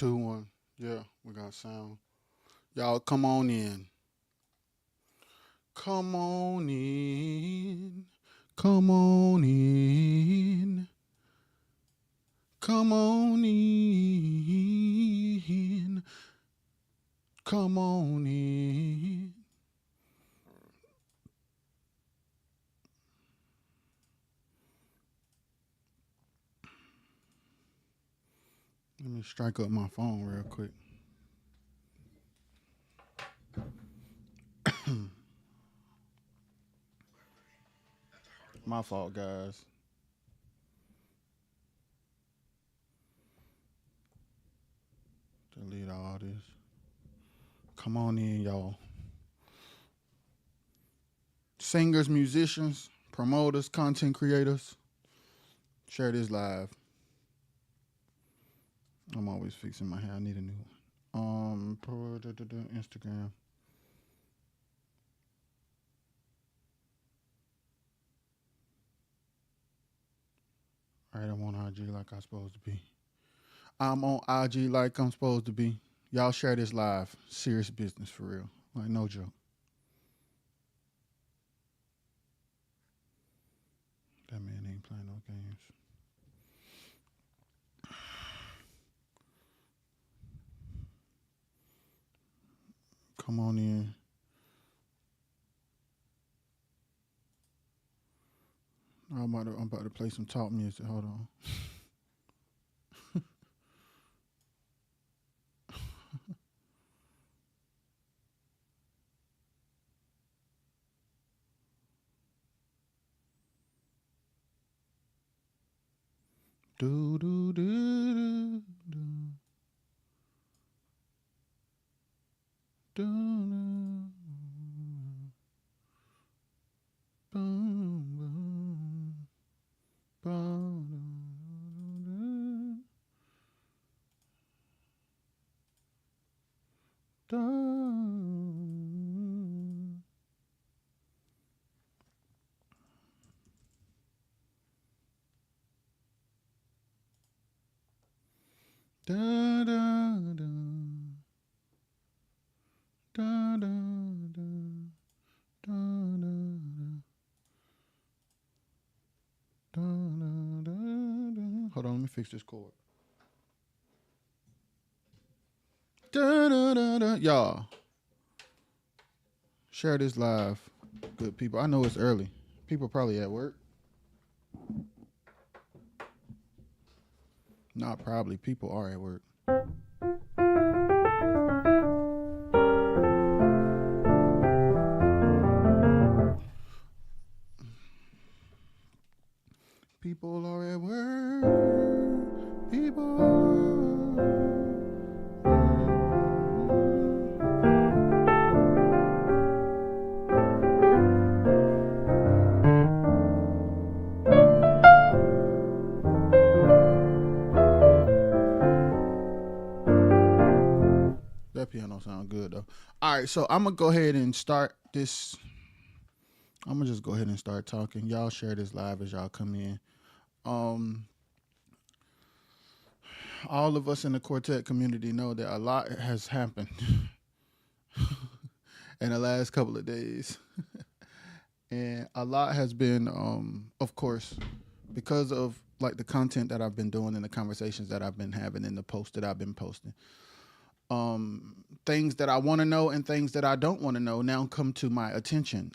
Two, one. Yeah, we got sound. Y'all come on in. Come on in. Come on in. Come on in. Come on in. Let me strike up my phone real quick. My fault, guys. Delete all this. Come on in, y'all. Singers, musicians, promoters, content creators. Share this live. I'm always fixing my hair. I need a new one. Instagram. All right, I'm on IG like I'm supposed to be. I'm on IG like I'm supposed to be. Y'all share this live. Serious business for real. Like no joke. That man ain't playing no games. Come on in. I'm about to play some talk music. Hold on. Do do do do do do. Boom, boom, boom, dun. Da, da, da. Da, da, da. Da, da, da. Da, da, da, da. Hold on, let me fix this chord. Da, da, da, da. Y'all, share this live. Good people. I know it's early. People probably at work. Not probably. People are at work. People are at work. People. That piano sound good though. All right, so I'm gonna go ahead and start this. I'm gonna just go ahead and start talking. Y'all share this live as y'all come in. Um, all of us in the Quartet community know that a lot has happened in the last couple of days, and a lot has been, of course, because of like the content that I've been doing and the conversations that I've been having and the posts that I've been posting. Things that I want to know and things that I don't want to know now come to my attention.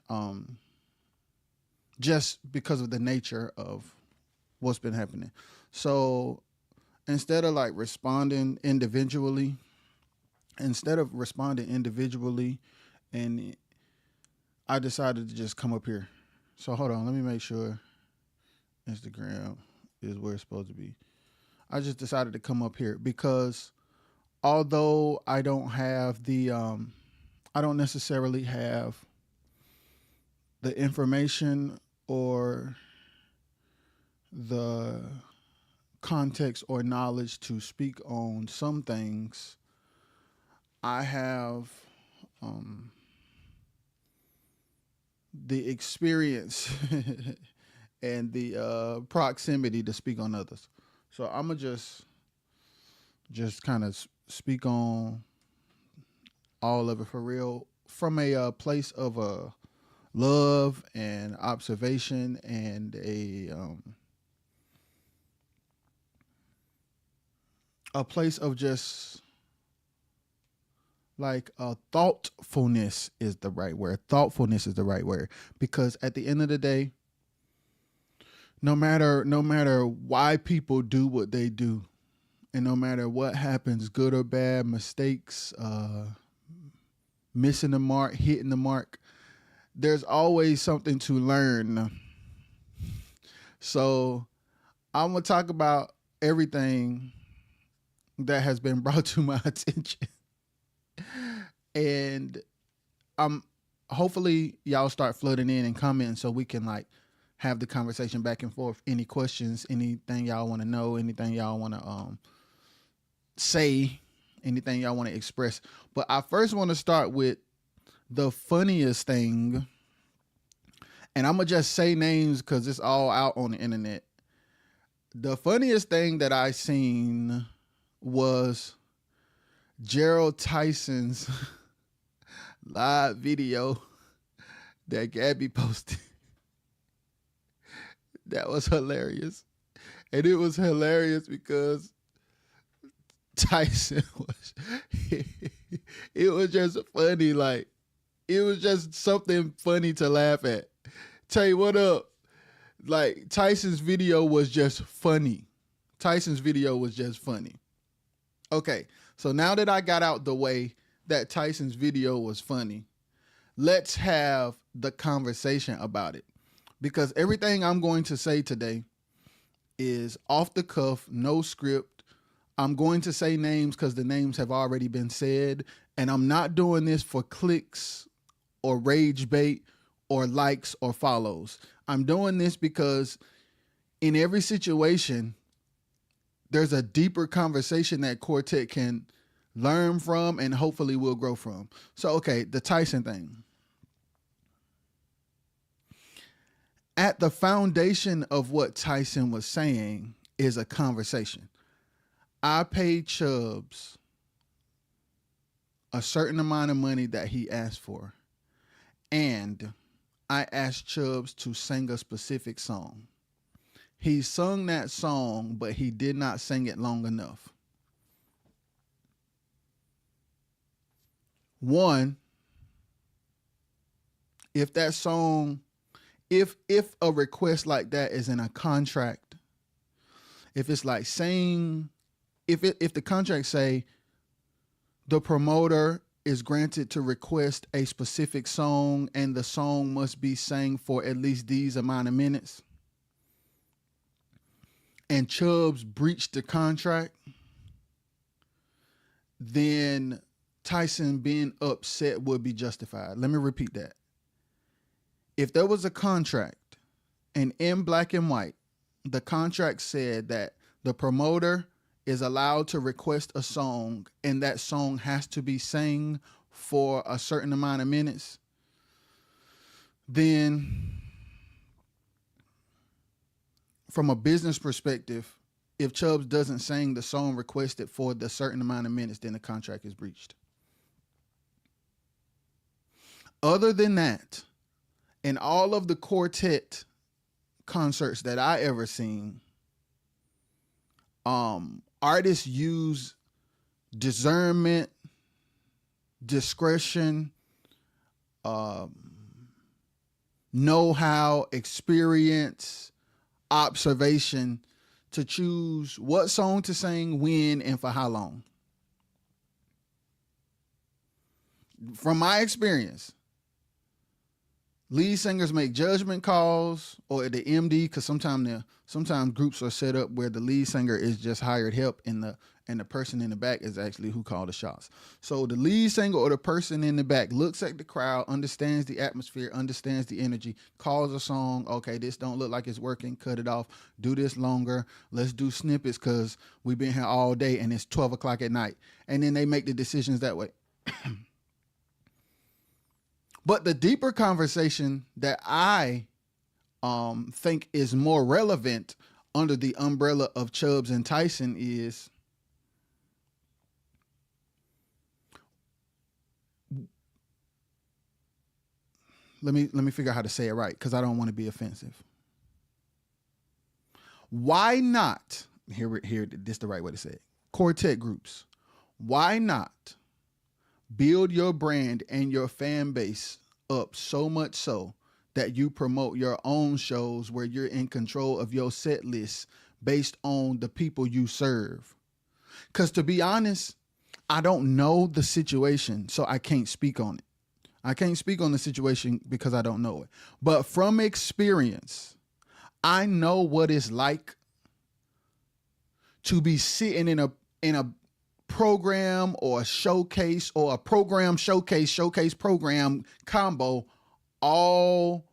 Just because of the nature of what's been happening. So instead of like responding individually, and I decided to just come up here. So hold on, let me make sure Instagram is where it's supposed to be. I just decided to come up here because although I don't have I don't necessarily have the information or the context or knowledge to speak on some things, I have the experience and the proximity to speak on others. So I'm gonna just kind of speak on all of it for real from a place of love and observation and a place of just like thoughtfulness is the right word. Thoughtfulness is the right word because at the end of the day, no matter why people do what they do, and no matter what happens, good or bad, mistakes, missing the mark, hitting the mark, there's always something to learn. So I'm gonna talk about everything that has been brought to my attention. And hopefully y'all start flooding in and commenting so we can like have the conversation back and forth. Any questions, anything y'all want to know, anything y'all want to say, anything y'all want to express. But I first want to start with the funniest thing. And I'm going to just say names because it's all out on the internet. The funniest thing that I seen was Gerald Tyson's live video that Gabby posted. That was hilarious. And it was hilarious because Tyson was, it was just funny. Like, it was just something funny to laugh at. Tell you what up. Like, Tyson's video was just funny. Tyson's video was just funny. Okay, so now that I got out the way that Tyson's video was funny, let's have the conversation about it. Because everything I'm going to say today is off the cuff, no script. I'm going to say names because the names have already been said. And I'm not doing this for clicks or rage bait or likes or follows. I'm doing this because in every situation, there's a deeper conversation that Quartet can learn from and hopefully will grow from. So, okay, the Tyson thing. At the foundation of what Tyson was saying is a conversation. I paid Chubbs a certain amount of money that he asked for. And I asked Chubbs to sing a specific song. He sung that song, but he did not sing it long enough. One, if that song, if a request like that is in a contract, if it's like saying, if the contract say the promoter is granted to request a specific song and the song must be sang for at least these amount of minutes, and Chubbs breached the contract, then Tyson being upset would be justified. Let me repeat that. If there was a contract and in black and white, the contract said that the promoter is allowed to request a song and that song has to be sang for a certain amount of minutes, then from a business perspective, if Chubbs doesn't sing the song requested for the certain amount of minutes, then the contract is breached. Other than that, in all of the Quartet concerts that I ever seen, artists use discernment, discretion, know-how, experience, observation to choose what song to sing, when, and for how long. From my experience, lead singers make judgment calls, or the MD, because sometimes groups are set up where the lead singer is just hired help and the person in the back is actually who called the shots. So the lead singer or the person in the back looks at the crowd, understands the atmosphere, understands the energy, calls a song. Okay, this don't look like it's working. Cut it off. Do this longer. Let's do snippets because we've been here all day and it's 12 o'clock at night. And then they make the decisions that way. But the deeper conversation that I think is more relevant under the umbrella of Chubbs and Tyson is, let me figure out how to say it right because I don't want to be offensive. Why not? Here, this is the right way to say it. Quartet groups. Why not build your brand and your fan base up so much so that you promote your own shows where you're in control of your set list based on the people you serve? Because to be honest, I don't know the situation, so I can't speak on it. I can't speak on the situation because I don't know it. But from experience, I know what it's like to be sitting in a program or a showcase or a program showcase program combo all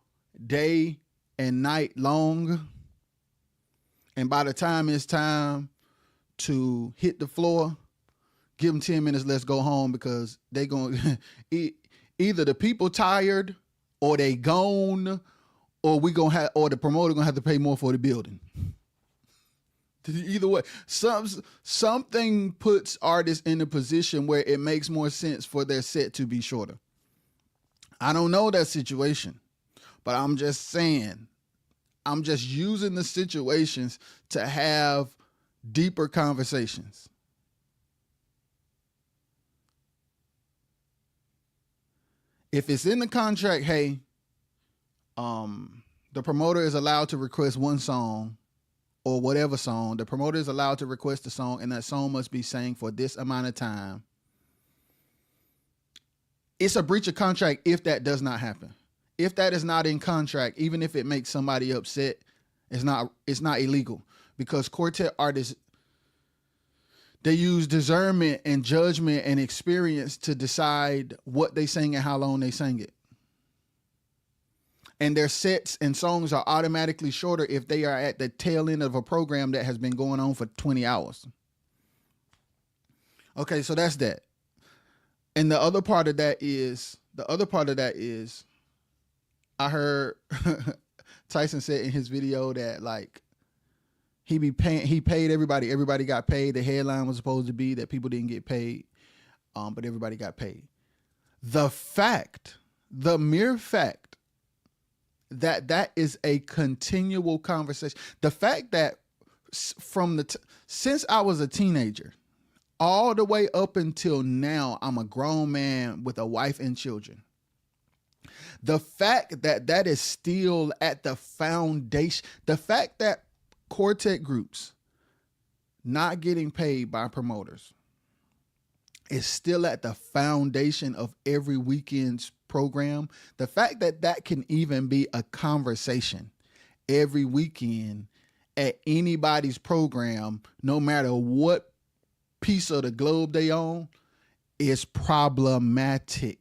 day and night long. And by the time it's time to hit the floor, give them 10 minutes, let's go home, because they going either the people tired or they gone, or or the promoter gonna have to pay more for the building. Either way, something puts artists in a position where it makes more sense for their set to be shorter. I don't know that situation, but I'm just saying, I'm just using the situations to have deeper conversations. If it's in the contract, hey, the promoter is allowed to request one song or whatever song. The promoter is allowed to request a song, and that song must be sang for this amount of time. It's a breach of contract if that does not happen. If that is not in contract, even if it makes somebody upset, it's not illegal, because quartet artists, they use discernment and judgment and experience to decide what they sing and how long they sing it. And their sets and songs are automatically shorter if they are at the tail end of a program that has been going on for 20 hours. Okay, so that's that. And the other part of that is, I heard Tyson said in his video that like he paid everybody got paid. The headline was supposed to be that people didn't get paid, but everybody got paid. The mere fact that is a continual conversation. The fact that since I was a teenager, all the way up until now, I'm a grown man with a wife and children. The fact that is still at the foundation, the fact that quartet groups not getting paid by promoters is still at the foundation of every weekend's program. The fact that can even be a conversation every weekend at anybody's program, no matter what piece of the globe they own, is problematic.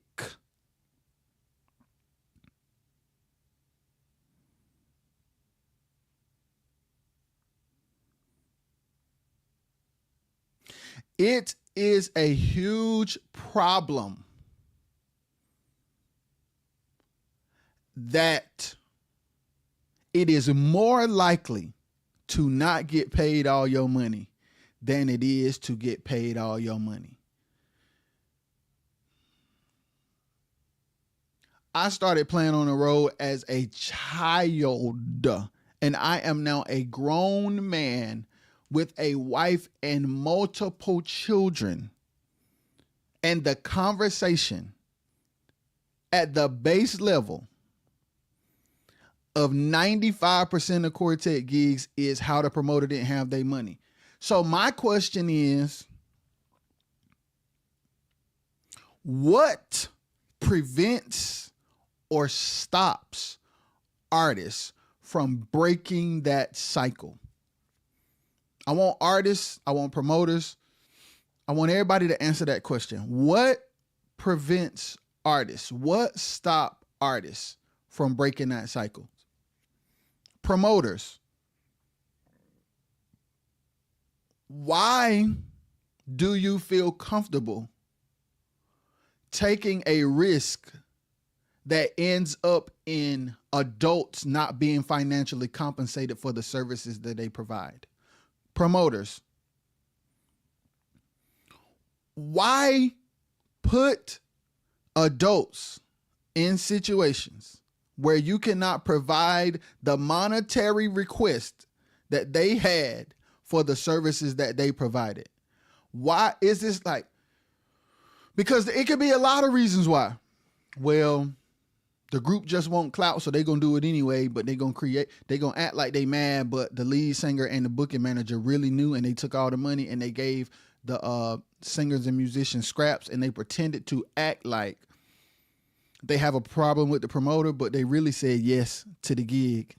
It is a huge problem that it is more likely to not get paid all your money than it is to get paid all your money. I started playing on the road as a child, and I am now a grown man with a wife and multiple children. And the conversation at the base level of 95% of quartet gigs is how the promoter didn't have their money. So my question is, what prevents or stops artists from breaking that cycle? I want artists, I want promoters, I want everybody to answer that question. What prevents artists? What stops artists from breaking that cycle? Promoters, why do you feel comfortable taking a risk that ends up in adults not being financially compensated for the services that they provide? Promoters, why put adults in situations where you cannot provide the monetary request that they had for the services that they provided? Why is this like? Because it could be a lot of reasons why. Well, the group just won't clout, so they're going to do it anyway, but they're going to act like they mad, but the lead singer and the booking manager really knew, and they took all the money and they gave the singers and musicians scraps, and they pretended to act like they have a problem with the promoter, but they really said yes to the gig.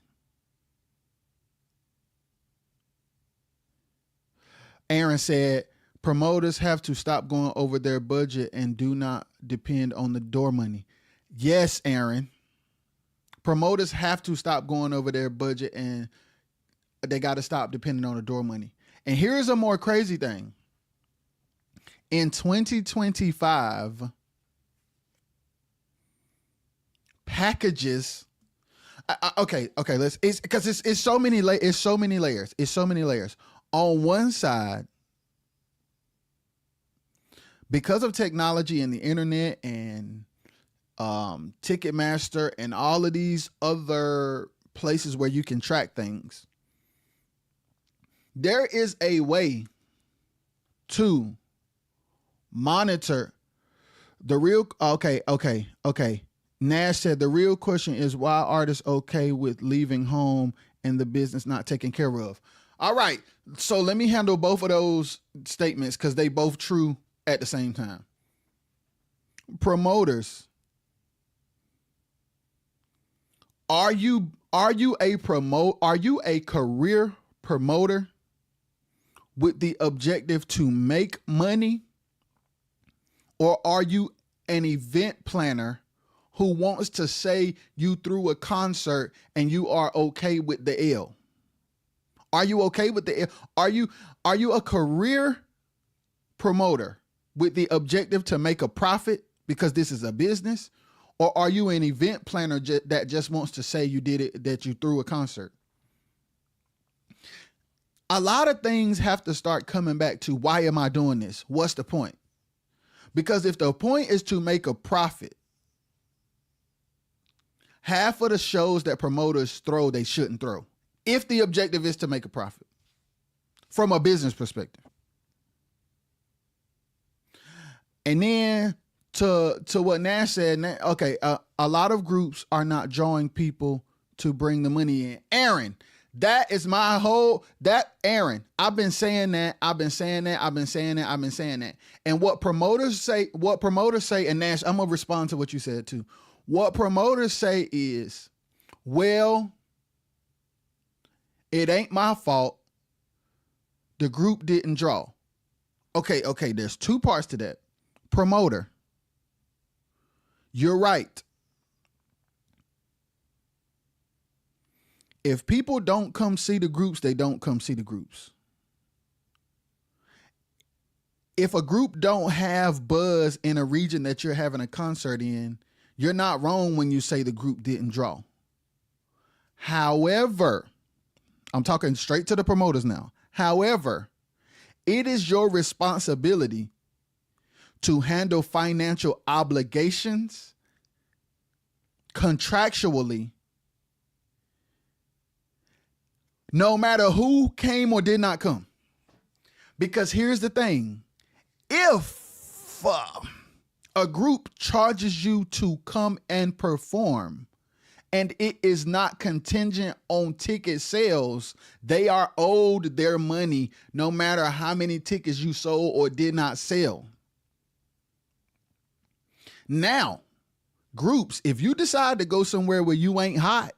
Aaron said, promoters have to stop going over their budget and do not depend on the door money. Yes, Aaron. Promoters have to stop going over their budget and they got to stop depending on the door money. And here's a more crazy thing. In 2025, packages. Okay. It's so many layers. On one side, because of technology and the internet and Ticketmaster and all of these other places where you can track things, there is a way to monitor the real. Okay. Nash said the real question is why artists okay with leaving home and the business not taken care of. All right. So let me handle both of those statements because they both true at the same time. Promoters, are you a career promoter with the objective to make money, or are you an event planner who wants to say you threw a concert and you are okay with the L? Are you okay with the L? Are you a career promoter with the objective to make a profit because this is a business? Or are you an event planner that just wants to say you did it, that you threw a concert? A lot of things have to start coming back to, why am I doing this? What's the point? Because if the point is to make a profit, half of the shows that promoters throw, they shouldn't throw. If the objective is to make a profit from a business perspective. And then to what Nash said, okay, a lot of groups are not drawing people to bring the money in. Aaron, that is my Aaron, I've been saying that. And what promoters say, and Nash, I'm going to respond to what you said too. What promoters say is, well, it ain't my fault. The group didn't draw. Okay, there's two parts to that. Promoter, you're right. If people don't come see the groups, they don't come see the groups. If a group don't have buzz in a region that you're having a concert in, you're not wrong when you say the group didn't draw. However, I'm talking straight to the promoters now. However, it is your responsibility to handle financial obligations contractually, no matter who came or did not come. Because here's the thing. If a group charges you to come and perform, and it is not contingent on ticket sales, they are owed their money no matter how many tickets you sold or did not sell. Now, groups, if you decide to go somewhere where you ain't hot,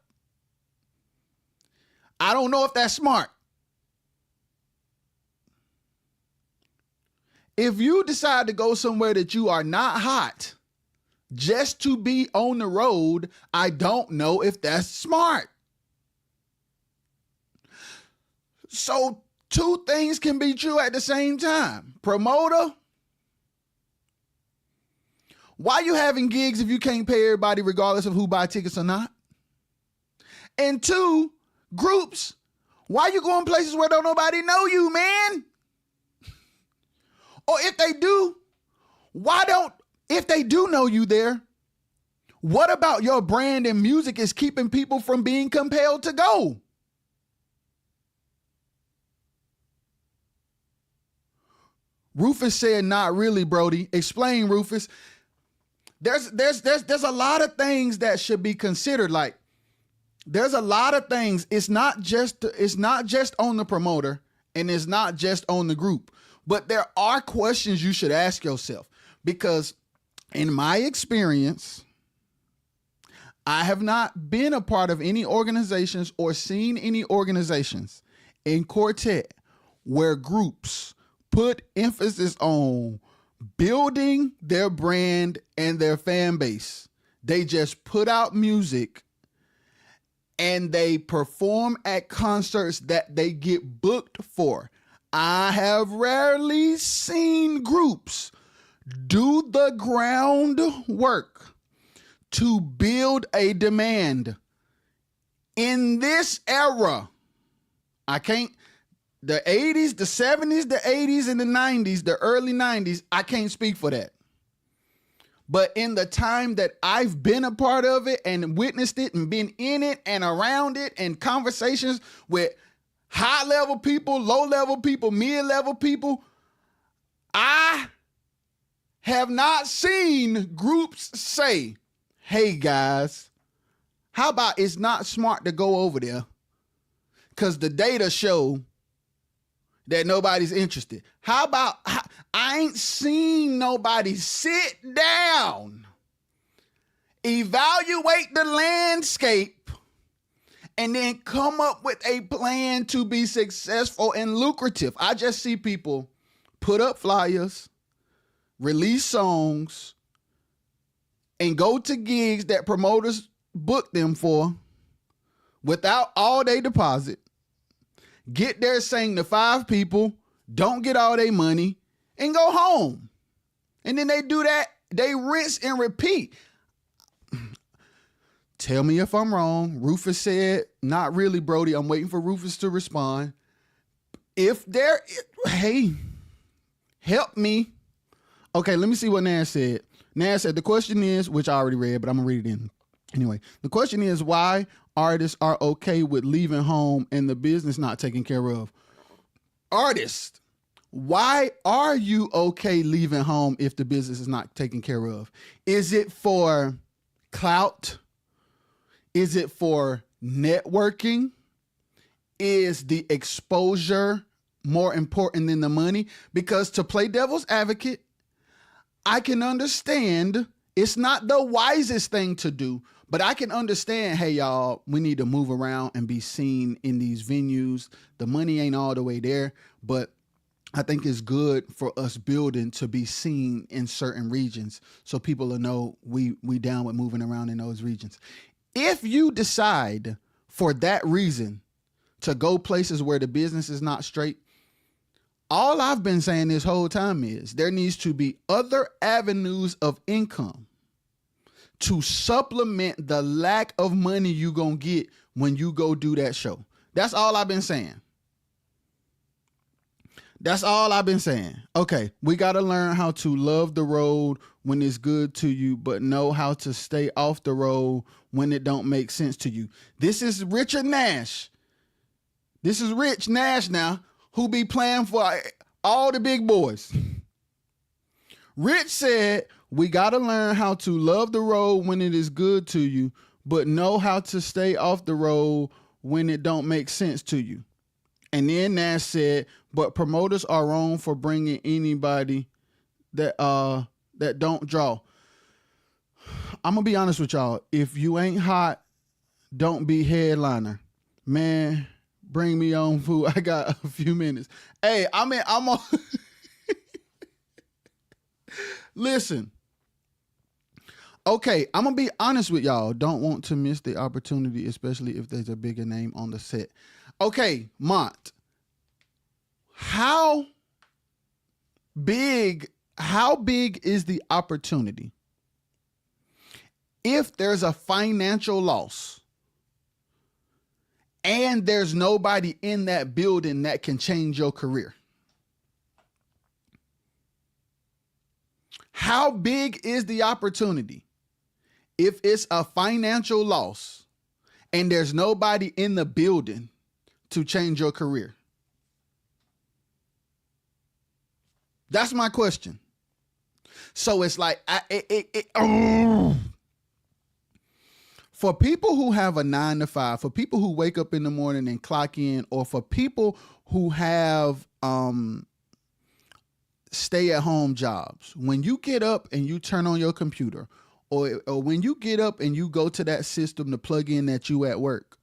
I don't know if that's smart. If you decide to go somewhere that you are not hot just to be on the road, I don't know if that's smart. So two things can be true at the same time. Promoter, why you having gigs if you can't pay everybody regardless of who buy tickets or not? And two, groups, why you going places where don't nobody know you, man? Or if they do, if they do know you there, What about your brand and music is keeping people from being compelled to go? Rufus said, not really, Brody. Explain, Rufus. There's a lot of things that should be considered. Like, there's a lot of things. It's not just on the promoter and it's not just on the group, but there are questions you should ask yourself, because in my experience, I have not been a part of any organizations or seen any organizations in Quartet where groups put emphasis on building their brand and their fan base. They just put out music and they perform at concerts that they get booked for. I have rarely seen groups do the groundwork to build a demand. In this era, the 80s, the 70s, the 80s, and the 90s, the early 90s, I can't speak for that. But in the time that I've been a part of it and witnessed it and been in it and around it and conversations with high-level people, low-level people, mid-level people, I have not seen groups say, hey, guys, how about it's not smart to go over there because the data show that nobody's interested. How about, I ain't seen nobody sit down, evaluate the landscape, and then come up with a plan to be successful and lucrative. I just see people put up flyers, release songs, and go to gigs that promoters book them for without all their deposit. Get there, sing to 5 people, don't get all their money, and go home. And then they do that, they rinse and repeat. Tell me if I'm wrong. Rufus said, not really, Brody. I'm waiting for Rufus to respond. Hey, help me. Okay, let me see what Nash said. Nash said, the question is, which I already read, but I'm going to read it in. Anyway, the question is why artists are okay with leaving home and the business not taken care of. Artists, why are you okay leaving home if the business is not taken care of? Is it for clout? Is it for networking? Is the exposure more important than the money? Because to play devil's advocate, I can understand it's not the wisest thing to do, but I can understand, hey, y'all, we need to move around and be seen in these venues. The money ain't all the way there, but I think it's good for us building to be seen in certain regions so people will know we down with moving around in those regions. If you decide for that reason to go places where the business is not straight, all I've been saying this whole time is there needs to be other avenues of income to supplement the lack of money you gonna get when you go do that show. That's all I've been saying. That's all I've been saying. Okay, we got to learn how to love the road when it's good to you, but know how to stay off the road when it don't make sense to you. This is Richard Nash. This is Rich Nash now, who be playing for all the big boys. Rich said, we got to learn how to love the road when it is good to you, but know how to stay off the road when it don't make sense to you. And then Nash said, but promoters are wrong for bringing anybody that don't draw. I'm going to be honest with y'all. If you ain't hot, don't be headliner. Man, bring me on food. I got a few minutes. Hey, I'm on. Listen. Okay, I'm going to be honest with y'all. Don't want to miss the opportunity, especially if there's a bigger name on the set. Okay, Mont. How big is the opportunity if there's a financial loss and there's nobody in that building that can change your career? How big is the opportunity if it's a financial loss and there's nobody in the building to change your career? That's my question. So it's like, for people who have a 9 to 5, for people who wake up in the morning and clock in, or for people who have stay at home jobs, when you get up and you turn on your computer, or when you get up and you go to that system to plug in that you at work,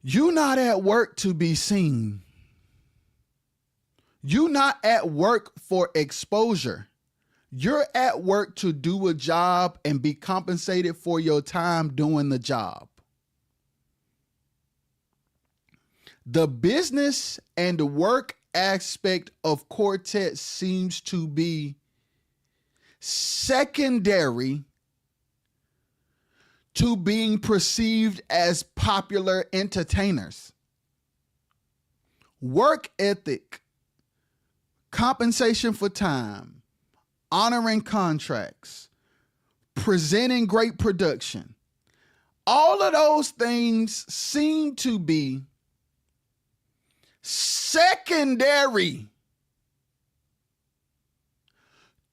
you're not at work to be seen. You're not at work for exposure. You're at work to do a job and be compensated for your time doing the job. The business and the work aspect of Quartet seems to be secondary to being perceived as popular entertainers. Work ethic, compensation for time, honoring contracts, presenting great production, all of those things seem to be secondary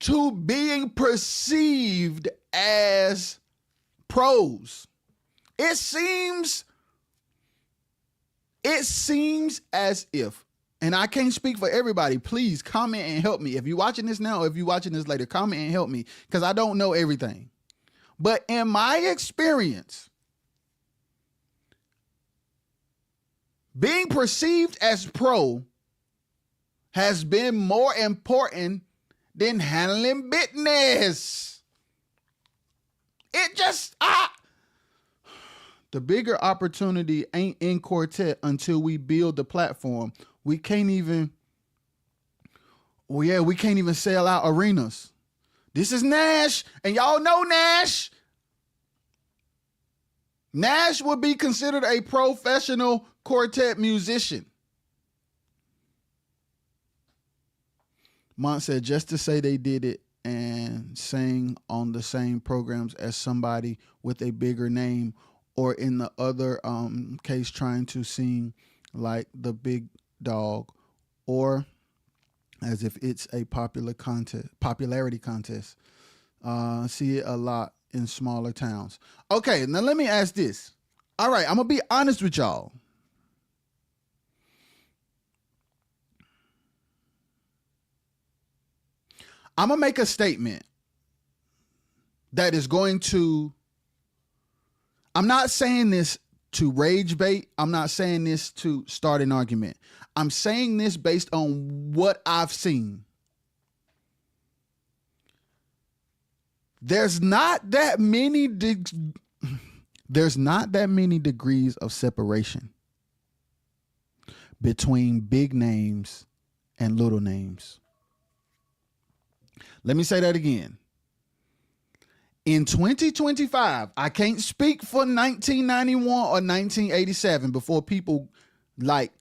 to being perceived as pros. It seems as if, and I can't speak for everybody, please comment and help me. If you're watching this now or if you're watching this later, comment and help me, because I don't know everything. But in my experience, being perceived as pro has been more important than handling business. It just, the bigger opportunity ain't in Quartet until we build the platform. We can't even sell out arenas. This is Nash, and y'all know Nash. Nash would be considered a professional quartet musician. Mont said, just to say they did it and sang on the same programs as somebody with a bigger name, or in the other case trying to sing like the big dog, or as if it's a popularity contest. See it a lot in smaller towns. Okay, now let me ask this. All right, I'm gonna be honest with y'all. I'm gonna make a statement that is going to, I'm not saying this to rage bait. I'm not saying this to start an argument. I'm saying this based on what I've seen. There's not that many degrees of separation between big names and little names. Let me say that again. In 2025, I can't speak for 1991 or 1987 before people like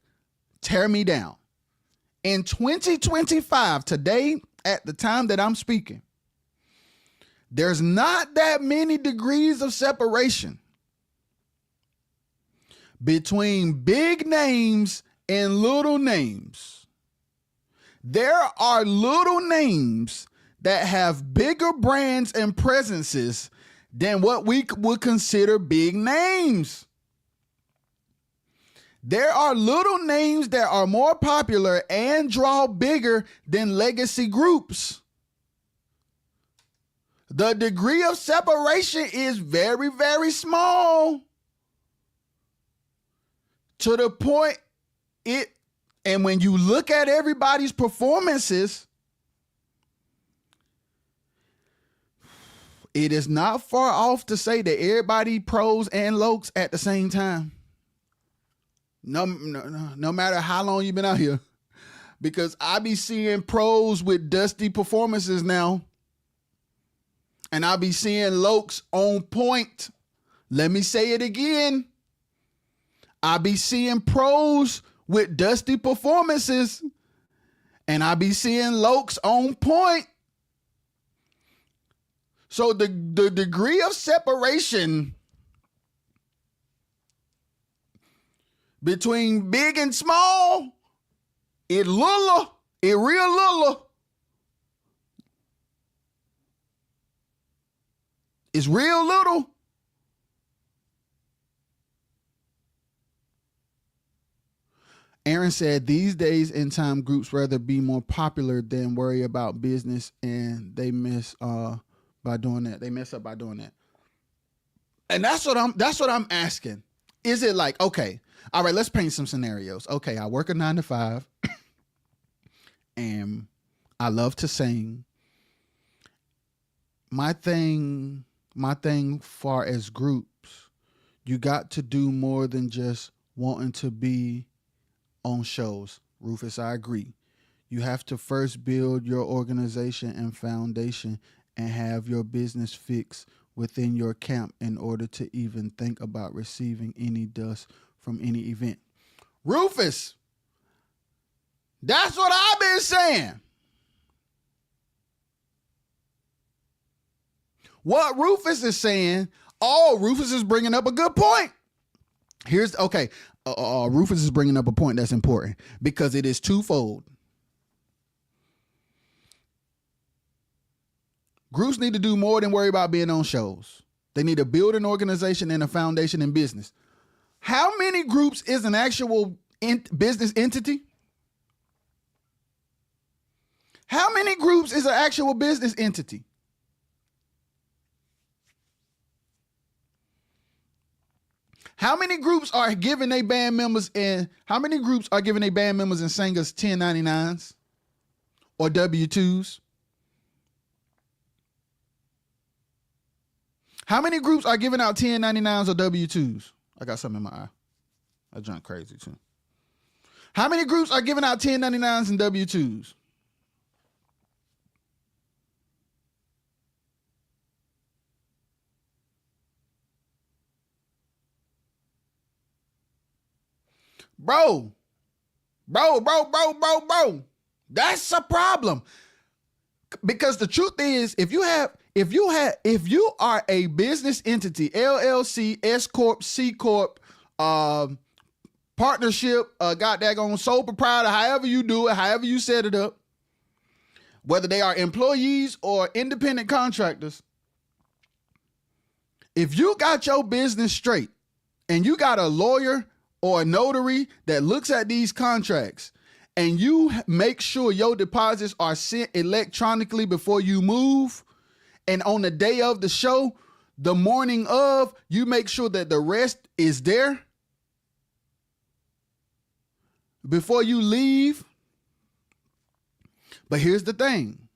tear me down. In 2025, today, at the time that I'm speaking, there's not that many degrees of separation between big names and little names. There are little names that have bigger brands and presences than what we would consider big names. There are little names that are more popular and draw bigger than legacy groups. The degree of separation is very, very small. To the point and when you look at everybody's performances, it is not far off to say that everybody pros and lokes at the same time. No matter how long you've been out here. Because I be seeing pros with dusty performances now. And I be seeing lokes on point. Let me say it again. I be seeing pros with dusty performances. And I be seeing lokes on point. So the degree of separation between big and small, it real little. It's real little. Aaron said these days in time groups rather be more popular than worry about business, and they miss by doing that. They mess up by doing that. And that's what I'm asking. Is it like, okay, all right, let's paint some scenarios. Okay, I work a 9 to 5 and I love to sing. My thing far as groups, you got to do more than just wanting to be on shows. Rufus, I agree. You have to first build your organization and foundation and have your business fixed within your camp in order to even think about receiving any dust from any event. Rufus, that's what I've been saying. What Rufus is saying, Rufus is bringing up a good point. Rufus is bringing up a point that's important because it is twofold. Groups need to do more than worry about being on shows. They need to build an organization and a foundation in business. How many groups is an actual business entity? How many groups is an actual business entity? How many groups are giving their band members and singers 1099s or W-2s? How many groups are giving out 1099s or W-2s? I got something in my eye. I drunk crazy too. How many groups are giving out 1099s and W-2s? Bro. That's a problem. Because the truth is, if you are a business entity, LLC, S Corp, C Corp, partnership, goddamn sole proprietor, however you do it, however you set it up, whether they are employees or independent contractors, if you got your business straight and you got a lawyer or a notary that looks at these contracts and you make sure your deposits are sent electronically before you move, and on the day of the show, the morning of, you make sure that the rest is there before you leave. But here's the thing.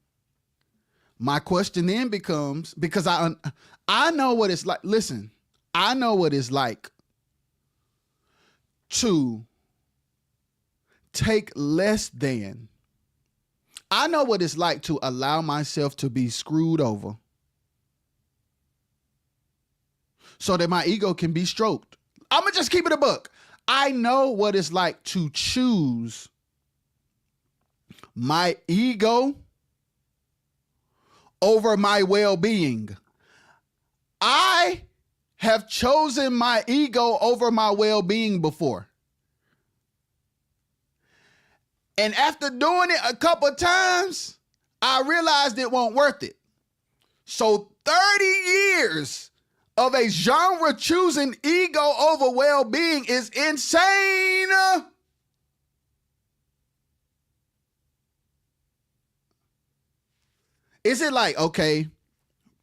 My question then becomes, because I know what it's like. Listen, I know what it's like to take less than. I know what it's like to allow myself to be screwed over so that my ego can be stroked. I'm going to just keep it a buck. I know what it's like to choose my ego over my well-being. I have chosen my ego over my well-being before. And after doing it a couple of times, I realized it wasn't worth it. So 30 years of a genre choosing ego over well-being is insane. Is it like, okay,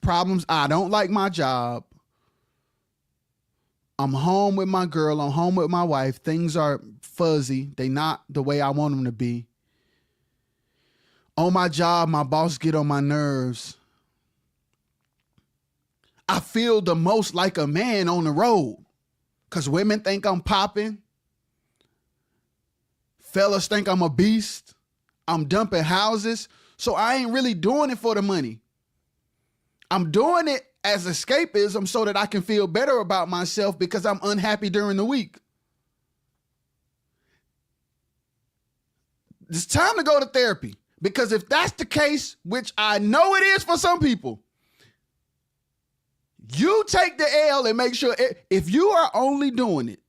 problems, I don't like my job. I'm home with my girl. I'm home with my wife. Things are fuzzy. They not the way I want them to be. On my job, my boss get on my nerves. I feel the most like a man on the road because women think I'm popping. Fellas think I'm a beast. I'm dumping houses. So I ain't really doing it for the money. I'm doing it as escapism so that I can feel better about myself because I'm unhappy during the week. It's time to go to therapy, because if that's the case, which I know it is for some people, You take the L and make sure if you are only doing it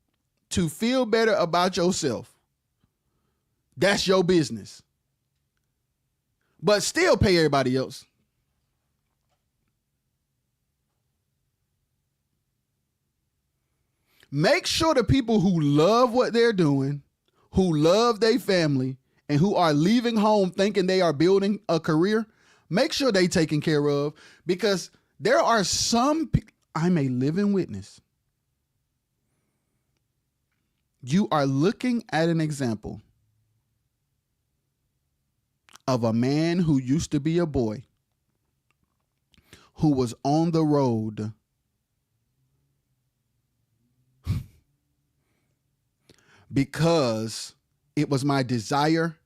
to feel better about yourself, that's your business. But still pay everybody else. Make sure the people who love what they're doing, who love their family, and who are leaving home thinking they are building a career, make sure they taken care of, because there are some people, I'm a living witness. You are looking at an example of a man who used to be a boy, who was on the road because it was my desire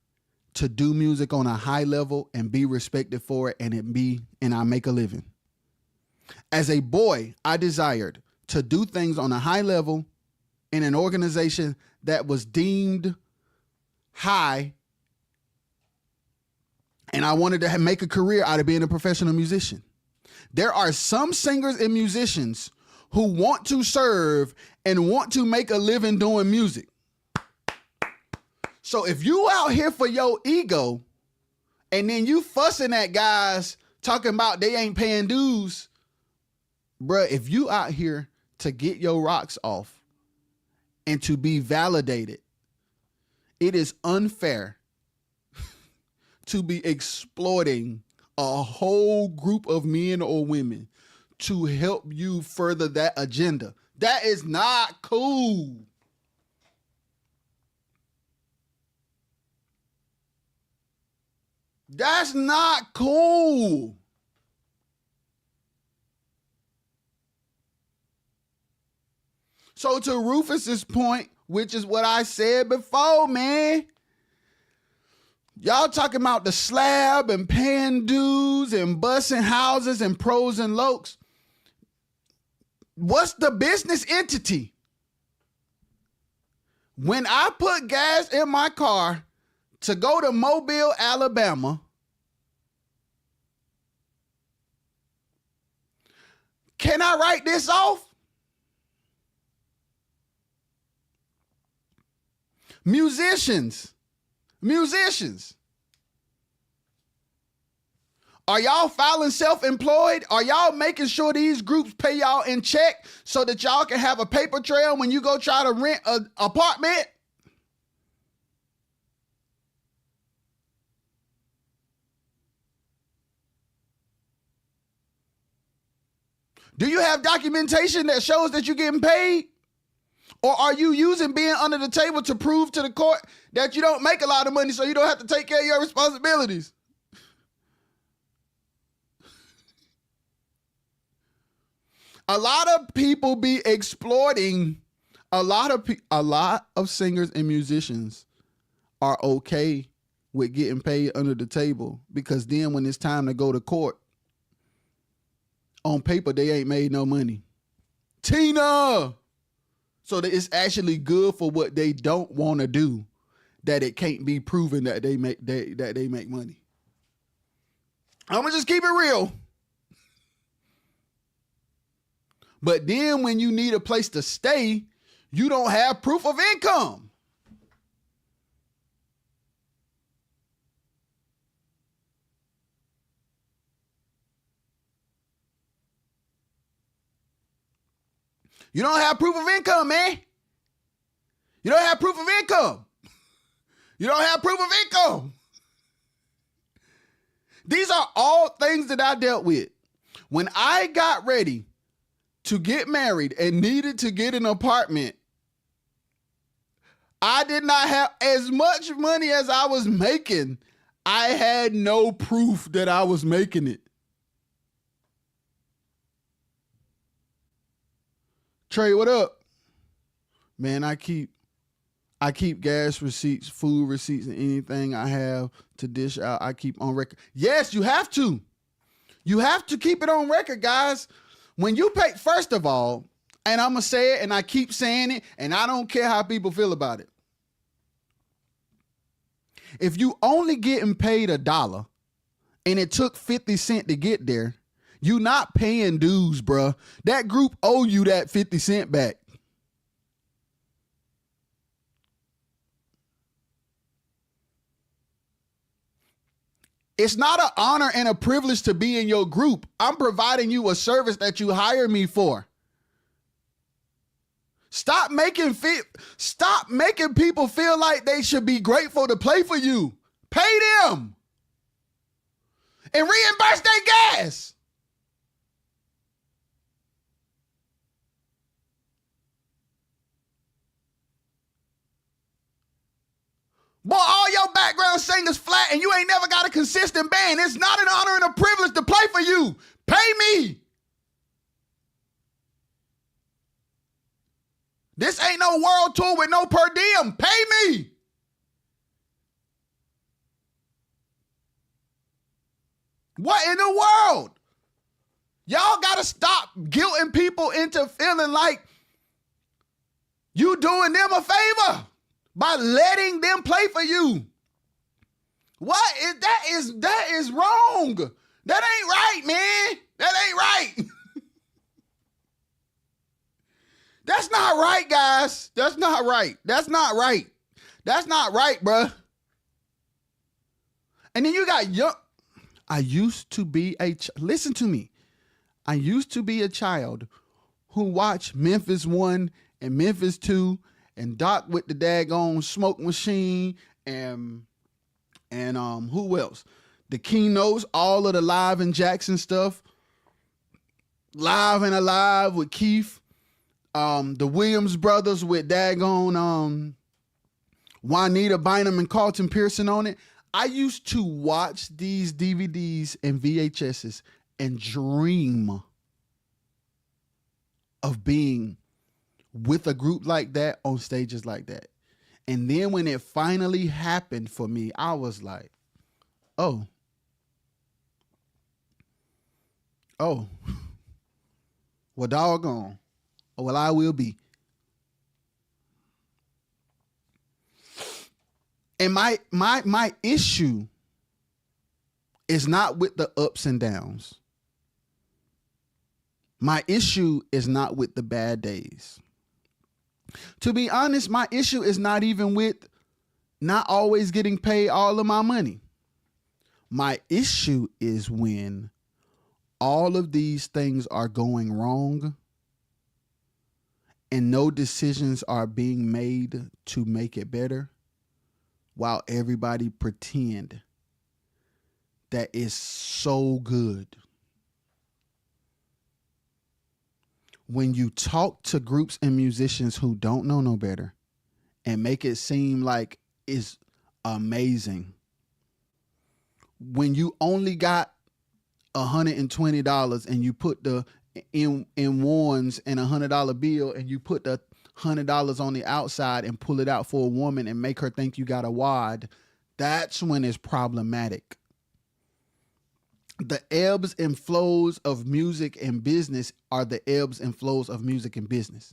to do music on a high level and be respected for it, and I make a living. As a boy, I desired to do things on a high level in an organization that was deemed high, and I wanted to make a career out of being a professional musician. There are some singers and musicians who want to serve and want to make a living doing music. So if you out here for your ego and then you fussing at guys talking about they ain't paying dues, bruh, if you out here to get your rocks off and to be validated, it is unfair to be exploiting a whole group of men or women to help you further that agenda. That is not cool. That's not cool. So to Rufus's point, which is what I said before, man, y'all talking about the slab and paying dues and busing houses and pros and lokes. What's the business entity? When I put gas in my car to go to Mobile, Alabama, can I write this off? Musicians. Are y'all filing self-employed? Are y'all making sure these groups pay y'all in check so that y'all can have a paper trail when you go try to rent an apartment? Do you have documentation that shows that you're getting paid? Or are you using being under the table to prove to the court that you don't make a lot of money so you don't have to take care of your responsibilities? A lot of people be exploiting. A lot of singers and musicians are okay with getting paid under the table, because then when it's time to go to court, on paper they ain't made no money. Tina! So that it's actually good for what they don't want to do, that it can't be proven that they make money. I'm gonna just keep it real. But then when you need a place to stay, you don't have proof of income. You don't have proof of income, man. You don't have proof of income. You don't have proof of income. These are all things that I dealt with. When I got ready to get married and needed to get an apartment, I did not have as much money as I was making. I had no proof that I was making it. Trey, what up? Man, I keep gas receipts, food receipts, and anything I have to dish out, I keep on record. Yes, you have to. You have to keep it on record, guys. When you pay, first of all, and I'm going to say it, and I keep saying it, and I don't care how people feel about it. If you only getting paid $1 and it took 50 cents to get there, You not paying dues, bruh. That group owe you that 50 cent back. It's not an honor and a privilege to be in your group. I'm providing you a service that you hire me for. Stop making people feel like they should be grateful to play for you. Pay them and reimburse their gas. Boy, all your background singers flat and you ain't never got a consistent band. It's not an honor and a privilege to play for you. Pay me. This ain't no world tour with no per diem. Pay me. What in the world? Y'all got to stop guilting people into feeling like you doing them a favor by letting them play for you. What is that? That is wrong. That ain't right, man. That ain't right. That's not right, guys. That's not right. That's not right. That's not right, bruh. And then you got young. I used to be listen to me. I used to be a child who watched Memphis 1 and Memphis 2 and Doc with the daggone smoke machine and who else? The Keynotes, all of the Live in Jackson stuff. Live and Alive with Keith. The Williams brothers with daggone Juanita Bynum and Carlton Pearson on it. I used to watch these DVDs and VHSs and dream of being with a group like that on stages like that. And then when it finally happened for me, I was like, oh, well, doggone. Well, I will be. And my issue is not with the ups and downs. My issue is not with the bad days. To be honest, my issue is not even with not always getting paid all of my money. My issue is when all of these things are going wrong and no decisions are being made to make it better, while everybody pretend that it's so good. When you talk to groups and musicians who don't know no better and make it seem like it's amazing, when you only got $120 and you put the in ones and $100 bill and you put the $100 on the outside and pull it out for a woman and make her think you got a wad, that's when it's problematic. The ebbs and flows of music and business are the ebbs and flows of music and business.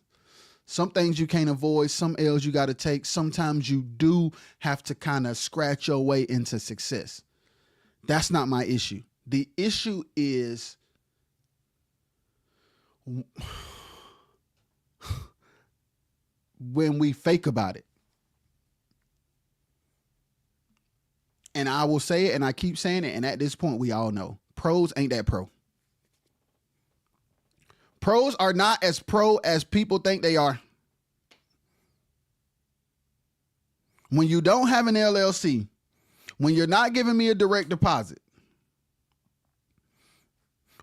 Some things you can't avoid, some L's you got to take. Sometimes you do have to kind of scratch your way into success. That's not my issue. The issue is when we fake about it. And I will say it, and I keep saying it, and at this point, we all know. Pros ain't that pro. Pros are not as pro as people think they are. When you don't have an LLC, when you're not giving me a direct deposit,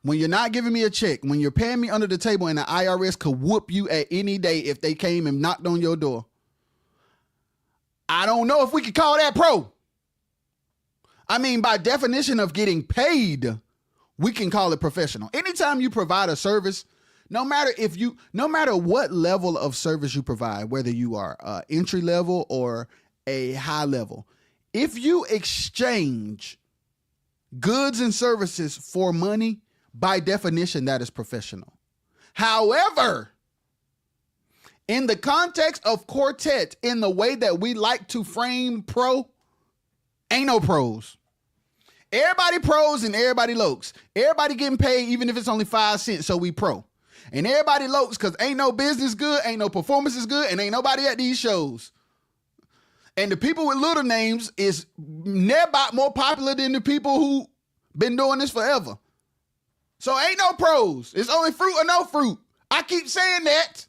when you're not giving me a check, when you're paying me under the table and the IRS could whoop you at any day if they came and knocked on your door, I don't know if we could call that pro. I mean, by definition of getting paid, we can call it professional. Anytime you provide a service, no matter what level of service you provide, whether you are entry level or a high level, if you exchange goods and services for money, by definition, that is professional. However, in the context of Quartet, in the way that we like to frame pro, ain't no pros. Everybody pros and everybody lokes. Everybody getting paid even if it's only 5 cents, so we pro. And everybody lokes because ain't no business good, ain't no performance is good, and ain't nobody at these shows. And the people with little names is never more popular than the people who been doing this forever. So ain't no pros. It's only fruit or no fruit. I keep saying that.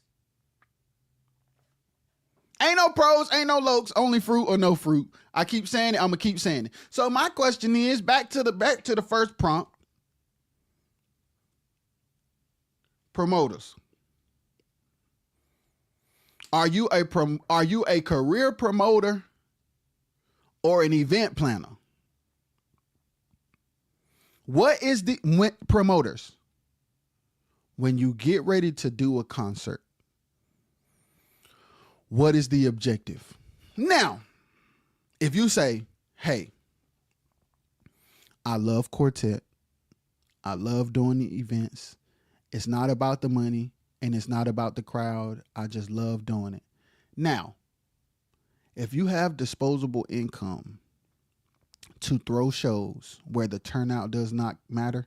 Ain't no pros, ain't no lokes, only fruit or no fruit. I keep saying it, I'm gonna keep saying it. So my question is back to the first prompt. Promoters. Are you a career promoter or an event planner? What is promoters? When you get ready to do a concert, what is the objective? Now, if you say, hey, I love Quartet, I love doing the events, it's not about the money and it's not about the crowd, I just love doing it. Now, if you have disposable income to throw shows where the turnout does not matter,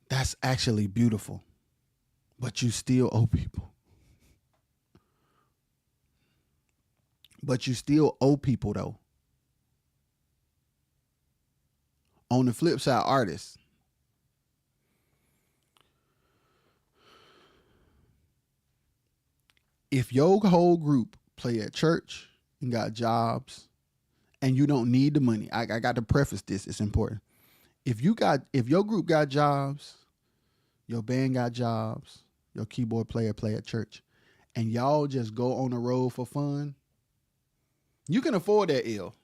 that's actually beautiful, but you still owe people. But you still owe people though. On the flip side, artists. If your whole group play at church and got jobs and you don't need the money, I got to preface this, it's important. If your group got jobs, your band got jobs, your keyboard player play at church, and y'all just go on the road for fun, you can afford that ill.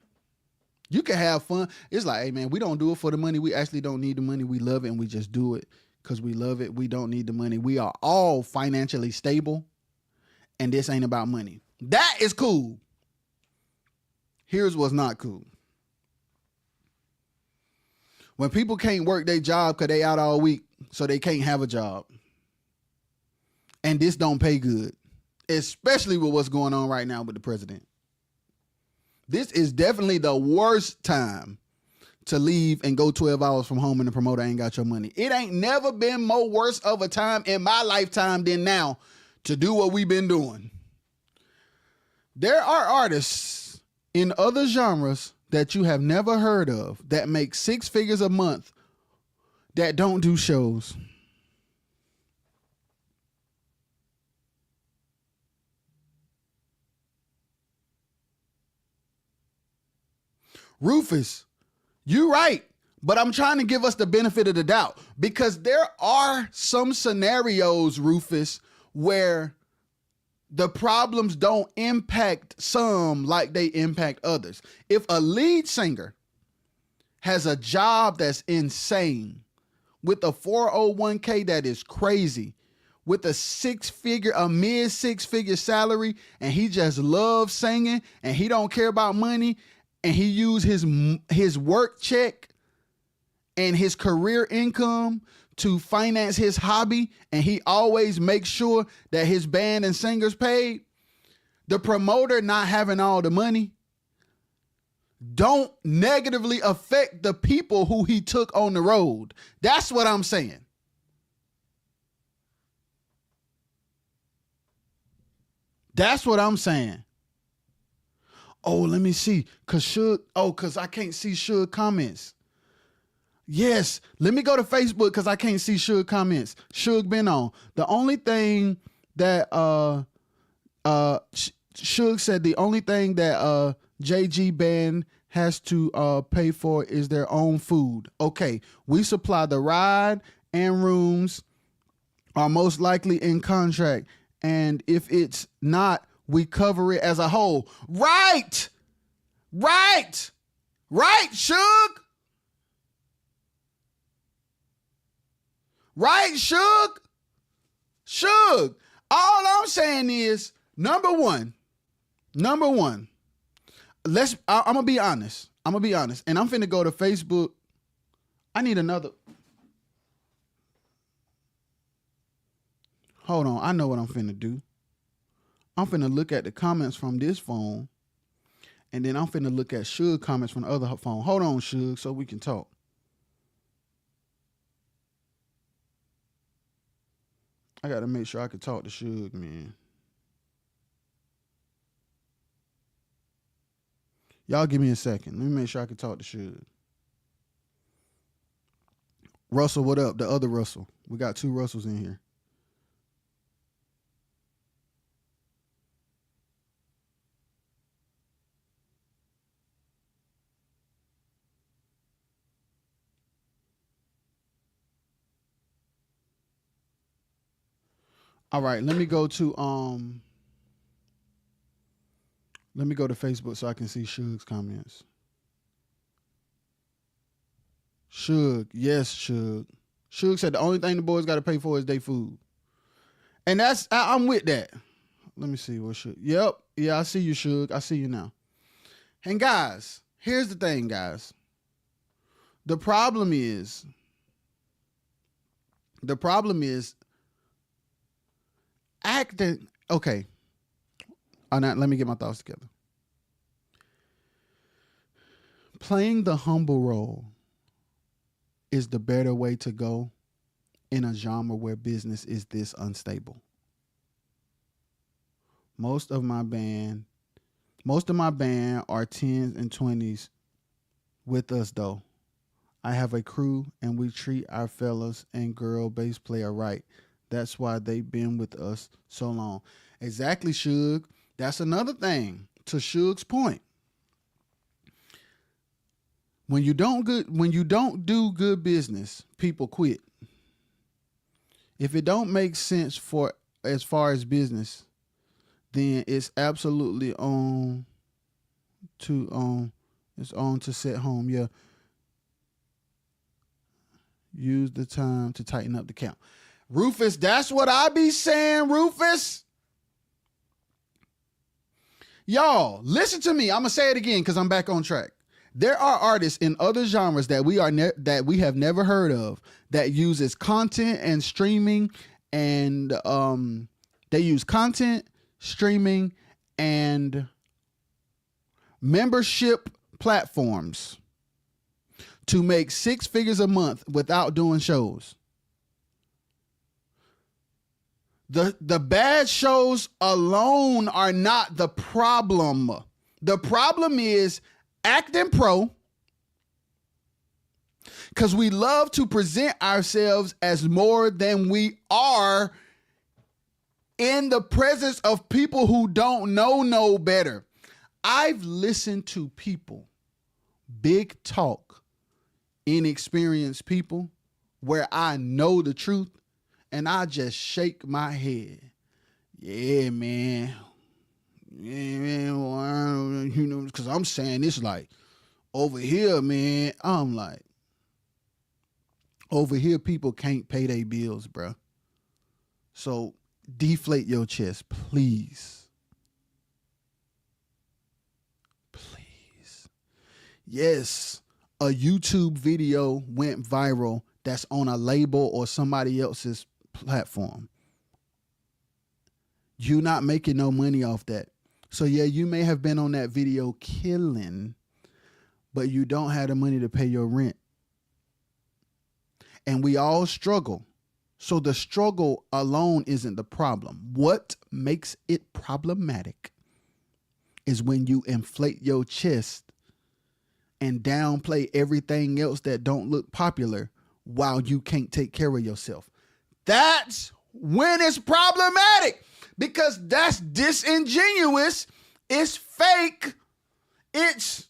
You can have fun. It's like, hey man, we don't do it for the money. We actually don't need the money. We love it and we just do it because we love it. We don't need the money. We are all financially stable and this ain't about money. That is cool. Here's what's not cool. When people can't work their job because they out all week, so they can't have a job. And this don't pay good, especially with what's going on right now with the president. This is definitely the worst time to leave and go 12 hours from home and the promoter ain't got your money. It ain't never been more worse of a time in my lifetime than now to do what we've been doing. There are artists in other genres that you have never heard of that make 6 figures a month that don't do shows. Rufus, you right, but I'm trying to give us the benefit of the doubt because there are some scenarios, Rufus, where the problems don't impact some like they impact others. If a lead singer has a job that's insane with a 401k that is crazy, with a mid 6-figure salary, and he just loves singing and he don't care about money, and he use his work check and his career income to finance his hobby, and he always makes sure that his band and singers paid, the promoter not having all the money don't negatively affect the people who he took on the road. That's what I'm saying. That's what I'm saying. Oh, let me see. Cause I can't see Suge comments. Yes, let me go to Facebook because I can't see Suge comments. Suge been on. The only thing that Suge said the only thing that JG band has to pay for is their own food. Okay, we supply the ride and rooms are most likely in contract. And if it's not, we cover it as a whole. Right, Suge. Right, Suge? All I'm saying is, number one, I'm gonna be honest. And I'm finna go to Facebook. I need another. Hold on, I know what I'm finna do. I'm finna look at the comments from this phone, And then I'm finna look at Suge comments from the other phone. Hold on, Suge, so we can talk. I gotta make sure I can talk to Suge, man. Y'all give me a second. Let me make sure I can talk to Suge. Russell, what up? The other Russell. We got 2 Russells in here. All right, let me go to Facebook so I can see Suge's comments. Suge, yes, Suge. Suge said the only thing the boys got to pay for is their food. And I'm with that. Let me see what Suge. Yep, yeah, I see you, Suge. I see you now. And guys, here's the thing, guys. The problem is acting. Okay. Let me get my thoughts together. Playing the humble role is the better way to go in a genre where business is this unstable. Most of my band are 10s and 20s with us though. I have a crew and we treat our fellas and girl bass player right. That's why they've been with us so long. Exactly, Suge. That's another thing to Suge's point. When you don't do good business, people quit. If it don't make sense for as far as business, then it's absolutely on to set home. Yeah. Use the time to tighten up the count. Rufus, that's what I be saying, Rufus. Y'all, listen to me. I'm going to say it again because I'm back on track. There are artists in other genres that we have never heard of that uses content and streaming, and they use content, streaming, and membership platforms to make 6 figures a month without doing shows. The bad shows alone are not the problem. The problem is acting pro, because we love to present ourselves as more than we are in the presence of people who don't know no better. I've listened to people, big talk, inexperienced people, where I know the truth, and I just shake my head. Yeah, man. Yeah, man. Well, you know, because I'm saying this like over here, man. I'm like, over here, people can't pay their bills, bro. So deflate your chest, please. Please. Yes, a YouTube video went viral that's on a label or somebody else's platform. You're not making no money off that. So yeah, you may have been on that video killing, but you don't have the money to pay your rent. And we all struggle. So the struggle alone isn't the problem. What makes it problematic is when you inflate your chest and downplay everything else that don't look popular while you can't take care of yourself. That's when it's problematic, because that's disingenuous. It's fake. It's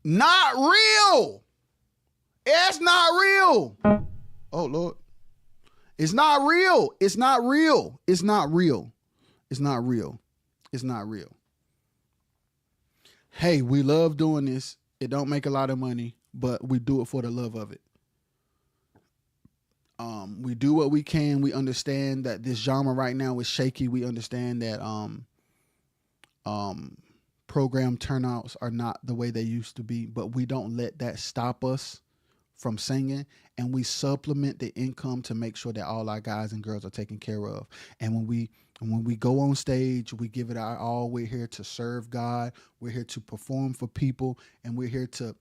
not real. It's not real. Oh, Lord. It's not real. It's not real. It's not real. It's not real. It's not real. Hey, we love doing this. It don't make a lot of money, but we do it for the love of it. We do what we can. We understand that this genre right now is shaky. We understand that program turnouts are not the way they used to be, but we don't let that stop us from singing, and we supplement the income to make sure that all our guys and girls are taken care of. And when we go on stage, we give it our all. We're here to serve God. We're here to perform for people, and we're here to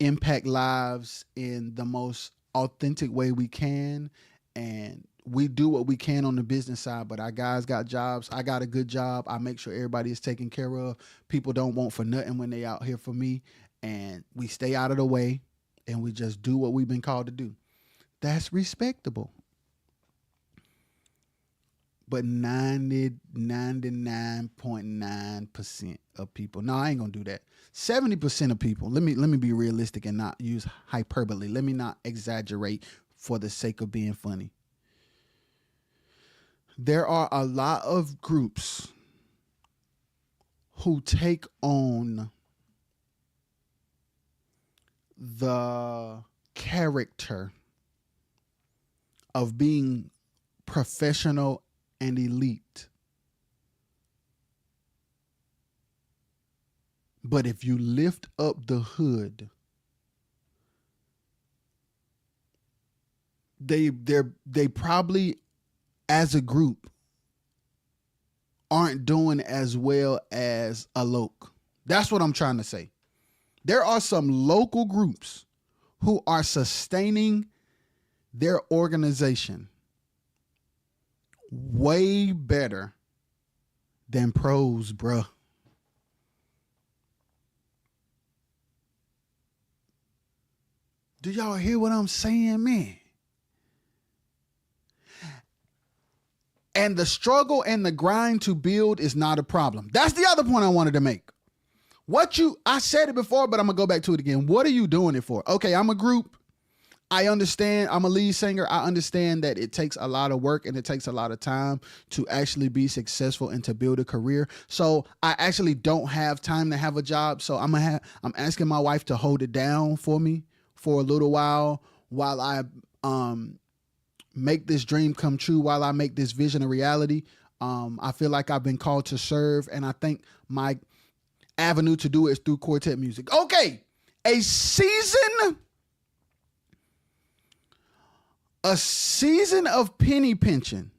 impact lives in the most authentic way we can. And we do what we can on the business side, but our guys got jobs. I got a good job. I make sure everybody is taken care of. People don't want for nothing when they out here for me, and we stay out of the way, and we just do what we've been called to do. That's respectable. But 99.9% of people, no, I ain't gonna do that. 70% of people, let me be realistic and not use hyperbole. Let me not exaggerate for the sake of being funny. There are a lot of groups who take on the character of being professional and elite. But if you lift up the hood, they probably, as a group, aren't doing as well as a loc. That's what I'm trying to say. There are some local groups who are sustaining their organization way better than pros, bruh. Do y'all hear what I'm saying, man? And the struggle and the grind to build is not a problem. That's the other point I wanted to make. I said it before, but I'm gonna go back to it again. What are you doing it for? Okay, I'm a group. I understand. I'm a lead singer. I understand that it takes a lot of work and it takes a lot of time to actually be successful and to build a career. So I actually don't have time to have a job. So I'm asking my wife to hold it down for me for a little while I make this dream come true, while I make this vision a reality. I feel like I've been called to serve, and I think my avenue to do it is through Quartet music. Okay, a season of penny pinching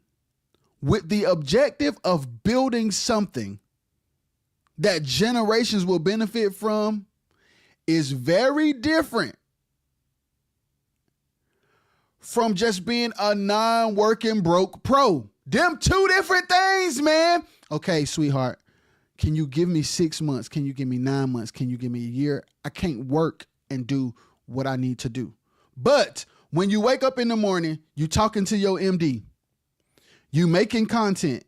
with the objective of building something that generations will benefit from is very different from just being a non-working broke pro. Them two different things, man. Okay, sweetheart, can you give me 6 months? Can you give me 9 months? Can you give me a year? I can't work and do what I need to do. But when you wake up in the morning, you talking to your MD, you making content,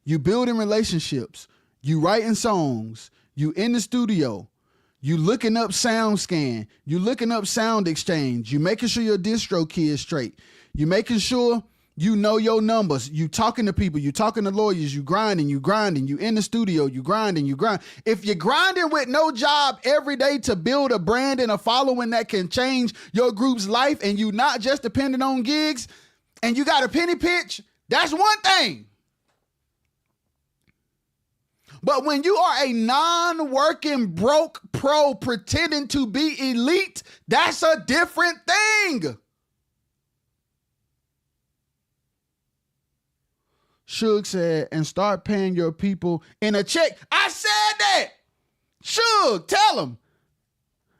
you building relationships, you writing songs, you in the studio, you looking up SoundScan, you looking up Sound Exchange, you making sure your distro key is straight, you making sure you know your numbers, you talking to people, you talking to lawyers, you grinding, you in the studio, you grinding. If you're grinding with no job every day to build a brand and a following that can change your group's life, and you not just dependent on gigs, and you got a penny pitch, that's one thing. But when you are a non-working broke pro pretending to be elite, that's a different thing. Suge said, and start paying your people in a check. I said that. Suge, tell them.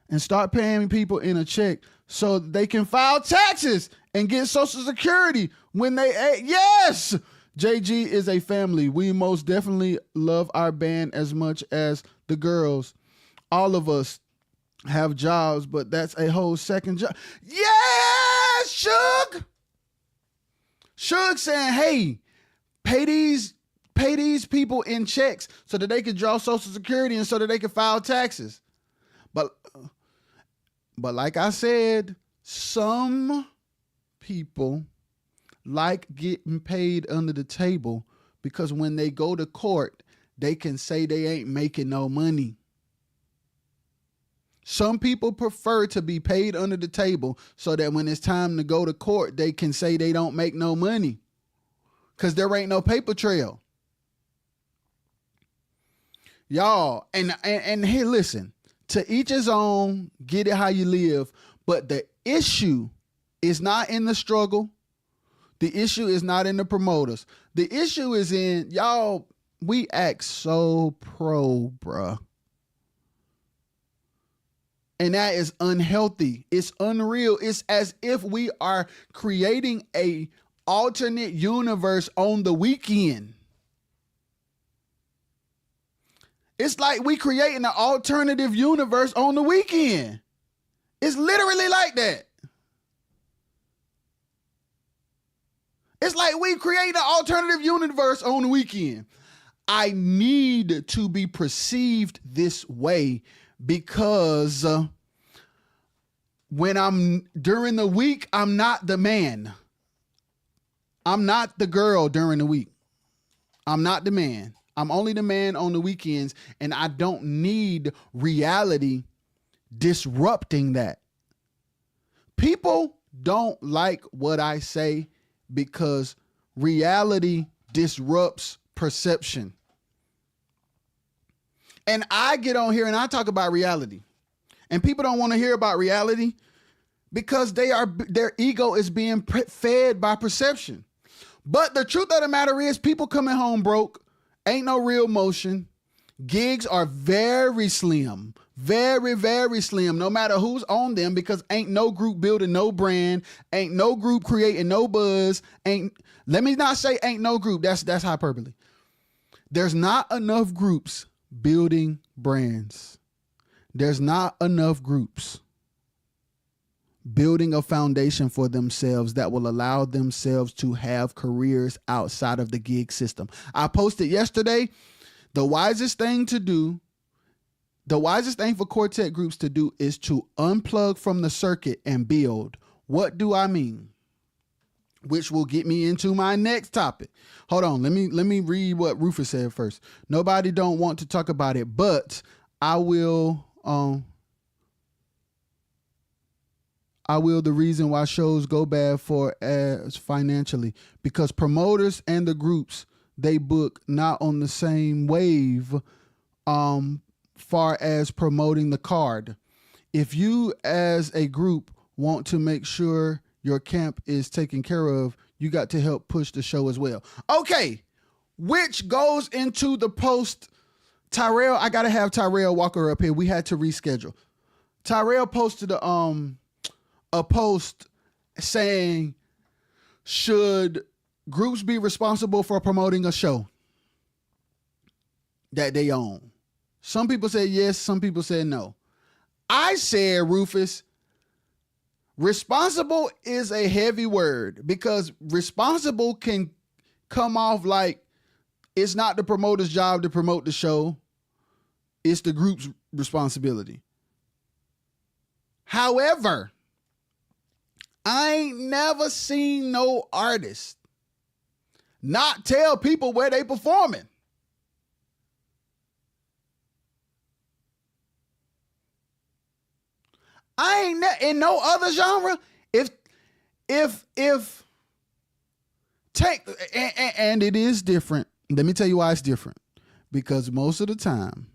And start paying people in a check so they can file taxes and get Social Security when they, yes. JG is a family. We most definitely love our band as much as the girls. All of us have jobs, but that's a whole second job. Yes, Suge. Suge saying, hey, pay these people in checks so that they can draw Social Security and so that they can file taxes. But like I said, some people like getting paid under the table because when they go to court, they can say they ain't making no money. Some people prefer to be paid under the table so that when it's time to go to court, they can say they don't make no money because there ain't no paper trail. Y'all, and hey, listen, to each his own, get it how you live, but the issue is not in the struggle. The issue is not in the promoters. The issue is in y'all. We act so pro, bruh. And that is unhealthy. It's unreal. It's as if we are creating a alternate universe on the weekend. It's like we creating an alternative universe on the weekend. It's literally like that. It's like we create an alternative universe on the weekend. I need to be perceived this way because when I'm during the week, I'm not the man. I'm not the girl during the week. I'm not the man. I'm only the man on the weekends, and I don't need reality disrupting that. People don't like what I say because reality disrupts perception. And I get on here and I talk about reality. And people don't want to hear about reality because their ego is being fed by perception. But the truth of the matter is people coming home broke, ain't no real motion. Gigs are very slim, very, very slim, no matter who's on them, because ain't no group building no brand, ain't no group creating no buzz, let me not say ain't no group, that's hyperbole. There's not enough groups building brands. There's not enough groups building a foundation for themselves that will allow themselves to have careers outside of the gig system. I posted yesterday, the wisest thing for quartet groups to do is to unplug from the circuit and build. What do I mean? Which will get me into my next topic. Hold on, let me read what Rufus said first. Nobody don't want to talk about it, but I will the reason why shows go bad for as financially, because promoters and the groups they book not on the same wave far as promoting the card. If you as a group want to make sure your camp is taken care of, you got to help push the show as well. Okay, which goes into the post. Tyrell, I gotta have Tyrell Walker up here. We had to reschedule. Tyrell posted a post saying, should groups be responsible for promoting a show that they own? Some people said yes, some people said no. I said, Rufus, responsible is a heavy word because responsible can come off like it's not the promoter's job to promote the show. It's the group's responsibility. However, I ain't never seen no artist not tell people where they performing. I ain't in no other genre. If take and it is different. Let me tell you why it's different. Because most of the time,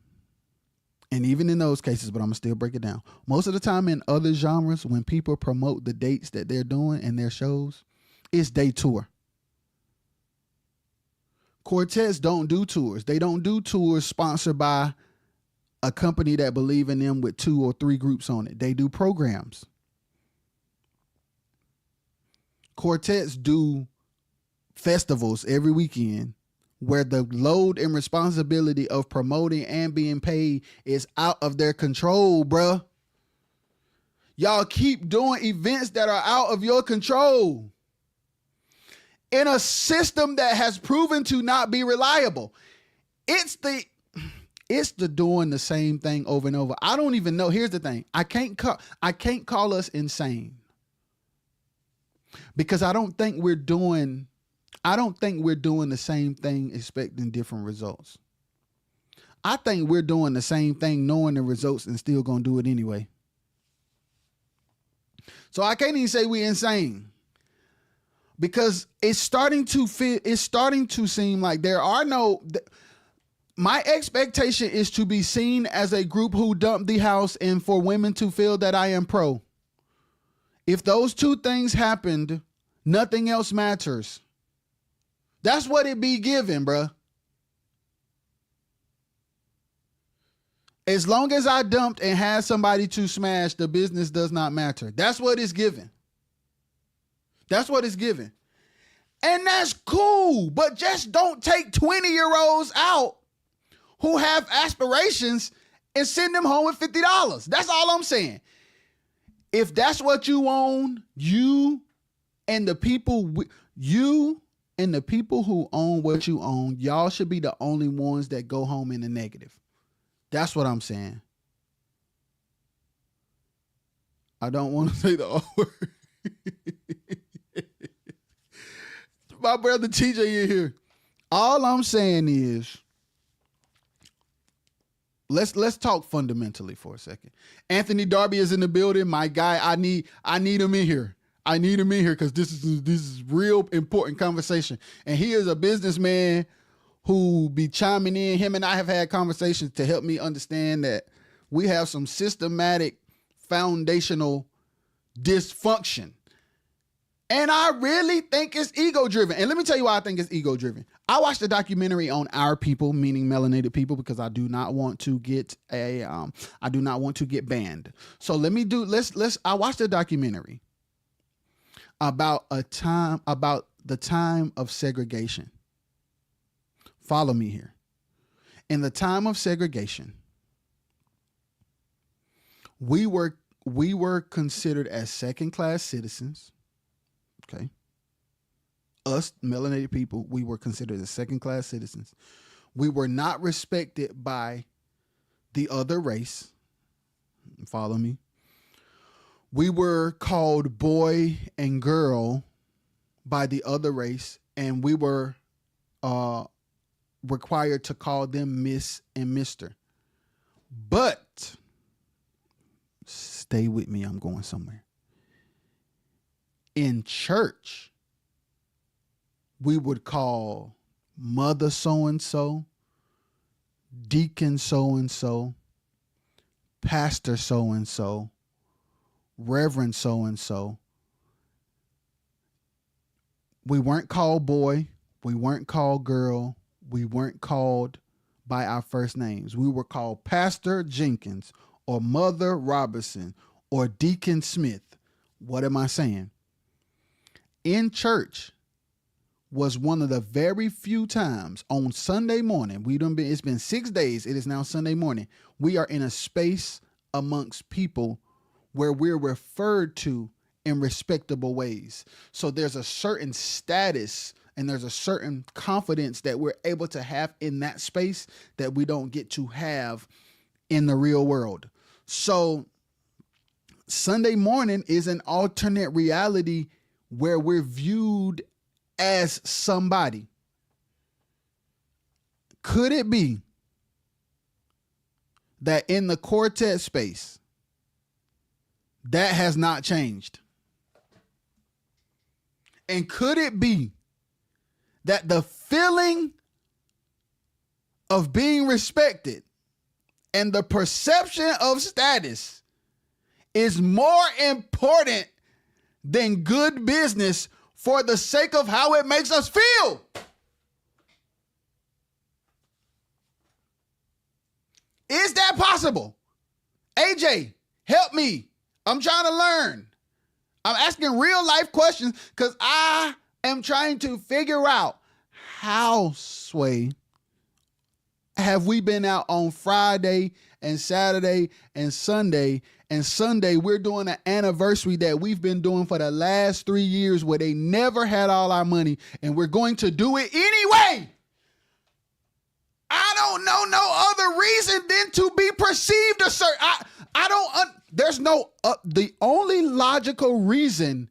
and even in those cases, but I'm gonna still break it down. Most of the time in other genres, when people promote the dates that they're doing in their shows, it's day tour. Quartets don't do tours. They don't do tours sponsored by a company that believe in them with 2 or 3 groups on it. They do programs. Quartets do festivals every weekend where the load and responsibility of promoting and being paid is out of their control, bruh. Y'all keep doing events that are out of your control in a system that has proven to not be reliable. It's the doing the same thing over and over. I don't even know. Here's the thing. I can't call us insane because I don't think we're doing the same thing expecting different results. I think we're doing the same thing knowing the results and still going to do it anyway. So I can't even say we're insane because it's starting to seem like there are no. My expectation is to be seen as a group who dumped the house and for women to feel that I am pro. If those two things happened, nothing else matters. That's what it be given, bruh. As long as I dumped and had somebody to smash, the business does not matter. That's what it's given. That's what it's given. And that's cool, but just don't take 20-year-olds out who have aspirations and send them home with $50. That's all I'm saying. If that's what you own, you and the people who own what you own, y'all should be the only ones that go home in the negative. That's what I'm saying. I don't want to say the R word. My brother TJ in here. All I'm saying is, let's talk fundamentally for a second. Anthony Darby is in the building. My guy, I need him in here. I need him in here because this is real important conversation. And he is a businessman who be chiming in. Him and I have had conversations to help me understand that we have some systematic foundational dysfunction. And I really think it's ego-driven. And let me tell you why I think it's ego-driven. I watched a documentary on our people, meaning melanated people, because I do not want to get banned. So I watched a documentary about the time of segregation. Follow me here. In the time of segregation, we were considered as second-class citizens. Okay. Us melanated people, we were considered as second-class citizens. We were not respected by the other race. Follow me. We were called boy and girl by the other race, and we were required to call them Miss and Mr. But stay with me, I'm going somewhere. In church, we would call mother so-and-so, deacon so-and-so, pastor so-and-so, reverend so-and-so. We weren't called boy. We weren't called girl. We weren't called by our first names. We were called Pastor Jenkins or Mother Robertson or Deacon Smith. What am I saying? In church was one of the very few times on Sunday morning. It's been 6 days. It is now Sunday morning. We are in a space amongst people where we're referred to in respectable ways. So there's a certain status and there's a certain confidence that we're able to have in that space that we don't get to have in the real world. So Sunday morning is an alternate reality where we're viewed as somebody. Could it be that in the Quartet space, that has not changed? And could it be that the feeling of being respected and the perception of status is more important than good business for the sake of how it makes us feel? Is that possible? AJ, help me. I'm trying to learn. I'm asking real life questions because I am trying to figure out how, Sway, have we been out on Friday and Saturday and Sunday. And Sunday, we're doing an anniversary that we've been doing for the last 3 years where they never had all our money, and we're going to do it anyway. I don't know no other reason than to be perceived a certain. There's no, the only logical reason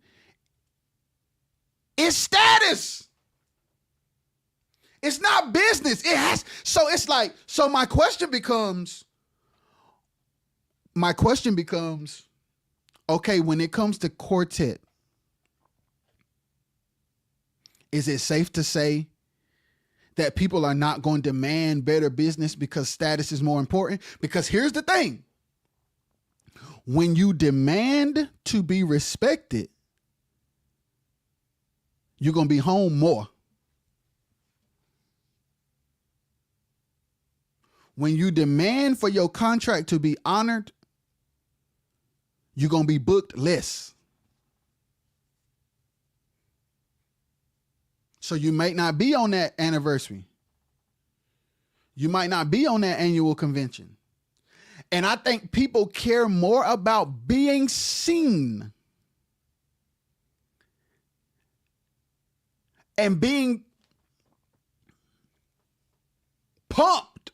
is status. It's not business. So my question becomes, okay, when it comes to Quartet, is it safe to say that people are not going to demand better business because status is more important? Because here's the thing. When you demand to be respected, you're going to be home more. When you demand for your contract to be honored, you're going to be booked less. So you might not be on that anniversary. You might not be on that annual convention. And I think people care more about being seen and being pumped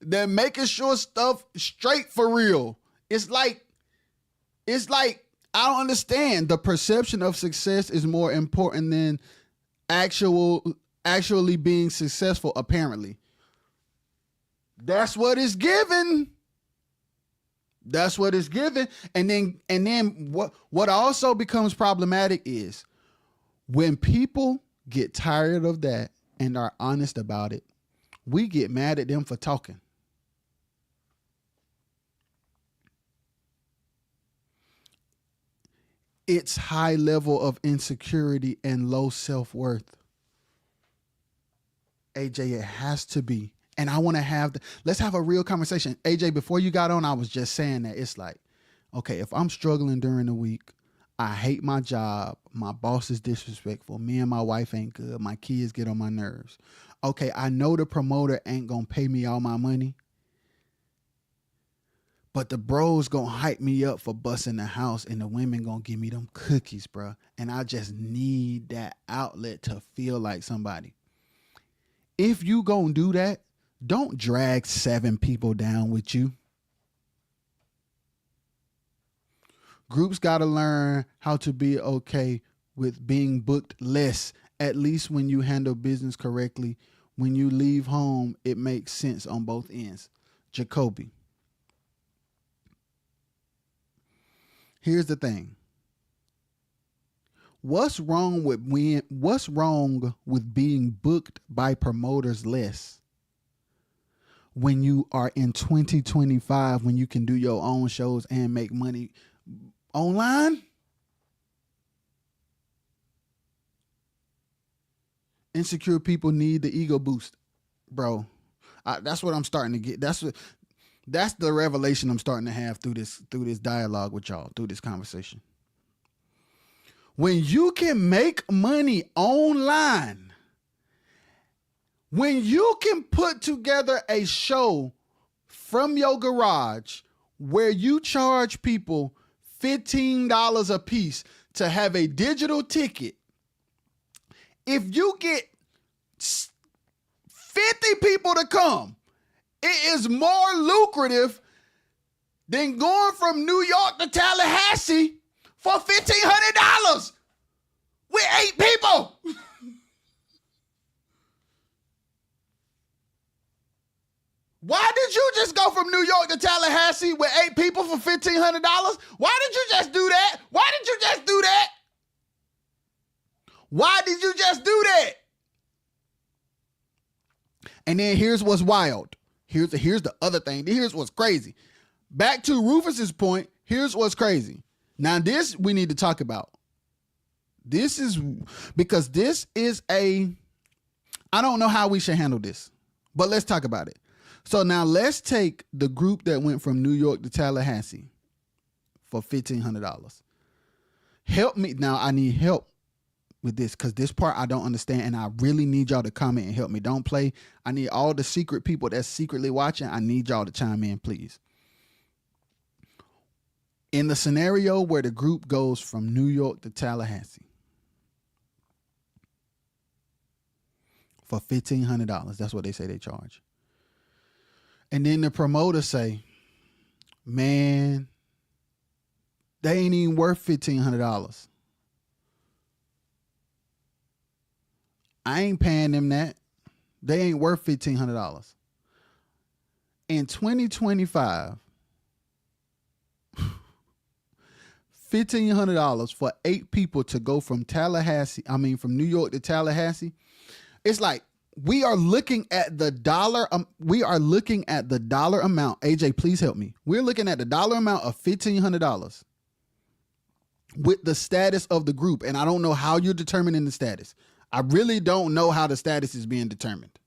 than making sure stuff straight for real. It's like, I don't understand. The perception of success is more important than actually being successful, apparently. That's what it's given. That's what it's given. And then what also becomes problematic is when people get tired of that and are honest about it, we get mad at them for talking. It's high level of insecurity and low self-worth. AJ, it has to be. And I want to let's have a real conversation. AJ, before you got on, I was just saying that it's like, okay, if I'm struggling during the week, I hate my job, my boss is disrespectful, me and my wife ain't good, my kids get on my nerves. Okay, I know the promoter ain't going to pay me all my money, but the bros gonna hype me up for busting the house and the women gonna give me them cookies, bro. And I just need that outlet to feel like somebody. If you gonna do that, don't drag 7 people down with you. Groups gotta learn how to be okay with being booked less, at least when you handle business correctly. When you leave home, it makes sense on both ends. Jacoby. Here's the thing. What's wrong with being booked by promoters less when you are in 2025, when you can do your own shows and make money online? Insecure people need the ego boost, bro. That's what I'm starting to get. That's the revelation I'm starting to have through this dialogue with y'all, through this conversation. When you can make money online, when you can put together a show from your garage where you charge people $15 a piece to have a digital ticket, if you get 50 people to come, it is more lucrative than going from New York to Tallahassee for $1,500 with 8 people. Why did you just go from New York to Tallahassee with 8 people for $1,500? Why did you just do that? Why did you just do that? Why did you just do that? And then here's what's wild. Here's the other thing. Here's what's crazy. Back to Rufus's point, here's what's crazy. Now this we need to talk about. This is because this is I don't know how we should handle this, but let's talk about it. So now let's take the group that went from New York to Tallahassee for $1,500. Help me. Now I need help with this because this part I don't understand, and I really need y'all to comment and help me. Don't play. I need all the secret people that's secretly watching. I need y'all to chime in, please. In the scenario where the group goes from New York to Tallahassee for $1,500, that's what they say they charge. And then the promoters say, man, they ain't even worth $1,500. I ain't paying them that. They ain't worth $1,500. In 2025, $1,500 for 8 people to go from New York to Tallahassee. It's like we are looking at the dollar. We are looking at the dollar amount. AJ, please help me. We're looking at the dollar amount of $1,500 with the status of the group. And I don't know how you're determining the status. I really don't know how the status is being determined.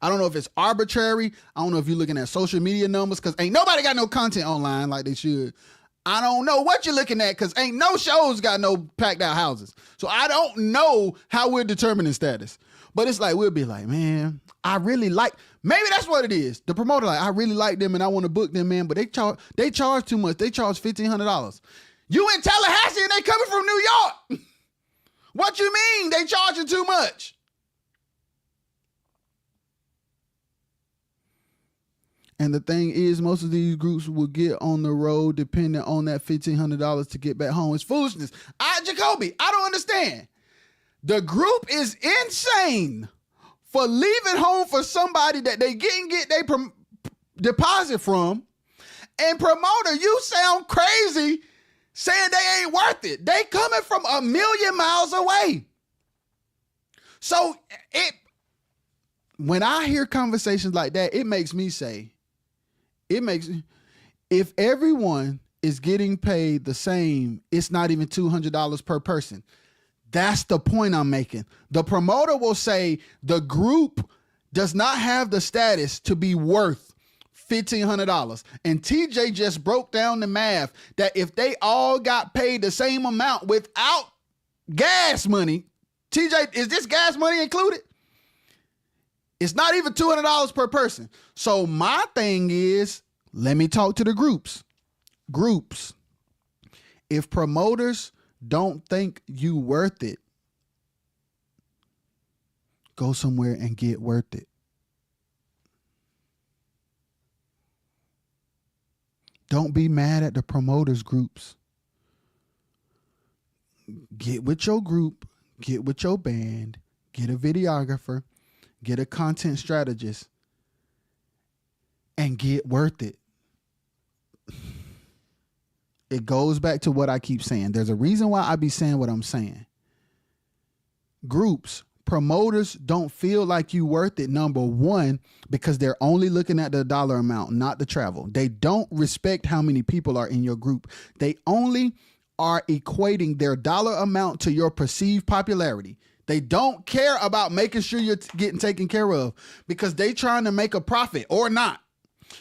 I don't know if it's arbitrary. I don't know if you're looking at social media numbers, because ain't nobody got no content online like they should. I don't know what you're looking at, because ain't no shows got no packed out houses. So I don't know how we're determining status. But it's like, we'll be like, man, I really like, maybe that's what it is. The promoter, like, I really like them and I want to book them, man, but they charge too much. They charge $1,500. You in Tallahassee and they coming from New York. What you mean they charging too much? And the thing is, most of these groups will get on the road depending on that $1,500 to get back home. It's foolishness. Jacoby, I don't understand. The group is insane for leaving home for somebody that they get their deposit from. And promoter, you sound crazy saying they ain't worth it. They coming from 1,000,000 miles away. So when I hear conversations like that, it makes me say, if everyone is getting paid the same, it's not even $200 per person. That's the point I'm making. The promoter will say the group does not have the status to be worth $1,500. And TJ just broke down the math that if they all got paid the same amount without gas money, TJ, is this gas money included? It's not even $200 per person. So my thing is, let me talk to the groups. Groups. If promoters don't think you worth it, go somewhere and get worth it. Don't be mad at the promoters groups. Get with your group, get with your band, get a videographer, get a content strategist, and get worth it. It goes back to what I keep saying. There's a reason why I be saying what I'm saying. Groups, promoters don't feel like you worth it, number one, because they're only looking at the dollar amount, not the travel. They don't respect how many people are in your group. They only are equating their dollar amount to your perceived popularity. They don't care about making sure you're getting taken care of, because they trying to make a profit or not.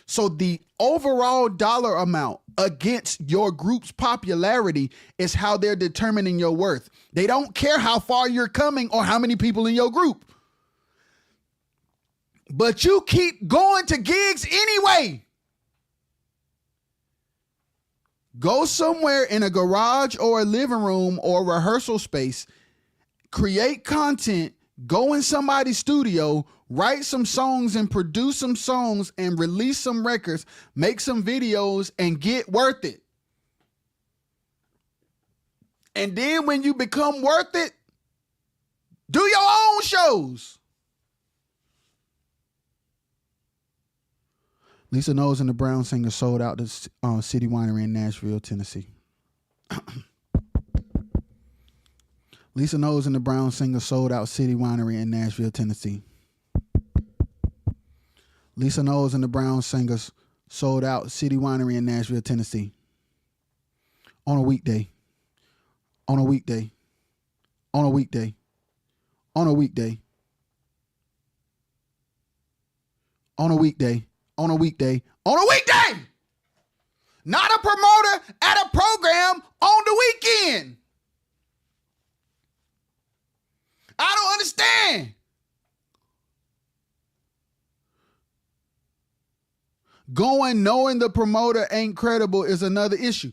So the overall dollar amount against your group's popularity is how they're determining your worth. They don't care how far you're coming or how many people in your group. But you keep going to gigs anyway. Go somewhere in a garage or a living room or rehearsal space, create content, go in somebody's studio, write some songs and produce some songs and release some records, make some videos and get worth it. And then when you become worth it, do your own shows. Lisa Knowles and the Brown Singers sold out the City Winery in Nashville, Tennessee. Lisa Knowles and the Brown Singers sold out City Winery in Nashville, Tennessee. Lisa Knowles and the Brown Singers sold out City Winery in Nashville, Tennessee. On a weekday. On a weekday. On a weekday. On a weekday. On a weekday. On a weekday. On a weekday! Not a promoter at a program on the weekend. I don't understand. Going knowing the promoter ain't credible is another issue.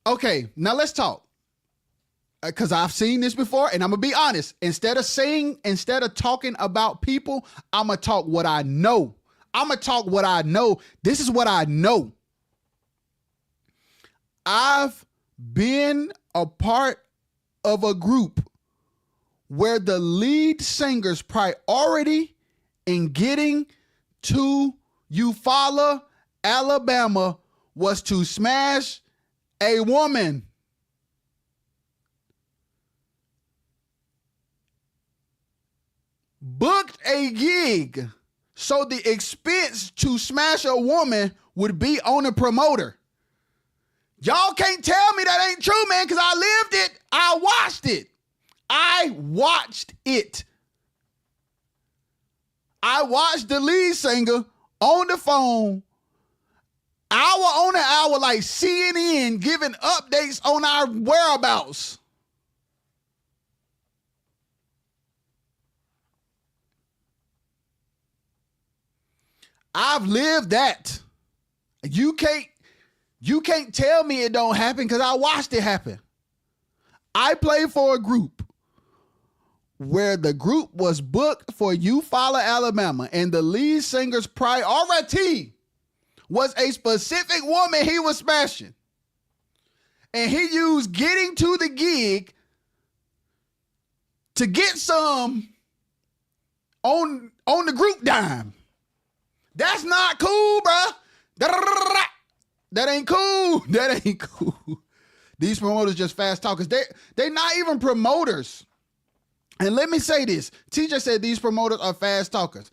Okay, now let's talk. Because I've seen this before, and I'm going to be honest. Instead of talking about people, I'm going to talk what I know. I'm going to talk what I know. This is what I know. I've been a part of a group where the lead singer's priority in getting to Eufaula, Alabama was to smash a woman. booked a gig so the expense to smash a woman would be on the promoter. Y'all can't tell me that ain't true, man, because I lived it. I watched it. I watched the lead singer on the phone, hour on an hour, like CNN, giving updates on our whereabouts. I've lived that. You can't tell me it don't happen because I watched it happen. I played for a group where the group was booked for Eufaula, Alabama, and the lead singer's priority was a specific woman he was smashing. And he used getting to the gig to get some on the group dime. That's not cool, bruh. That ain't cool. That ain't cool. These promoters just fast talkers. They're not even promoters. And let me say this. TJ said these promoters are fast talkers.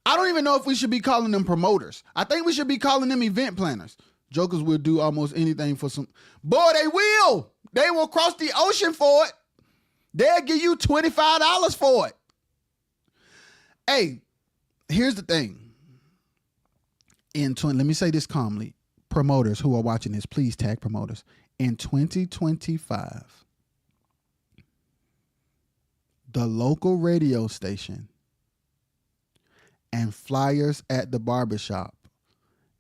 I don't even know if we should be calling them promoters. I think we should be calling them event planners. Jokers will do almost anything for some. Boy, they will. They will cross the ocean for it. They'll give you $25 for it. Hey, here's the thing. Let me say this calmly. Promoters who are watching this, please tag promoters. In 2025, the local radio station and flyers at the barbershop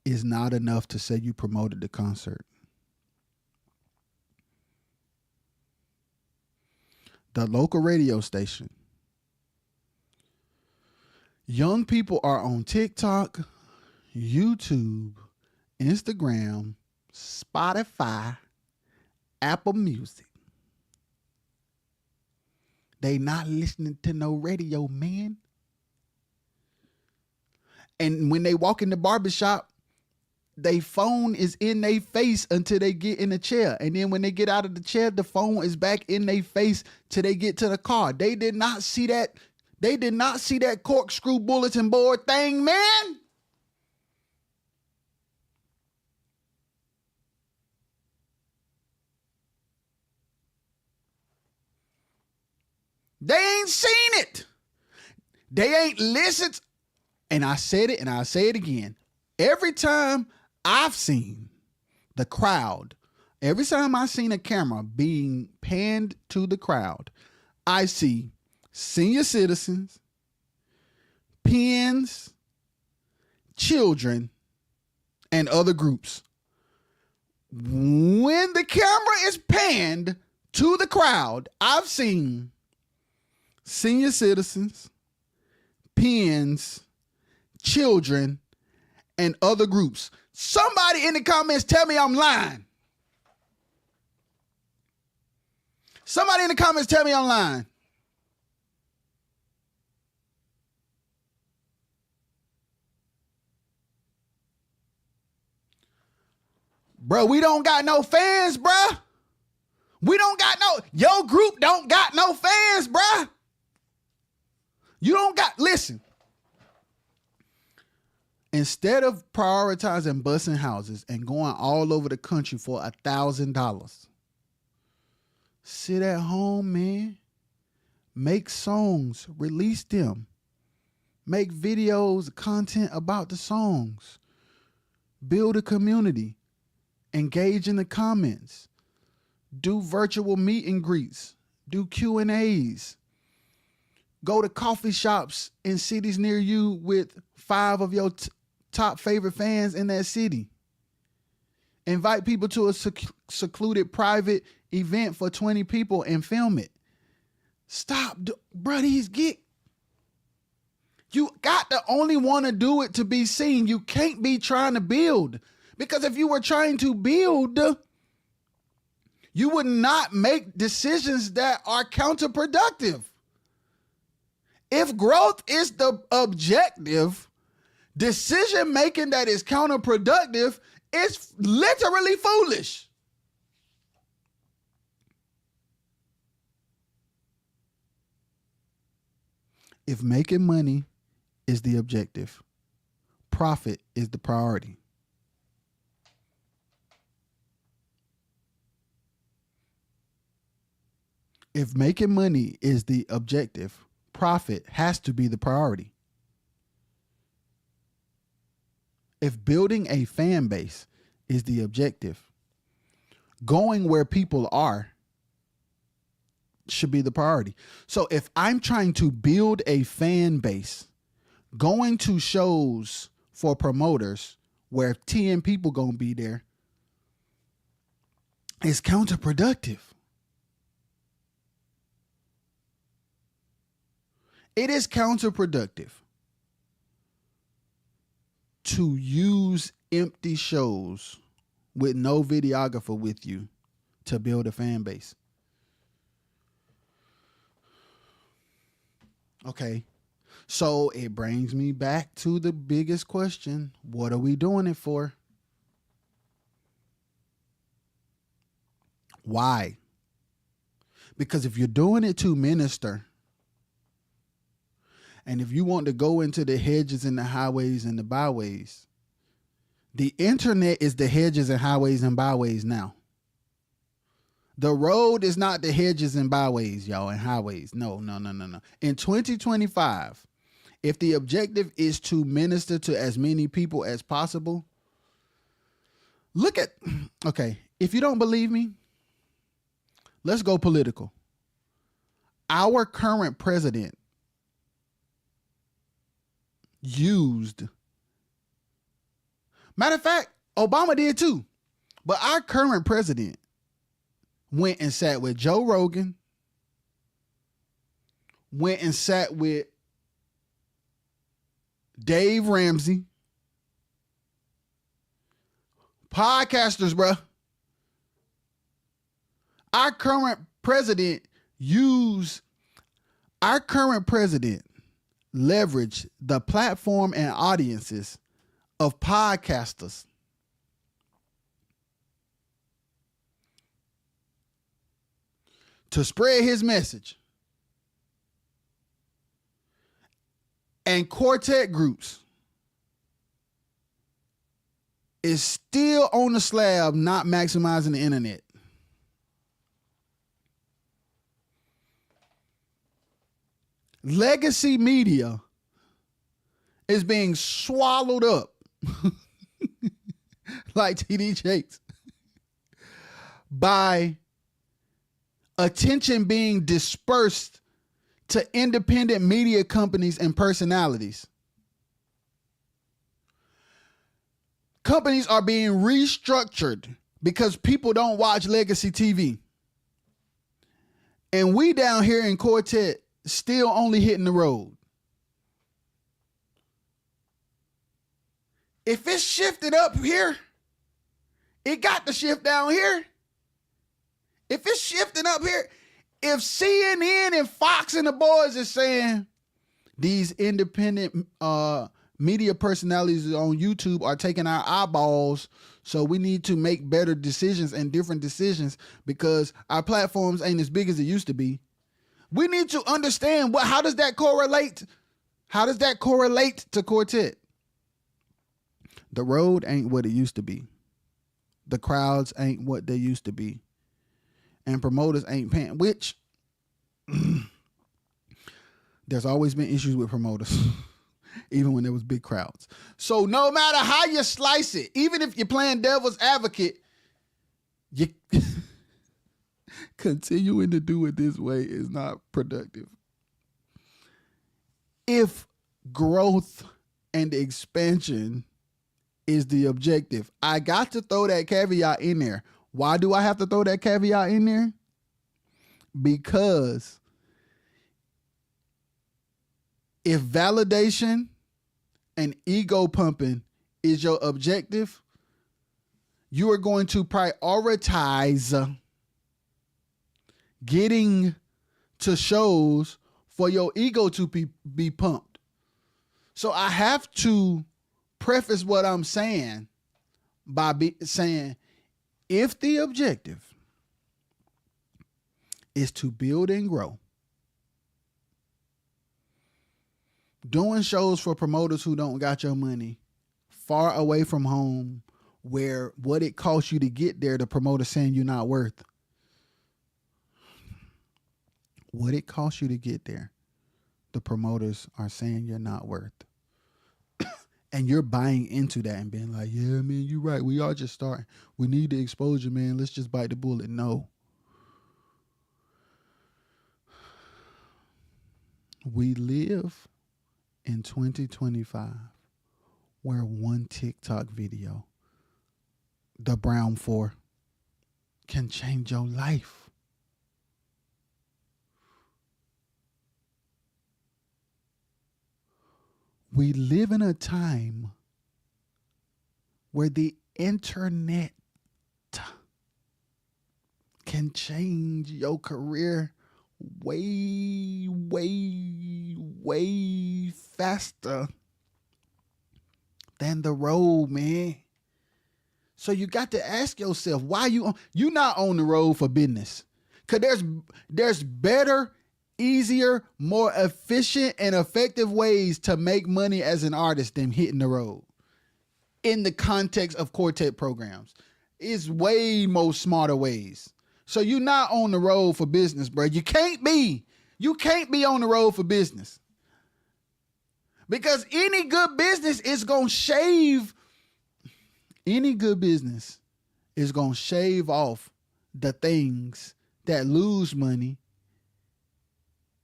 is not enough to say you promoted the concert. The local radio station. Young people are on TikTok, YouTube, Instagram, Spotify, Apple Music. They not listening to no radio, man. And when they walk in the barbershop, they phone is in their face until they get in the chair. And then when they get out of the chair, the phone is back in their face till they get to the car. They did not see that. They did not see that corkscrew bulletin board thing, man. They ain't seen it. They ain't listened. And I said it and I'll say it again. Every time I've seen the crowd, every time I've seen a camera being panned to the crowd, I see senior citizens, peons, children, and other groups. When the camera is panned to the crowd, I've seen senior citizens, peons, children, and other groups. Somebody in the comments tell me I'm lying. Somebody in the comments tell me I'm lying. Bro, we don't got no fans, bro. We don't got your group don't got no fans, bro. You don't got, listen. Instead of prioritizing busing houses and going all over the country for $1,000, sit at home, man. Make songs, release them. Make videos, content about the songs. Build a community. Engage in the comments. Do virtual meet and greets. Do Q&As. Go to coffee shops in cities near you with 5 of your top favorite fans in that city. Invite people to a secluded private event for 20 people and film it. Stop, bro, you got to only want to do it to be seen. You can't be trying to build. Because if you were trying to build, you would not make decisions that are counterproductive. If growth is the objective, decision making that is counterproductive is literally foolish. If making money is the objective, profit is the priority. If making money is the objective, profit has to be the priority. If building a fan base is the objective, going where people are should be the priority. So if I'm trying to build a fan base, going to shows for promoters where 10 people gonna be there is counterproductive. It is counterproductive to use empty shows with no videographer with you to build a fan base. Okay, so it brings me back to the biggest question. What are we doing it for? Why? Because if you're doing it to minister, and if you want to go into the hedges and the highways and the byways, the internet is the hedges and highways and byways now. The road is not the hedges and byways, y'all, and highways. No. In 2025, if the objective is to minister to as many people as possible, okay, if you don't believe me, let's go political. Our current president matter of fact, Obama did too, but our current president went and sat with Joe Rogan, went and sat with Dave Ramsey, podcasters, bro. Our current president leveraged the platform and audiences of podcasters to spread his message. And Quartet groups is still on the slab, not maximizing the internet. Legacy media is being swallowed up like TD Jakes by attention being dispersed to independent media companies and personalities. Companies are being restructured because people don't watch legacy TV. And we down here in Quartet still only hitting the road. If it's shifted up here, it got to shift down here. If it's shifting up here, if CNN and Fox and the boys is saying these independent media personalities on YouTube are taking our eyeballs, so we need to make better decisions and different decisions because our platforms ain't as big as it used to be. We need to understand how does that correlate? How does that correlate to Quartet? The road ain't what it used to be. The crowds ain't what they used to be. And promoters ain't paying, which there's always been issues with promoters, even when there was big crowds. So no matter how you slice it, even if you're playing devil's advocate, you continuing to do it this way is not productive. If growth and expansion is the objective, I got to throw that caveat in there. Why do I have to throw that caveat in there? Because if validation and ego pumping is your objective, you are going to prioritize getting to shows for your ego to be pumped. So I have to preface what I'm saying by saying, if the objective is to build and grow, Doing shows for promoters who don't got your money, far away from home, where what it costs you to get there, the promoter saying you're not worth. What it costs you to get there, the promoters are saying you're not worth. And you're buying into that and being like, yeah, man, you're right. We are just starting. We need the exposure, man. Let's just bite the bullet. No. We live in 2025 where one TikTok video, the Brown 4, can change your life. We live in a time where the internet can change your career way, way, way faster than the road, man. So you got to ask yourself, why you not on the road for business? Because there's better, easier, more efficient and effective ways to make money as an artist than hitting the road. In the context of Quartet programs, it's way more smarter ways. So you're not on the road for business, bro. You can't be on the road for business. Because any good business is going to shave off the things that lose money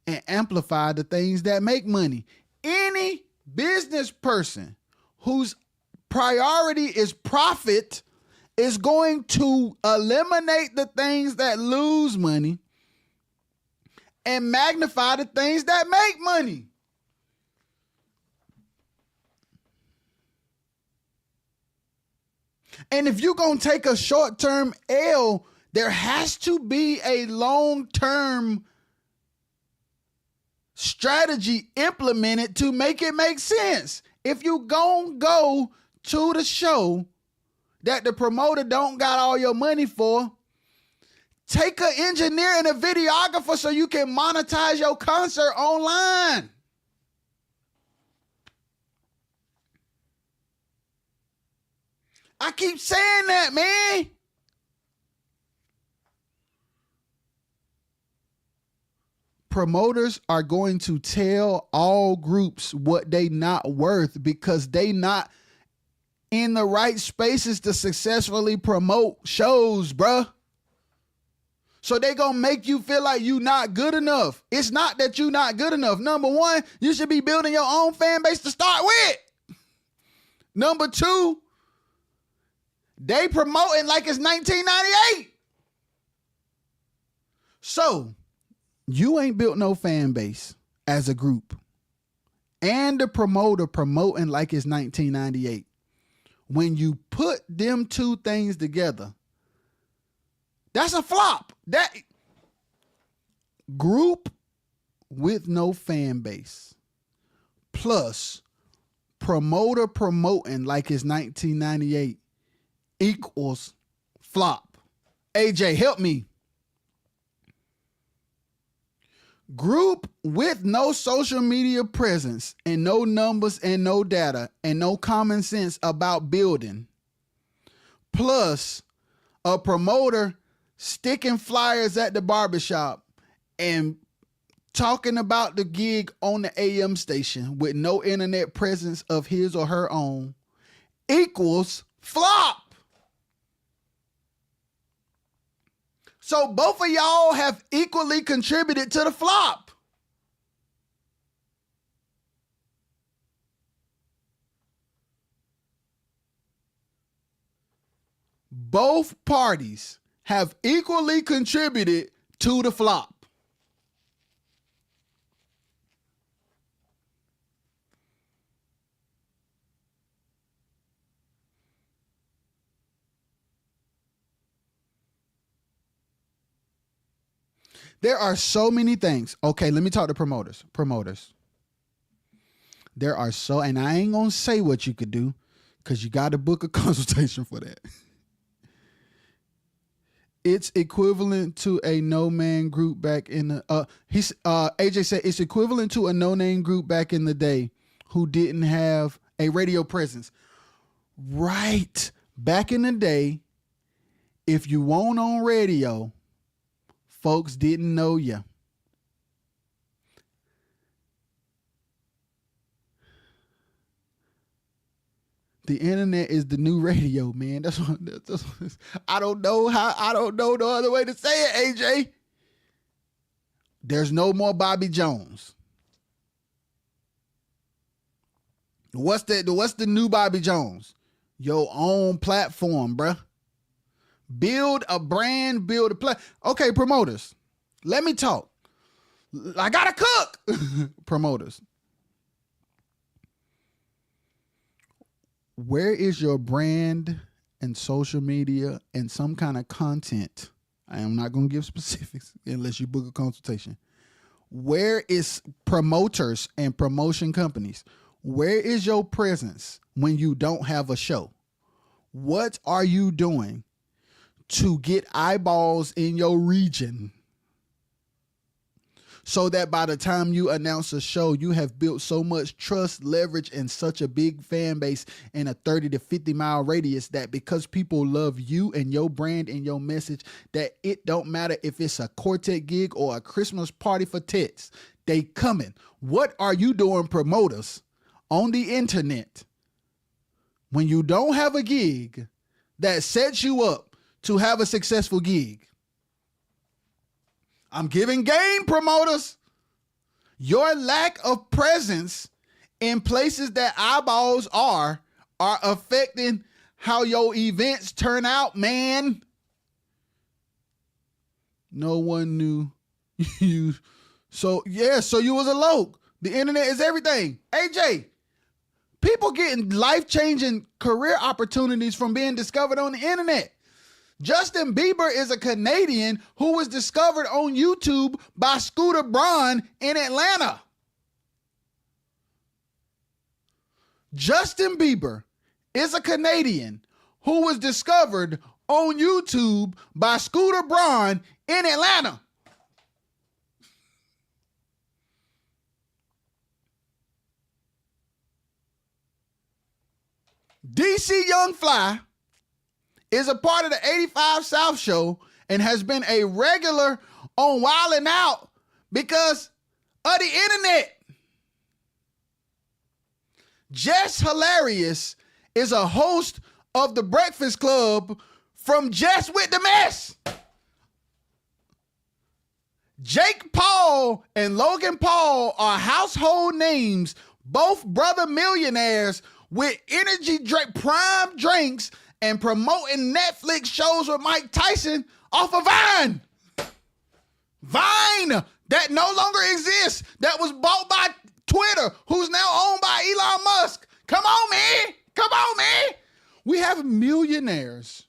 and amplify the things that make money. Any business person whose priority is profit is going to eliminate the things that lose money and magnify the things that make money. And if you're going to take a short-term L, there has to be a long-term strategy implemented to make it make sense. If you gon' go to the show that the promoter don't got all your money for, take an engineer and a videographer so you can monetize your concert online. I keep saying that, man. Promoters are going to tell all groups what they not worth because they not in the right spaces to successfully promote shows, bruh. So they gonna make you feel like you not good enough. It's not that you not good enough. Number one, you should be building your own fan base to start with. Number two, they promoting like it's 1998. So you ain't built no fan base as a group. And the promoter promoting like it's 1998. When you put them two things together, that's a flop. That group with no fan base plus promoter promoting like it's 1998 equals flop. AJ, help me. Group with no social media presence and no numbers and no data and no common sense about building, plus a promoter sticking flyers at the barbershop and talking about the gig on the AM station with no internet presence of his or her own equals flop. So both of y'all have equally contributed to the flop. Both parties have equally contributed to the flop. There are so many things. Okay, let me talk to promoters. There are so, and I ain't going to say what you could do because you got to book a consultation for that. It's equivalent to a no-man group back in the AJ said it's equivalent to a no-name group back in the day who didn't have a radio presence. Right. Back in the day, if you weren't on radio, folks didn't know you. The internet is the new radio, man. That's what I don't know no other way to say it, AJ. There's no more Bobby Jones. What's the new Bobby Jones? Your own platform, bruh. Build a brand, build a play. Okay, promoters. Let me talk. I gotta cook. Promoters. Where is your brand and social media and some kind of content? I am not going to give specifics unless you book a consultation. Where is promoters and promotion companies? Where is your presence when you don't have a show? What are you doing to get eyeballs in your region so that by the time you announce a show, you have built so much trust, leverage, and such a big fan base in a 30 to 50 mile radius that because people love you and your brand and your message, that it don't matter if it's a Quartet gig or a Christmas party for tits, they coming. What are you doing, promoters, on the internet when you don't have a gig that sets you up to have a successful gig? I'm giving game, promoters. Your lack of presence in places that eyeballs are affecting how your events turn out, man. No one knew you. So you was a loke. The internet is everything. AJ, people getting life-changing career opportunities from being discovered on the internet. Justin Bieber is a Canadian who was discovered on YouTube by Scooter Braun in Atlanta. Justin Bieber is a Canadian who was discovered on YouTube by Scooter Braun in Atlanta. DC Young Fly is a part of the 85 South show and has been a regular on Wild 'N Out because of the internet. Jess Hilarious is a host of The Breakfast Club from Jess with the Mess. Jake Paul and Logan Paul are household names, both brother millionaires with energy drink, prime drinks, and promoting Netflix shows with Mike Tyson off of Vine. Vine, that no longer exists, that was bought by Twitter, who's now owned by Elon Musk. Come on, man. Come on, man. We have millionaires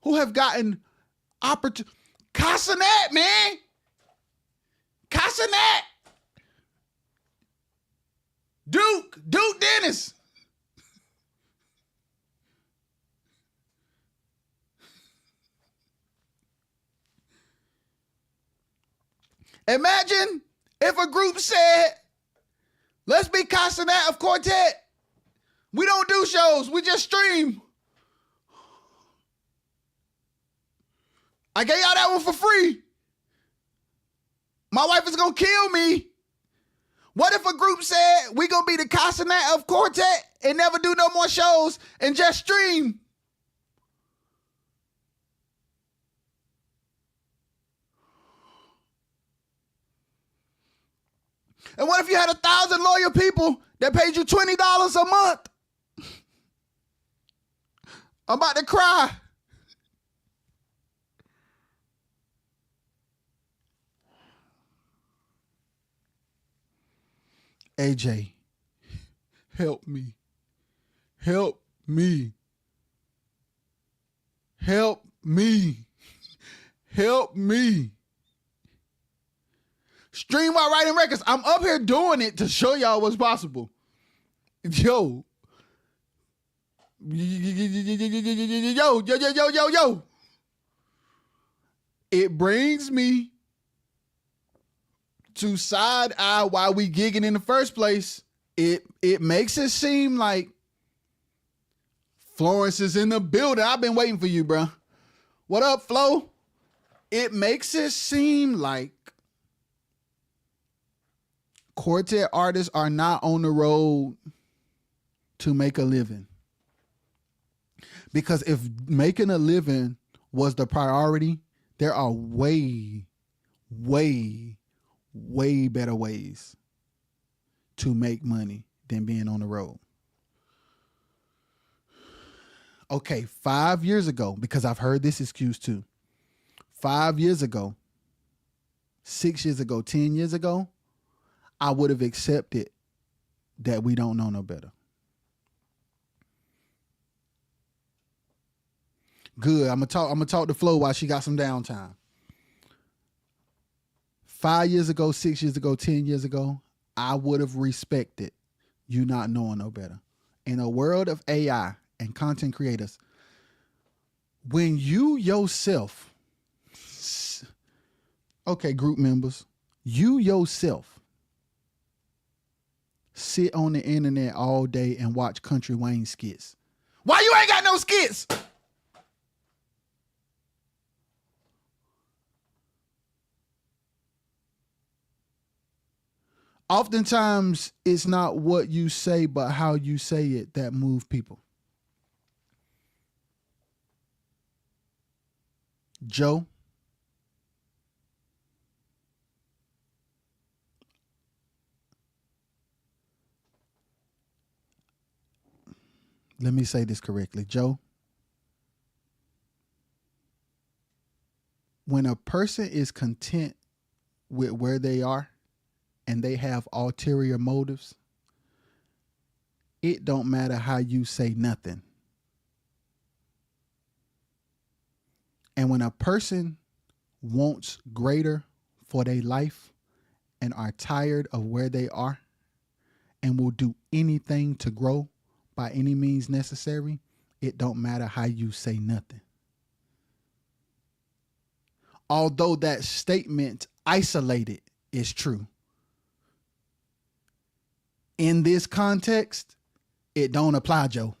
who have gotten opportunity. Casanet, man. Casanet. Duke Dennis. Imagine if a group said, let's be Casanet of Quartet. We don't do shows, we just stream. I gave y'all that one for free. My wife is gonna kill me. What if a group said we gonna be the Casanet of Quartet and never do no more shows and just stream? And what if you had 1,000 loyal people that paid you $20 a month? I'm about to cry. AJ, help me. Help me. Help me. Help me. Stream while writing records. I'm up here doing it to show y'all what's possible. Yo. Yo. It brings me to side eye why we gigging in the first place. It makes it seem like Florence is in the building. I've been waiting for you, bro. What up, Flo? It makes it seem like Quartet artists are not on the road to make a living. Because if making a living was the priority, there are way better ways to make money than being on the road. Okay, 5 years ago, because I've heard this excuse too. 5 years ago, 6 years ago, 10 years ago, I would have accepted that we don't know no better. Good. I'm gonna talk to Flo while she got some downtime. 5 years ago, 6 years ago, 10 years ago, I would have respected you not knowing no better. In a world of AI and content creators, when you yourself, okay, group members, you yourself sit on the internet all day and watch Country Wayne skits. Why you ain't got no skits? Oftentimes, it's not what you say, but how you say it that move people. Joe, let me say this correctly. Joe, when a person is content with where they are and they have ulterior motives, it don't matter how you say nothing. And when a person wants greater for their life and are tired of where they are and will do anything to grow by any means necessary, it don't matter how you say nothing. Although that statement isolated is true, in this context, it don't apply, Joe.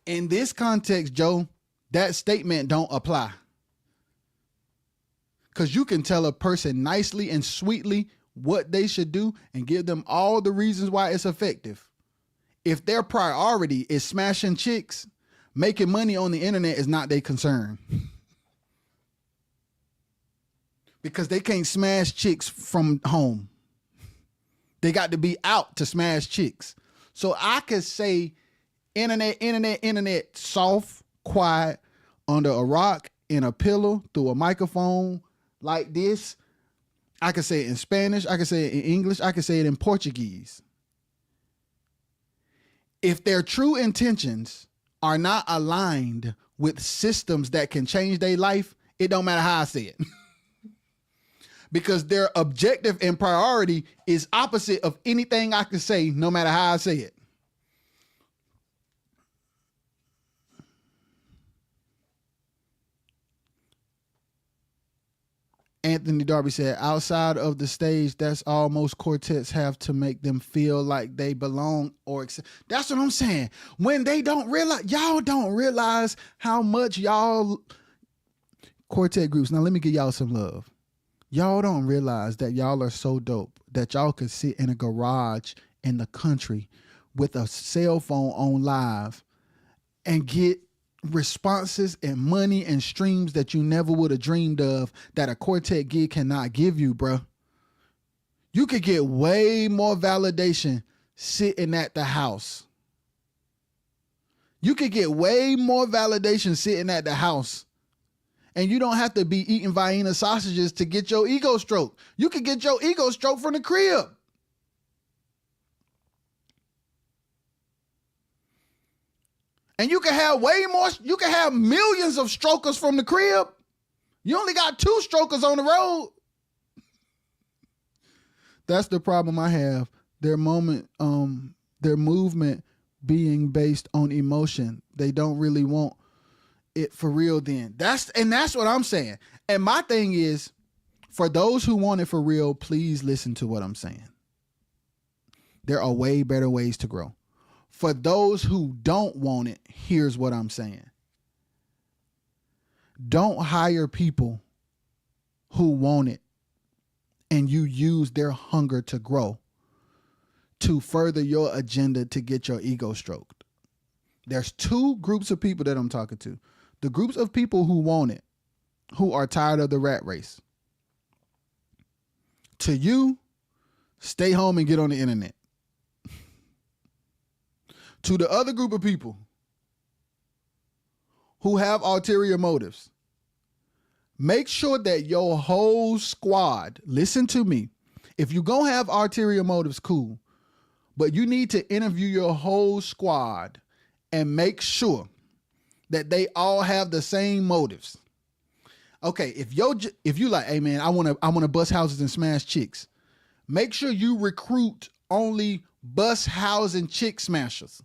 In this context, Joe, that statement don't apply. Because you can tell a person nicely and sweetly what they should do and give them all the reasons why it's effective. If their priority is smashing chicks, making money on the internet is not their concern. Because they can't smash chicks from home. They got to be out to smash chicks. So I could say internet, soft, quiet, under a rock, in a pillow, through a microphone like this. I could say it in Spanish. I could say it in English. I could say it in Portuguese. If their true intentions are not aligned with systems that can change their life, it don't matter how I say it. Because their objective and priority is opposite of anything I can say, no matter how I say it. Anthony Darby said, outside of the stage, that's all most quartets have to make them feel like they belong or that's what I'm saying. When they don't realize, y'all don't realize how much y'all quartet groups. Now let me give y'all some love. Y'all don't realize that y'all are so dope that y'all could sit in a garage in the country with a cell phone on live and get responses and money and streams that you never would have dreamed of that a quartet gig cannot give you, bro. You could get way more validation sitting at the house. You could get way more validation sitting at the house. And you don't have to be eating Vienna sausages to get your ego stroke. You can get your ego stroke from the crib. And you can have way more, you can have millions of strokers from the crib. You only got 2 strokers on the road. That's the problem I have. Their movement being based on emotion. They don't really want it for real then. That's what I'm saying. And my thing is, for those who want it for real, please listen to what I'm saying. There are way better ways to grow. For those who don't want it, here's what I'm saying. Don't hire people who want it and you use their hunger to grow to further your agenda to get your ego stroked. There's two groups of people that I'm talking to. The groups of people who want it, who are tired of the rat race. To you, stay home and get on the internet. To the other group of people who have ulterior motives, make sure that your whole squad, listen to me. If you're going to have ulterior motives, cool. But you need to interview your whole squad and make sure that they all have the same motives. Okay, if you like, hey man, I want to bust houses and smash chicks. Make sure you recruit only bust house and chick smashers.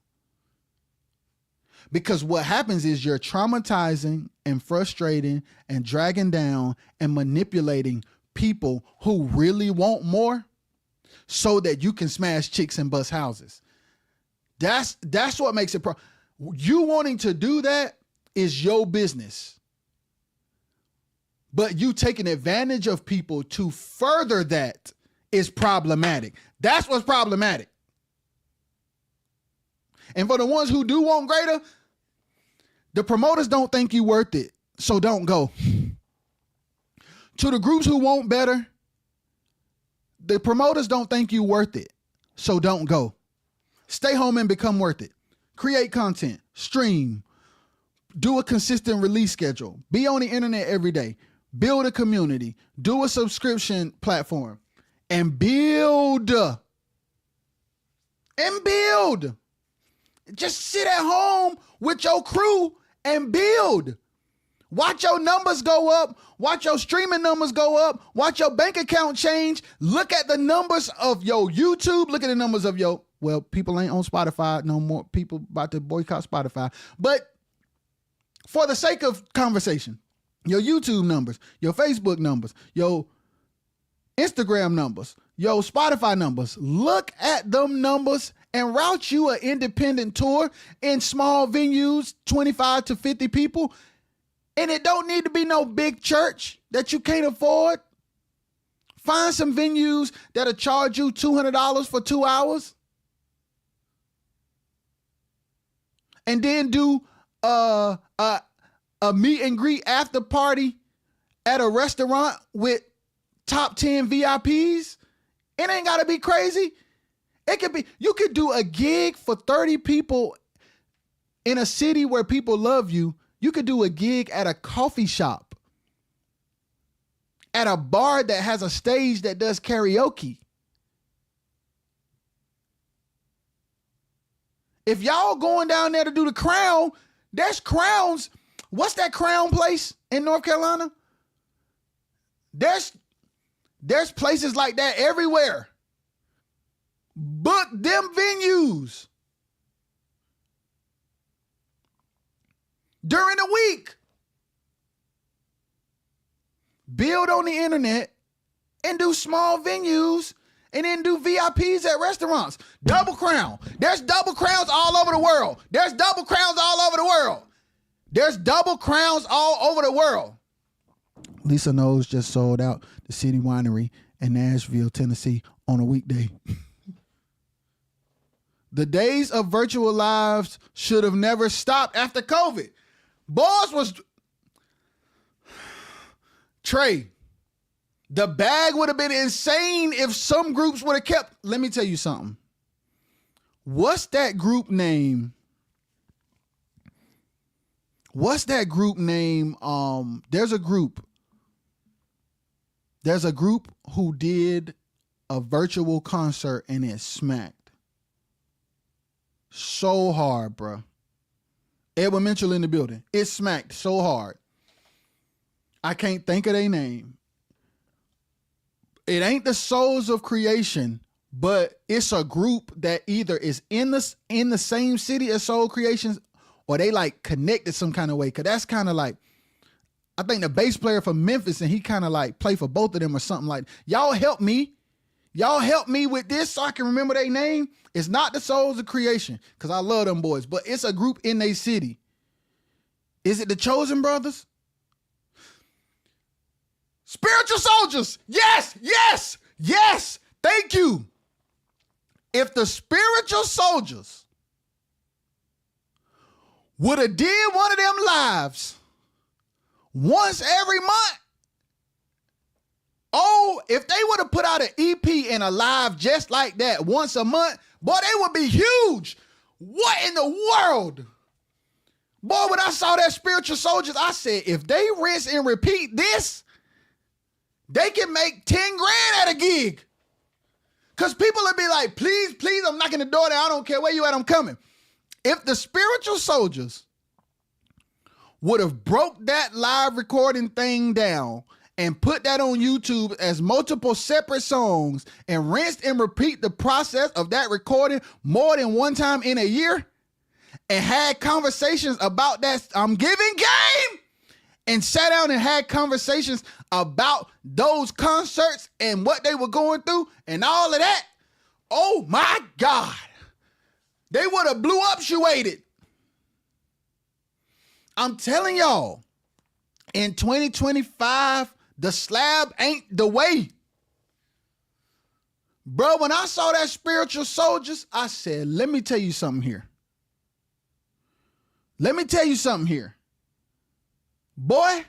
Because what happens is you're traumatizing and frustrating and dragging down and manipulating people who really want more so that you can smash chicks and bust houses. That's what makes it you wanting to do that is your business. But you taking advantage of people to further that is problematic. That's what's problematic. And for the ones who do want greater, the promoters don't think you worth it, so don't go. To the groups who want better, the promoters don't think you worth it, so don't go. Stay home and become worth it. Create content, stream, do a consistent release schedule, be on the internet every day, build a community, do a subscription platform, and build. Just sit at home with your crew and build. Watch your numbers go up. Watch your streaming numbers go up. Watch your bank account change. Look at the numbers of your YouTube. Look at the numbers of your, well, people ain't on Spotify no more. People about to boycott Spotify. But for the sake of conversation, your YouTube numbers, your Facebook numbers, your Instagram numbers, your Spotify numbers, look at them numbers and route you an independent tour in small venues, 25 to 50 people. And it don't need to be no big church that you can't afford. Find some venues that'll charge you $200 for 2 hours. And then do a meet and greet after party at a restaurant with top 10 VIPs. It ain't gotta be crazy. It could be, you could do a gig for 30 people in a city where people love you. You could do a gig at a coffee shop, at a bar that has a stage that does karaoke. If y'all going down there to do the Crown, there's Crowns. What's that Crown place in North Carolina? There's places like that everywhere. Book them venues during the week. Build on the internet and do small venues and then do VIPs at restaurants. Double Crown. There's double crowns all over the world. There's double crowns all over the world. There's double crowns all over the world. Lisa Knows just sold out the City Winery in Nashville, Tennessee on a weekday. The days of virtual lives should have never stopped after COVID. Boss was Trey. The bag would have been insane if some groups would have kept. Let me tell you something. What's that group name? There's a group who did a virtual concert and it smacked so hard, bro. Edwin Mitchell in the building. It smacked so hard. I can't think of their name. It ain't the Souls of Creation, but it's a group that either is in the same city as Soul Creations, or they like connected some kind of way. Cause that's kind of like, I think the bass player from Memphis, and he kind of like play for both of them or something like. Y'all help me. Y'all help me with this so I can remember their name. It's not the Souls of Creation, because I love them boys, but it's a group in their city. Is it the Chosen Brothers? Spiritual Soldiers. Yes, yes, yes. Thank you. If the Spiritual Soldiers would have did one of them lives once every month, oh, if they would have put out an EP and a live just like that once a month, boy, they would be huge. What in the world? Boy, when I saw that Spiritual Soldiers, I said, if they rinse and repeat this, they can make 10 grand at a gig. Because people will be like, please, please, I'm knocking the door down. I don't care where you at, I'm coming. If the Spiritual Soldiers would have broke that live recording thing down and put that on YouTube as multiple separate songs and rinsed and repeat the process of that recording more than one time in a year and had conversations about that I'm giving game and sat down and had conversations about those concerts and what they were going through and all of that, oh my God, they would have blew up Shuated. I'm telling y'all, in 2025, the slab ain't the way. Bro, when I saw that Spiritual Soldiers, I said, let me tell you something here. Let me tell you something here. Boy,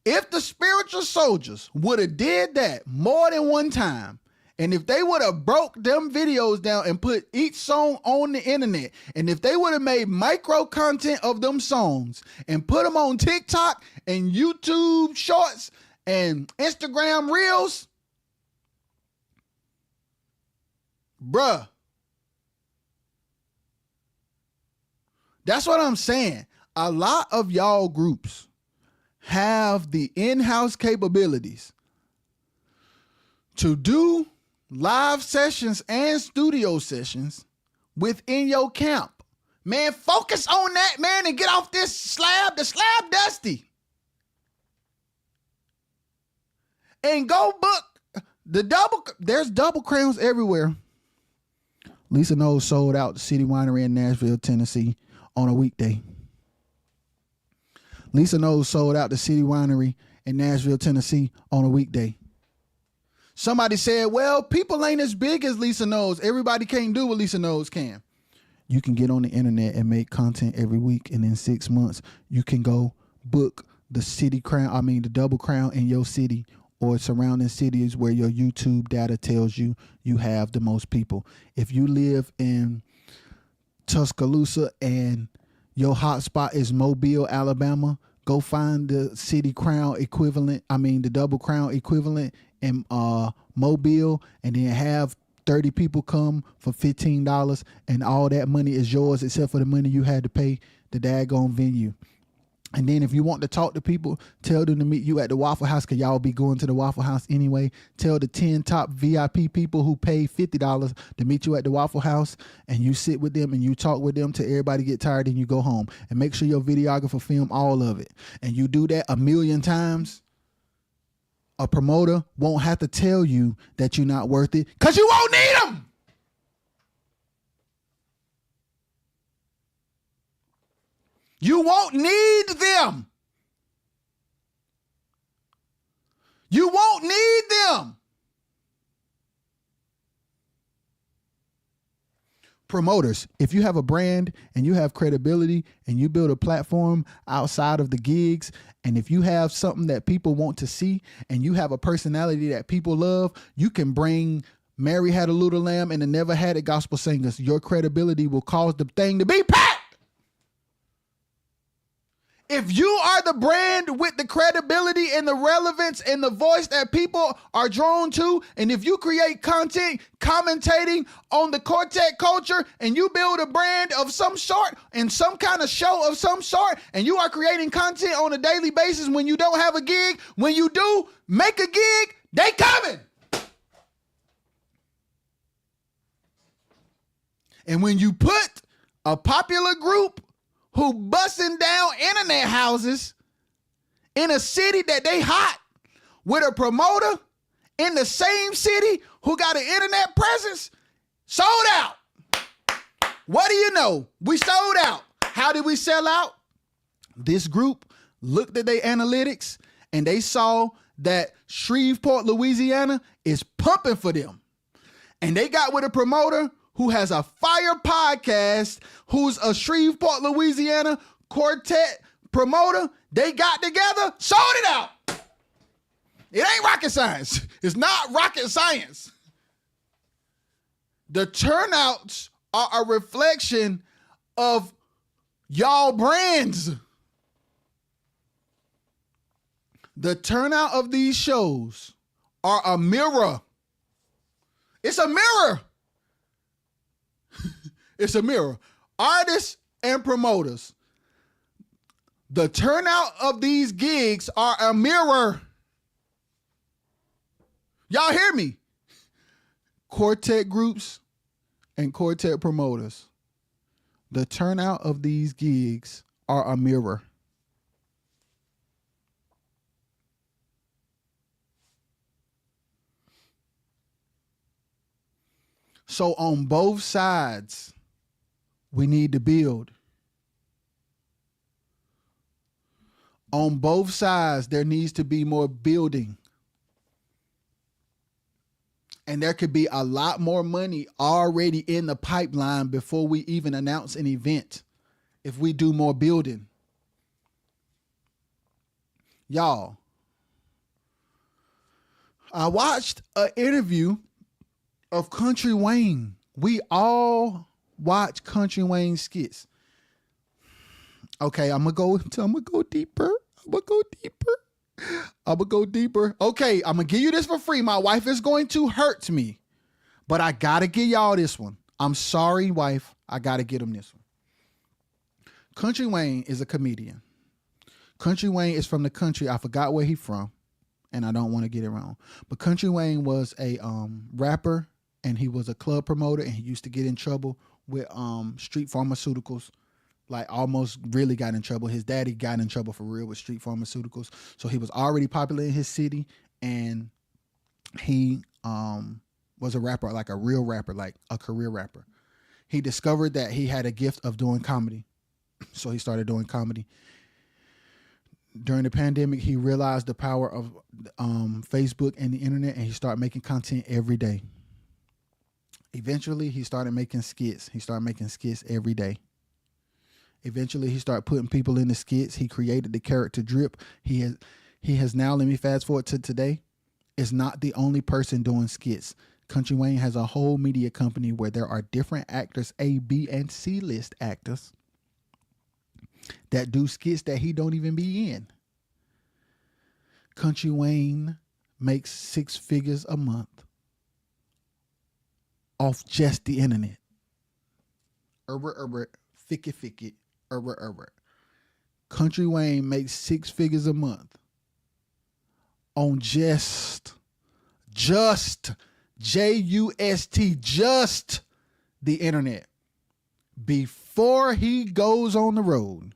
if the Spiritual Soldiers would have did that more than one time, and if they would have broke them videos down and put each song on the internet, and if they would have made micro content of them songs and put them on TikTok and YouTube Shorts and Instagram Reels, bruh, that's what I'm saying. A lot of y'all groups have the in-house capabilities to do live sessions and studio sessions within your camp. Man, focus on that, man, and get off this slab. The slab dusty. And go book the double. There's double crowns everywhere. Lisa Knowles sold out the City Winery in Nashville, Tennessee on a weekday. Lisa Knowles sold out the City Winery in Nashville, Tennessee on a weekday. Somebody said, well, people ain't as big as Lisa Knowles. Everybody can't do what Lisa Knowles can. You can get on the internet and make content every week, and in 6 months, you can go book the double crown in your city or surrounding cities where your YouTube data tells you you have the most people. If you live in Tuscaloosa and your hotspot is Mobile, Alabama, go find the the double crown equivalent in Mobile, and then have 30 people come for $15, and all that money is yours except for the money you had to pay the daggone venue. And then if you want to talk to people, tell them to meet you at the Waffle House, because y'all be going to the Waffle House anyway. Tell the 10 top VIP people who pay $50 to meet you at the Waffle House, and you sit with them and you talk with them till everybody get tired and you go home. And make sure your videographer film all of it. And you do that 1,000,000 times, a promoter won't have to tell you that you're not worth it, because you won't need them. You won't need them. You won't need them. Promoters, if you have a brand and you have credibility and you build a platform outside of the gigs, and if you have something that people want to see and you have a personality that people love, you can bring Mary Had a Little Lamb and the Never Had It gospel singers. Your credibility will cause the thing to be packed. If you are the brand with the credibility and the relevance and the voice that people are drawn to, and if you create content commentating on the Quartet culture, and you build a brand of some sort and some kind of show of some sort, and you are creating content on a daily basis when you don't have a gig, when you do make a gig, they coming. And when you put a popular group who busting down internet houses in a city that they hot with a promoter in the same city who got an internet presence, sold out. What do you know? We sold out. How did we sell out? This group looked at their analytics and they saw that Shreveport, Louisiana is pumping for them. And they got with a promoter who has a fire podcast, who's a Shreveport, Louisiana Quartet promoter. They got together, sold it out. It ain't rocket science. It's not rocket science. The turnouts are a reflection of y'all brands. The turnout of these shows are a mirror. It's a mirror. It's a mirror. Artists and promoters. The turnout of these gigs are a mirror. Y'all hear me? Quartet groups and quartet promoters. The turnout of these gigs are a mirror. So on both sides, we need to build. On both sides, there needs to be more building. And there could be a lot more money already in the pipeline before we even announce an event if we do more building. Y'all, I watched an interview of Country Wayne. We all watch Country Wayne skits. Okay, I'm gonna go deeper. I'm gonna go deeper. Okay, I'm gonna give you this for free. My wife is going to hurt me, but I gotta give y'all this one. I'm sorry, wife. I gotta get him this one. Country Wayne is a comedian. Country Wayne is from the country. I forgot where he's from, and I don't want to get it wrong. But Country Wayne was a rapper, and he was a club promoter, and he used to get in trouble with street pharmaceuticals. Like almost really got in trouble. His daddy got in trouble for real with street pharmaceuticals. So he was already popular in his city, and he was a rapper, like a real rapper, like a career rapper. He discovered that he had a gift of doing comedy. So he started doing comedy. During the pandemic, he realized the power of Facebook and the internet, and he started making content every day. Eventually, he started making skits. He started making skits every day. Eventually, he started putting people in the skits. He created the character Drip. He has now, let me fast forward to today, is not the only person doing skits. Country Wayne has a whole media company where there are different actors, A, B, and C list actors that do skits that he don't even be in. Country Wayne makes 6 figures a month off just the internet. Ficky. Country Wayne makes 6 figures a month on just just the internet. Before he goes on the road,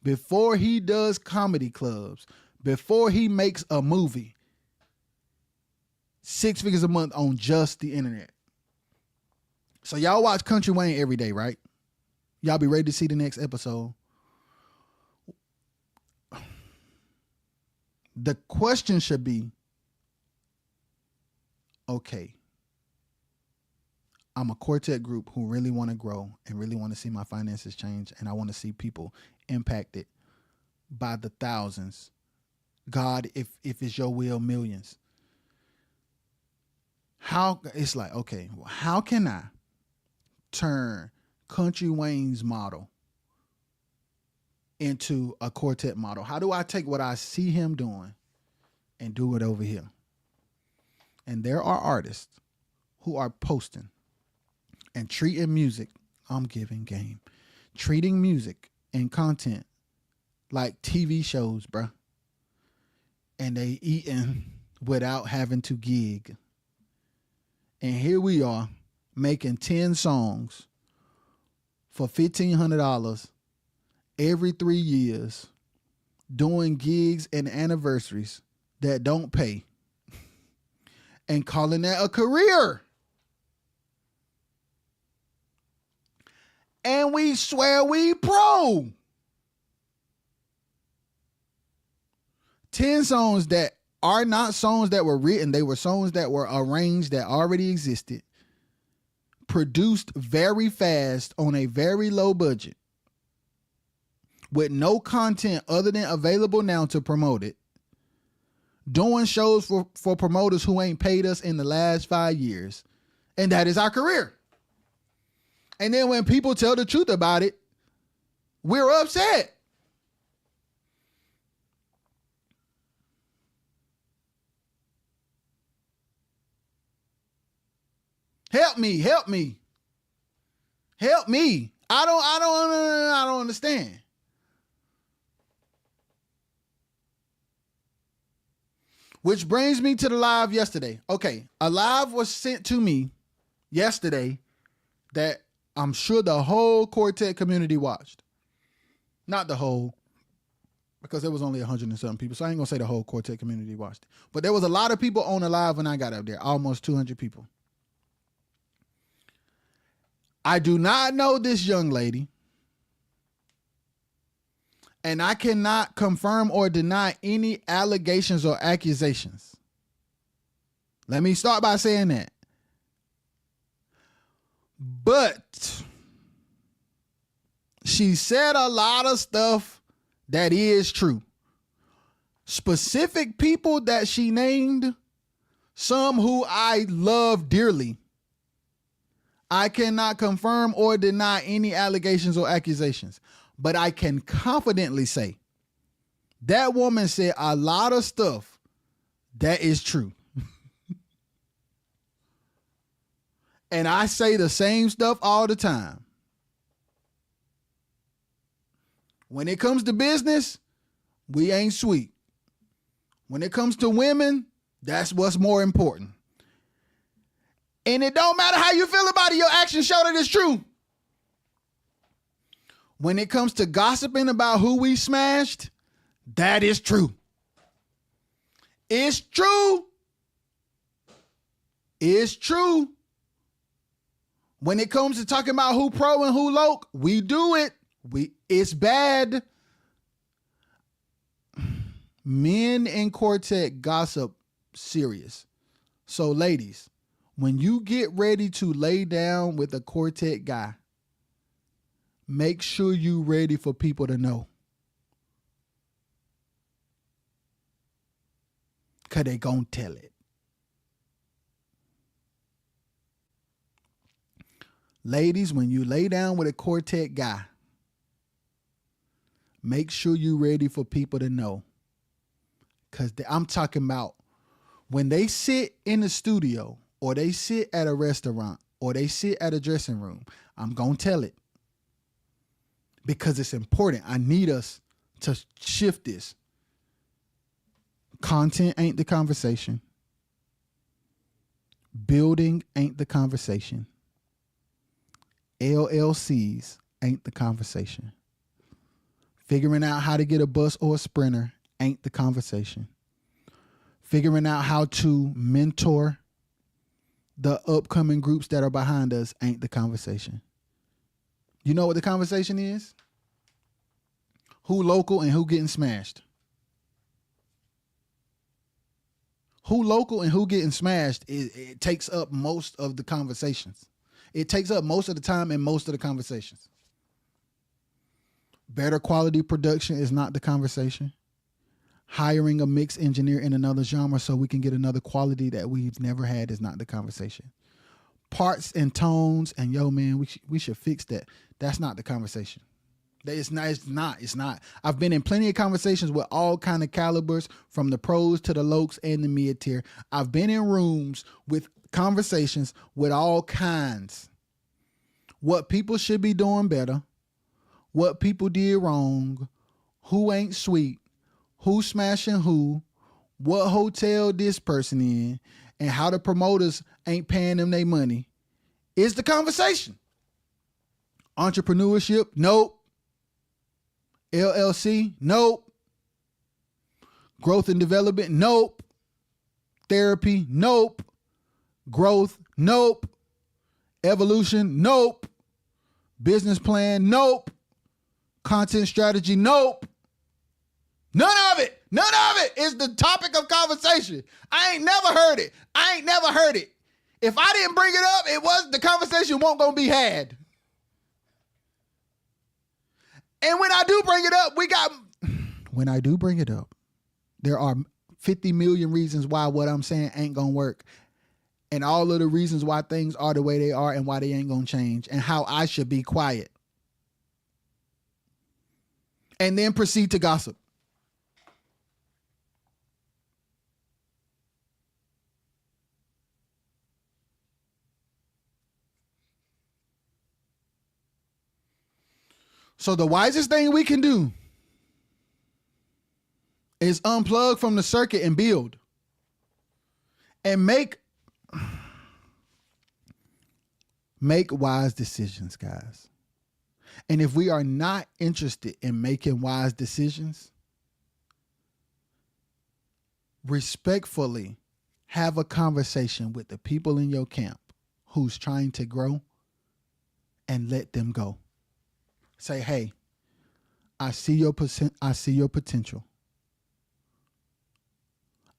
before he does comedy clubs, before he makes a movie, 6 figures a month on just the internet. So y'all watch Country Wayne every day, right? Y'all be ready to see the next episode. The question should be, okay, I'm a quartet group who really want to grow and really want to see my finances change, and I want to see people impacted by the thousands. God, if it's your will, millions. It's like, okay, well, how can I turn Country Wayne's model into a quartet model? How do I take what I see him doing and do it over here? And there are artists who are posting and treating music, I'm giving game, treating music and content like TV shows, bruh. And they eating without having to gig. And here we are making 10 songs for $1,500 every 3 years, doing gigs and anniversaries that don't pay, and calling that a career. And we swear we pro. 10 songs that are not songs that were written. They were songs that were arranged that already existed. Produced very fast on a very low budget. With no content other than available now to promote it. Doing shows for promoters who ain't paid us in the last 5 years. And that is our career. And then when people tell the truth about it, we're upset. Help me, help me. Help me. I don't understand. Which brings me to the live yesterday. Okay, a live was sent to me yesterday that I'm sure the whole Quartet community watched. Not the whole, because there was only 100 and something people, so I ain't gonna say the whole Quartet community watched it. But there was a lot of people on the live when I got up there, almost 200 people. I do not know this young lady, and I cannot confirm or deny any allegations or accusations. Let me start by saying that. But she said a lot of stuff that is true. Specific people that she named, some who I love dearly. I cannot confirm or deny any allegations or accusations, but I can confidently say that woman said a lot of stuff that is true. And I say the same stuff all the time. When it comes to business, we ain't sweet. When it comes to women, that's what's more important. And it don't matter how you feel about it, your actions show that it's true. When it comes to gossiping about who we smashed, that is true. It's true. It's true. When it comes to talking about who pro and who loc, we do it. It's bad. Men in Quartet gossip serious. So ladies, when you get ready to lay down with a Quartet guy, make sure you ready for people to know. Because they gonna tell it. Ladies, when you lay down with a Quartet guy, make sure you ready for people to know. Because I'm talking about when they sit in the studio or they sit at a restaurant or they sit at a dressing room, I'm going to tell it. Because it's important. I need us to shift this. Content ain't the conversation. Building ain't the conversation. LLCs ain't the conversation. Figuring out how to get a bus or a sprinter ain't the conversation. Figuring out how to mentor the upcoming groups that are behind us ain't the conversation. You know what the conversation is? Who local and who getting smashed? Who local and who getting smashed, it takes up most of the conversations. It takes up most of the time and most of the conversations. Better quality production is not the conversation. Hiring a mix engineer in another genre so we can get another quality that we've never had is not the conversation. Parts and tones and yo man, we should fix that. That's not the conversation. It's not. I've been in plenty of conversations with all kind of calibers, from the pros to the locs and the mid tier. I've been in rooms with conversations with all kinds. What people should be doing better, what people did wrong, who ain't sweet, who smashing who, what hotel this person in, and how the promoters ain't paying them their money is the conversation. Entrepreneurship? Nope. LLC? Nope. Growth and development? Nope. Therapy? Nope. Growth? Nope. Evolution? Nope. Business plan? Nope. Content strategy? Nope. None of it. None of it is the topic of conversation. I ain't never heard it. If I didn't bring it up, the conversation won't gonna be had. And when I do bring it up, there are 50 million reasons why what I'm saying ain't gonna work. And all of the reasons why things are the way they are and why they ain't gonna change and how I should be quiet. And then proceed to gossip. So the wisest thing we can do is unplug from the circuit and build and make wise decisions, guys. And if we are not interested in making wise decisions, respectfully have a conversation with the people in your camp who's trying to grow and let them go. Say, hey, I see your potential.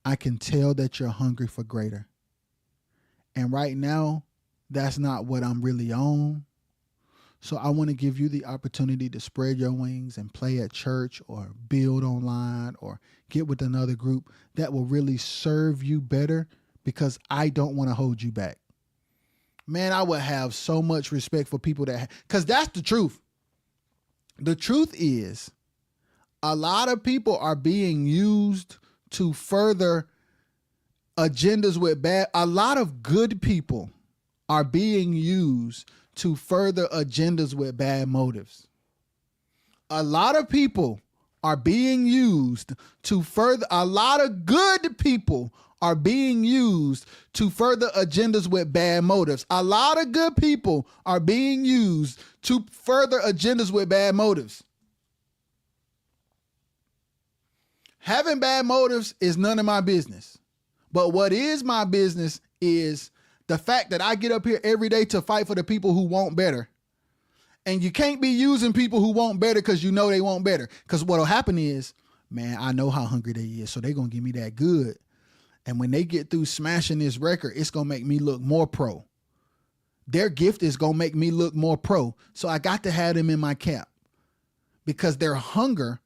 I can tell that you're hungry for greater. And right now, that's not what I'm really on. So I want to give you the opportunity to spread your wings and play at church or build online or get with another group that will really serve you better, because I don't want to hold you back. Man, I would have so much respect for people because that's the truth. The truth is, a lot of people are being used to further agendas with a lot of good people are being used to further agendas with bad motives. A lot of people are being used to further, a lot of good people are being used to further agendas with bad motives. A lot of good people are being used to further agendas with bad motives. Having bad motives is none of my business. But what is my business is the fact that I get up here every day to fight for the people who want better. And you can't be using people who want better because you know they want better. Because what'll happen is, man, I know how hungry they is, so they're going to give me that good. And when they get through smashing this record, it's going to make me look more pro. Their gift is going to make me look more pro. So I got to have them in my camp because their hunger,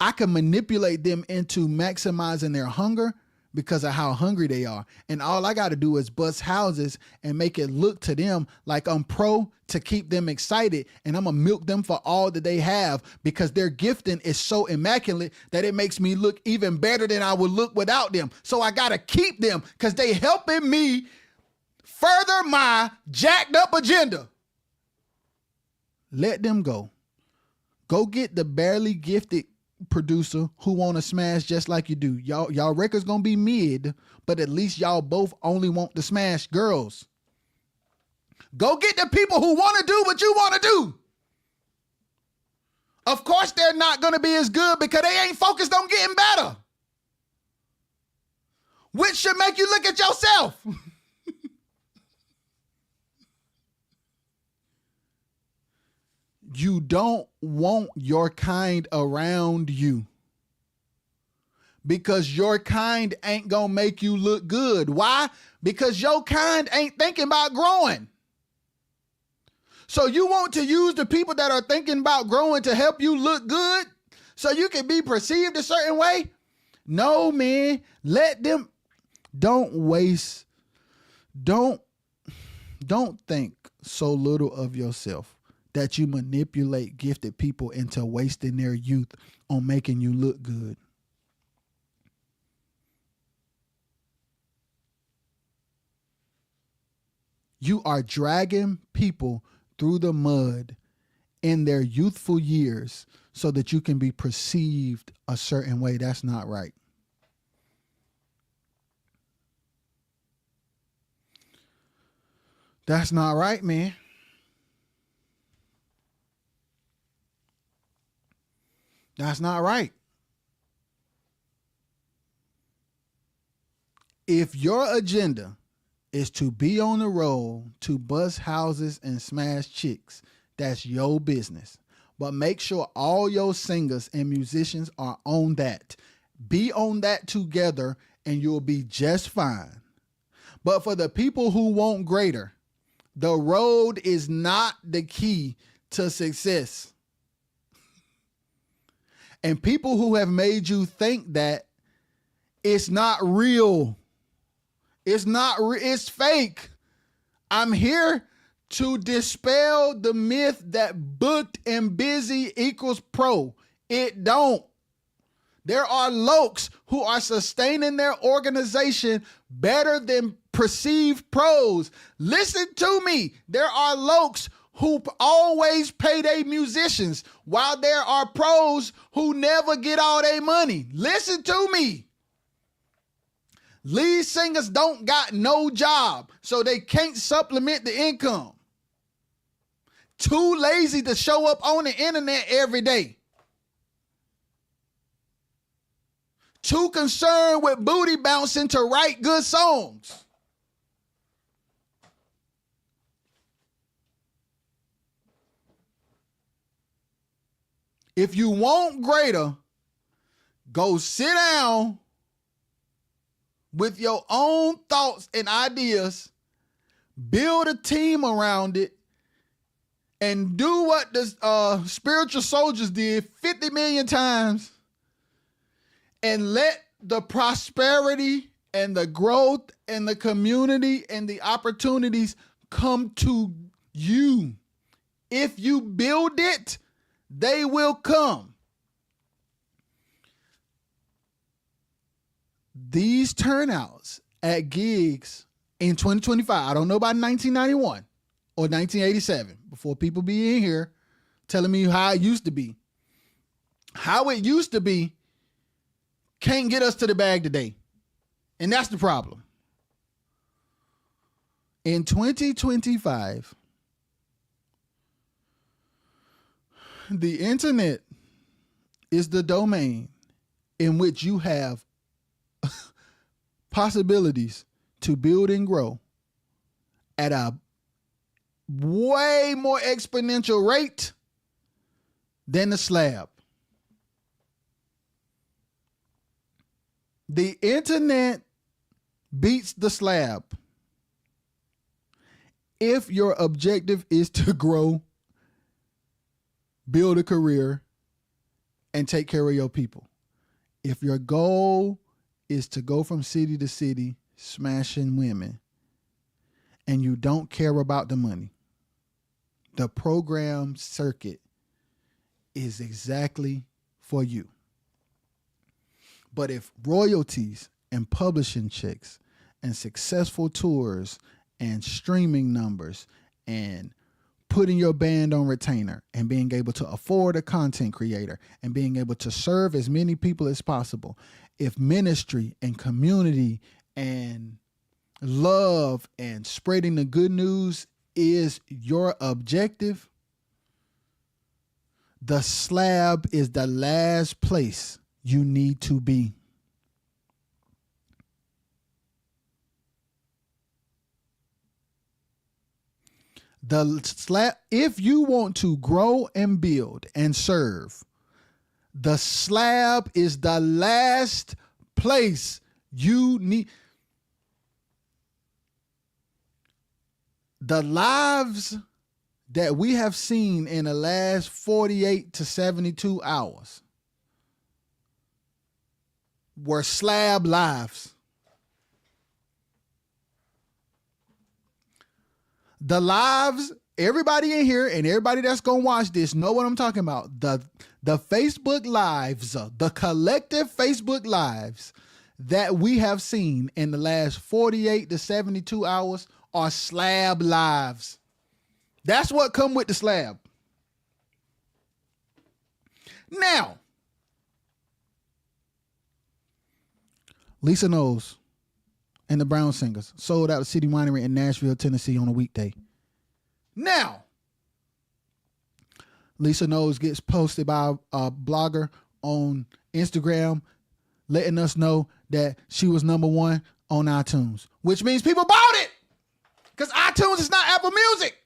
I can manipulate them into maximizing their hunger because of how hungry they are. And all I got to do is bust houses and make it look to them like I'm pro to keep them excited. And I'm going to milk them for all that they have because their gifting is so immaculate that it makes me look even better than I would look without them. So I got to keep them because they helping me further my jacked up agenda. Let them go. Go get the barely gifted producer who want to smash just like you do. Y'all record's gonna be mid, but at least y'all both only want to smash girls. Go get the people who want to do what you want to do. Of course they're not gonna be as good because they ain't focused on getting better, which should make you look at yourself. You don't want your kind around you because your kind ain't gonna make you look good. Why? Because your kind ain't thinking about growing. So you want to use the people that are thinking about growing to help you look good so you can be perceived a certain way? No, man. Let them. Don't think so little of yourself that you manipulate gifted people into wasting their youth on making you look good. You are dragging people through the mud in their youthful years so that you can be perceived a certain way. That's not right. That's not right, man. That's not right. If your agenda is to be on the road to bust houses and smash chicks, that's your business. But make sure all your singers and musicians are on that. Be on that together and you'll be just fine. But for the people who want greater, the road is not the key to success. And people who have made you think that it's not real. It's fake. I'm here to dispel the myth that booked and busy equals pro. It don't. There are lokes who are sustaining their organization better than perceived pros. Listen to me. There are lokes who always pay their musicians while there are pros who never get all their money. Listen to me. Lead singers don't got no job, so they can't supplement the income. Too lazy to show up on the internet every day. Too concerned with booty bouncing to write good songs. If you want greater, go sit down with your own thoughts and ideas, build a team around it, and do what the spiritual soldiers did 50 million times, and let the prosperity and the growth and the community and the opportunities come to you. If you build it, they will come. These turnouts at gigs in 2025, I don't know about 1991 or 1987, before people be in here telling me how it used to be. How it used to be can't get us to the bag today. And that's the problem. In 2025, the internet is the domain in which you have possibilities to build and grow at a way more exponential rate than the slab. The internet beats the slab. If your objective is to grow, build a career, and take care of your people. If your goal is to go from city to city smashing women and you don't care about the money, the program circuit is exactly for you. But if royalties and publishing checks and successful tours and streaming numbers and putting your band on retainer and being able to afford a content creator and being able to serve as many people as possible, if ministry and community and love and spreading the good news is your objective, the slab is the last place you need to be. The slab, if you want to grow and build and serve, the slab is the last place you need. The lives that we have seen in the last 48 to 72 hours were slab lives. The lives, everybody in here and everybody that's going to watch this know what I'm talking about. The Facebook lives, the collective Facebook lives that we have seen in the last 48 to 72 hours are slab lives. That's what come with the slab. Now, Lisa Knowles and the Brown Singers sold out the City Winery in Nashville, Tennessee on a weekday. Now, Lisa Knowles gets posted by a blogger on Instagram letting us know that she was #1 on iTunes, which means people bought it because iTunes is not Apple Music.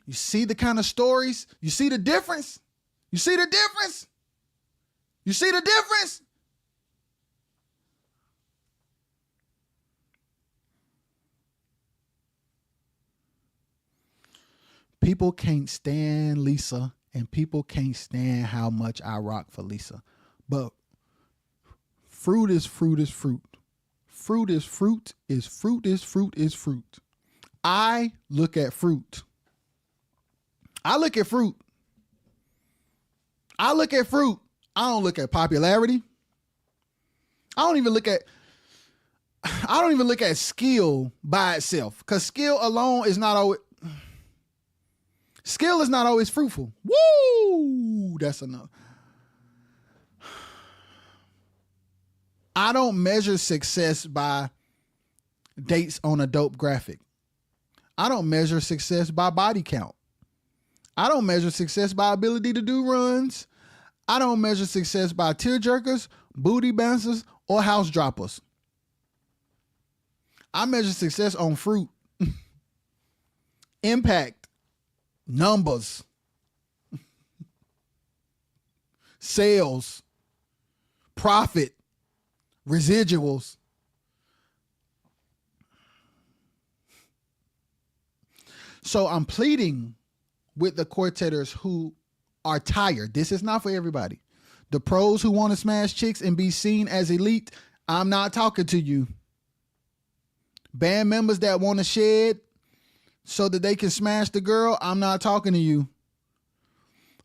You see the kind of stories? You see the difference? You see the difference? You see the difference? People can't stand Lisa, and people can't stand how much I rock for Lisa. But fruit is fruit is fruit. Fruit is fruit is fruit is fruit is fruit. I look at fruit. I look at fruit. I look at fruit. I don't look at popularity. I don't even look at skill by itself, because skill alone is not always fruitful. Woo! That's enough. I don't measure success by dates on a dope graphic. I don't measure success by body count. I don't measure success by ability to do runs. I don't measure success by tear jerkers, booty bouncers, or house droppers. I measure success on fruit, impact, numbers, sales, profit, residuals. So I'm pleading with the quartetters who are tired. This is not for everybody. The pros who want to smash chicks and be seen as elite, I'm not talking to you. Band members that want to shed so that they can smash the girl, I'm not talking to you.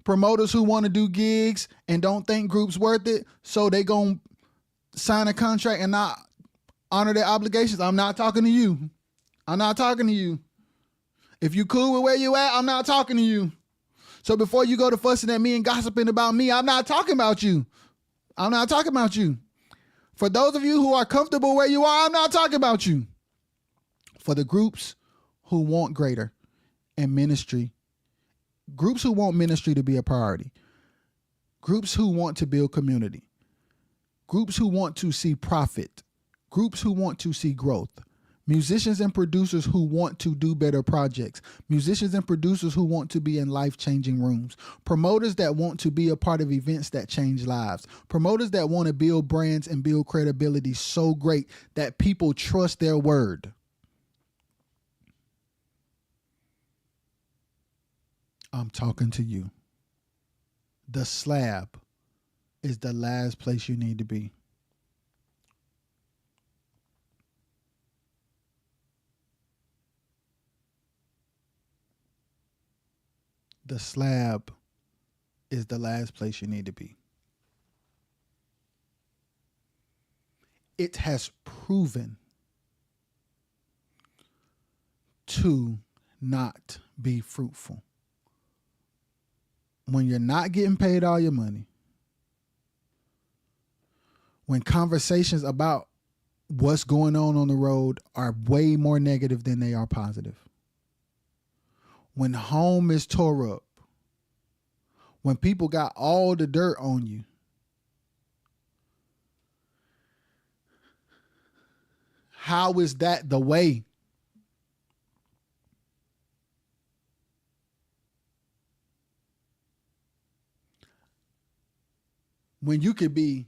Promoters who want to do gigs and don't think groups worth it, so they gonna sign a contract and not honor their obligations, I'm not talking to you. I'm not talking to you. If you cool with where you at, I'm not talking to you. So before you go to fussing at me and gossiping about me, I'm not talking about you. I'm not talking about you. For those of you who are comfortable where you are, I'm not talking about you. For the groups who want greater and ministry, groups who want ministry to be a priority, groups who want to build community, groups who want to see profit, groups who want to see growth, musicians and producers who want to do better projects, musicians and producers who want to be in life-changing rooms, promoters that want to be a part of events that change lives, promoters that want to build brands and build credibility so great that people trust their word. I'm talking to you. The slab is the last place you need to be. The slab is the last place you need to be. It has proven to not be fruitful. When you're not getting paid all your money, when conversations about what's going on the road are way more negative than they are positive, when home is tore up, when people got all the dirt on you, how is that the way? When you could be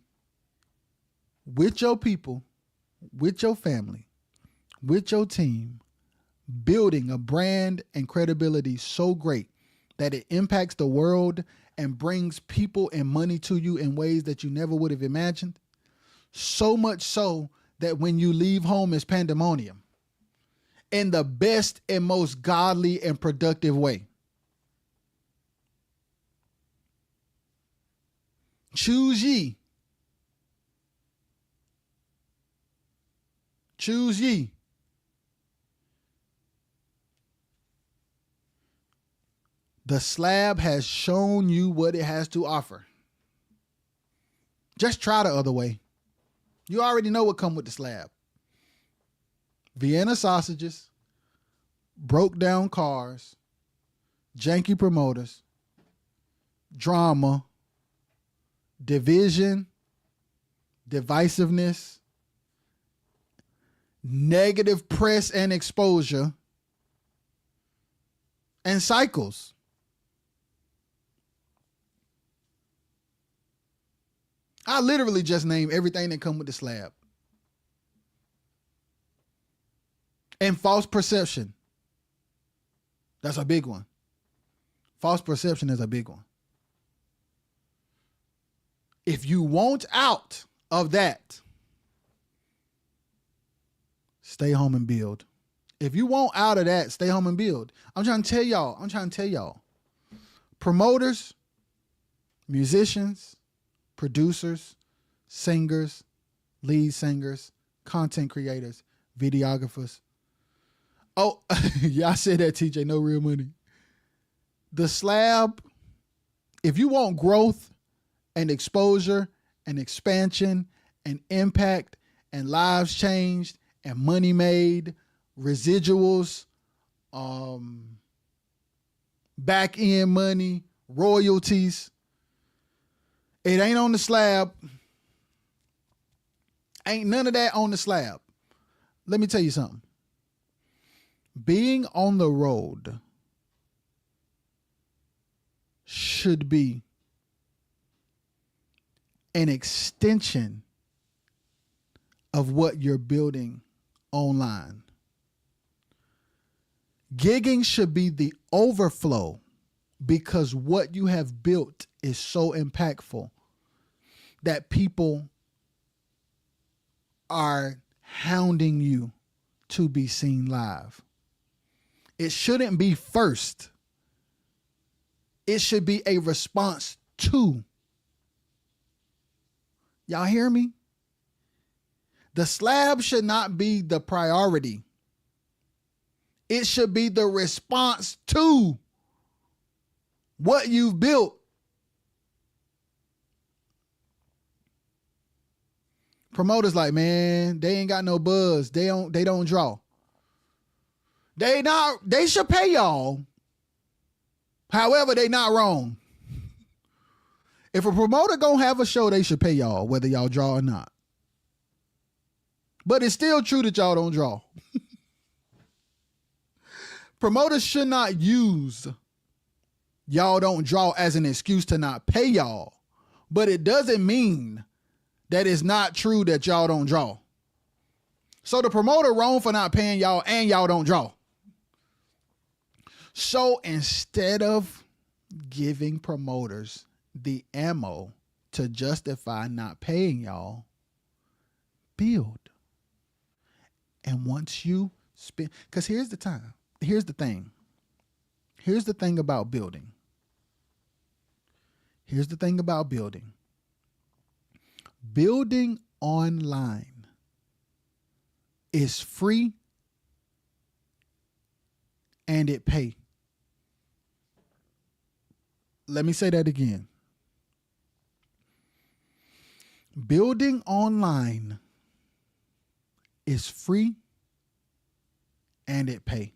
with your people, with your family, with your team, building a brand and credibility so great that it impacts the world and brings people and money to you in ways that you never would have imagined. So much so that when you leave home, it's pandemonium in the best and most godly and productive way. Choose ye. Choose ye. The slab has shown you what it has to offer. Just try the other way. You already know what comes with the slab. Vienna sausages, broke down cars, janky promoters, drama, division, divisiveness, negative press and exposure, and cycles. I literally just named everything that come with the slab. And false perception. That's a big one. False perception is a big one. If you want out of that, stay home and build. If you want out of that, stay home and build. I'm trying to tell y'all. Promoters, musicians, producers, singers, lead singers, content creators, videographers. Oh, yeah, I said that, TJ, no real money. The slab, if you want growth and exposure and expansion and impact and lives changed and money made, residuals, back end money, royalties, it ain't on the slab. Ain't none of that on the slab. Let me tell you something. Being on the road should be an extension of what you're building online. Gigging should be the overflow because what you have built is so impactful that people are hounding you to be seen live. It shouldn't be first. It should be a response to. Y'all hear me? The slab should not be the priority. It should be the response to what you've built. Promoters like, man, they ain't got no buzz. They don't draw. They should pay y'all. However, they not wrong. If a promoter gonna have a show, they should pay y'all, whether y'all draw or not. But it's still true that y'all don't draw. Promoters should not use y'all don't draw as an excuse to not pay y'all. But it doesn't mean that it's not true that y'all don't draw. So the promoter wrong for not paying y'all and y'all don't draw. So instead of giving promoters the ammo to justify not paying y'all, build. And once you spend, because here's the thing. Here's the thing about building. Here's the thing about building. Building online is free and it pays. Let me say that again. Building online is free and it pays.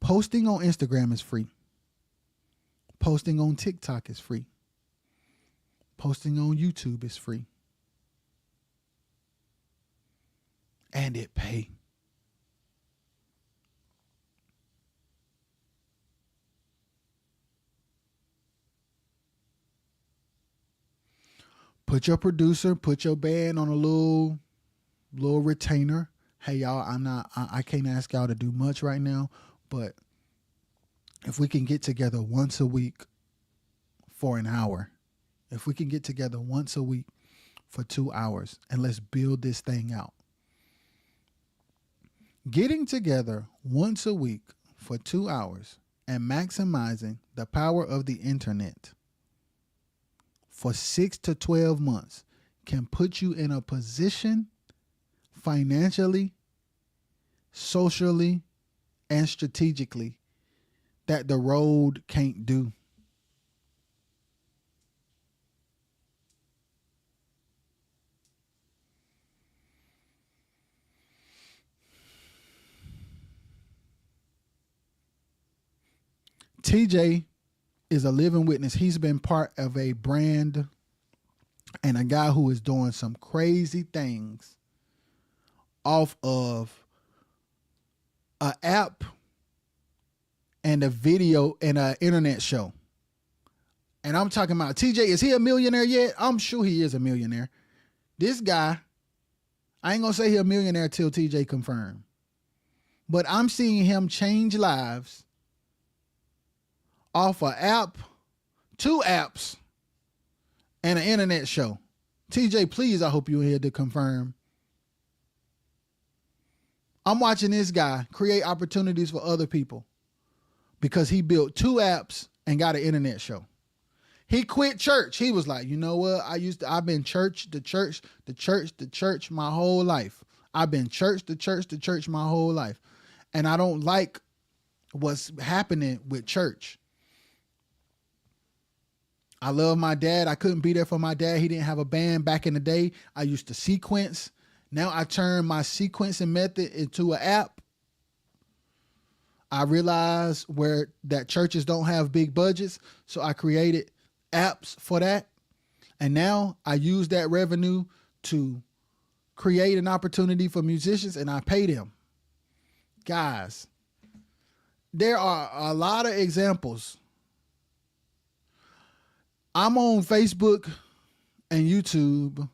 Posting on Instagram is free. Posting on TikTok is free. Posting on YouTube is free. And it pays. Put your producer, put your band on a little retainer. Hey y'all, I can't ask y'all to do much right now, but if we can get together once a week for an hour, if we can get together once a week for 2 hours and let's build this thing out. Getting together once a week for 2 hours and maximizing the power of the internet for 6 to 12 months can put you in a position financially, socially, and strategically that the road can't do. TJ is a living witness. He's been part of a brand and a guy who is doing some crazy things off of an app and a video and an internet show. And I'm talking about TJ. Is he a millionaire yet? I'm sure he is a millionaire. This guy, I ain't gonna say he a millionaire till TJ confirm. But I'm seeing him change lives off an app, 2 apps, and an internet show. TJ, please, I hope you're here to confirm. I'm watching this guy create opportunities for other people because he built 2 apps and got an internet show. He quit church. He was like, you know what? I've been church to church my whole life. I've been church to church my whole life. And I don't like what's happening with church. I love my dad. I couldn't be there for my dad. He didn't have a band back in the day. I used to sequence. Now I turn my sequencing method into an app. I realized that churches don't have big budgets, so I created apps for that. And now I use that revenue to create an opportunity for musicians, and I pay them. Guys, there are a lot of examples. I'm on Facebook and YouTube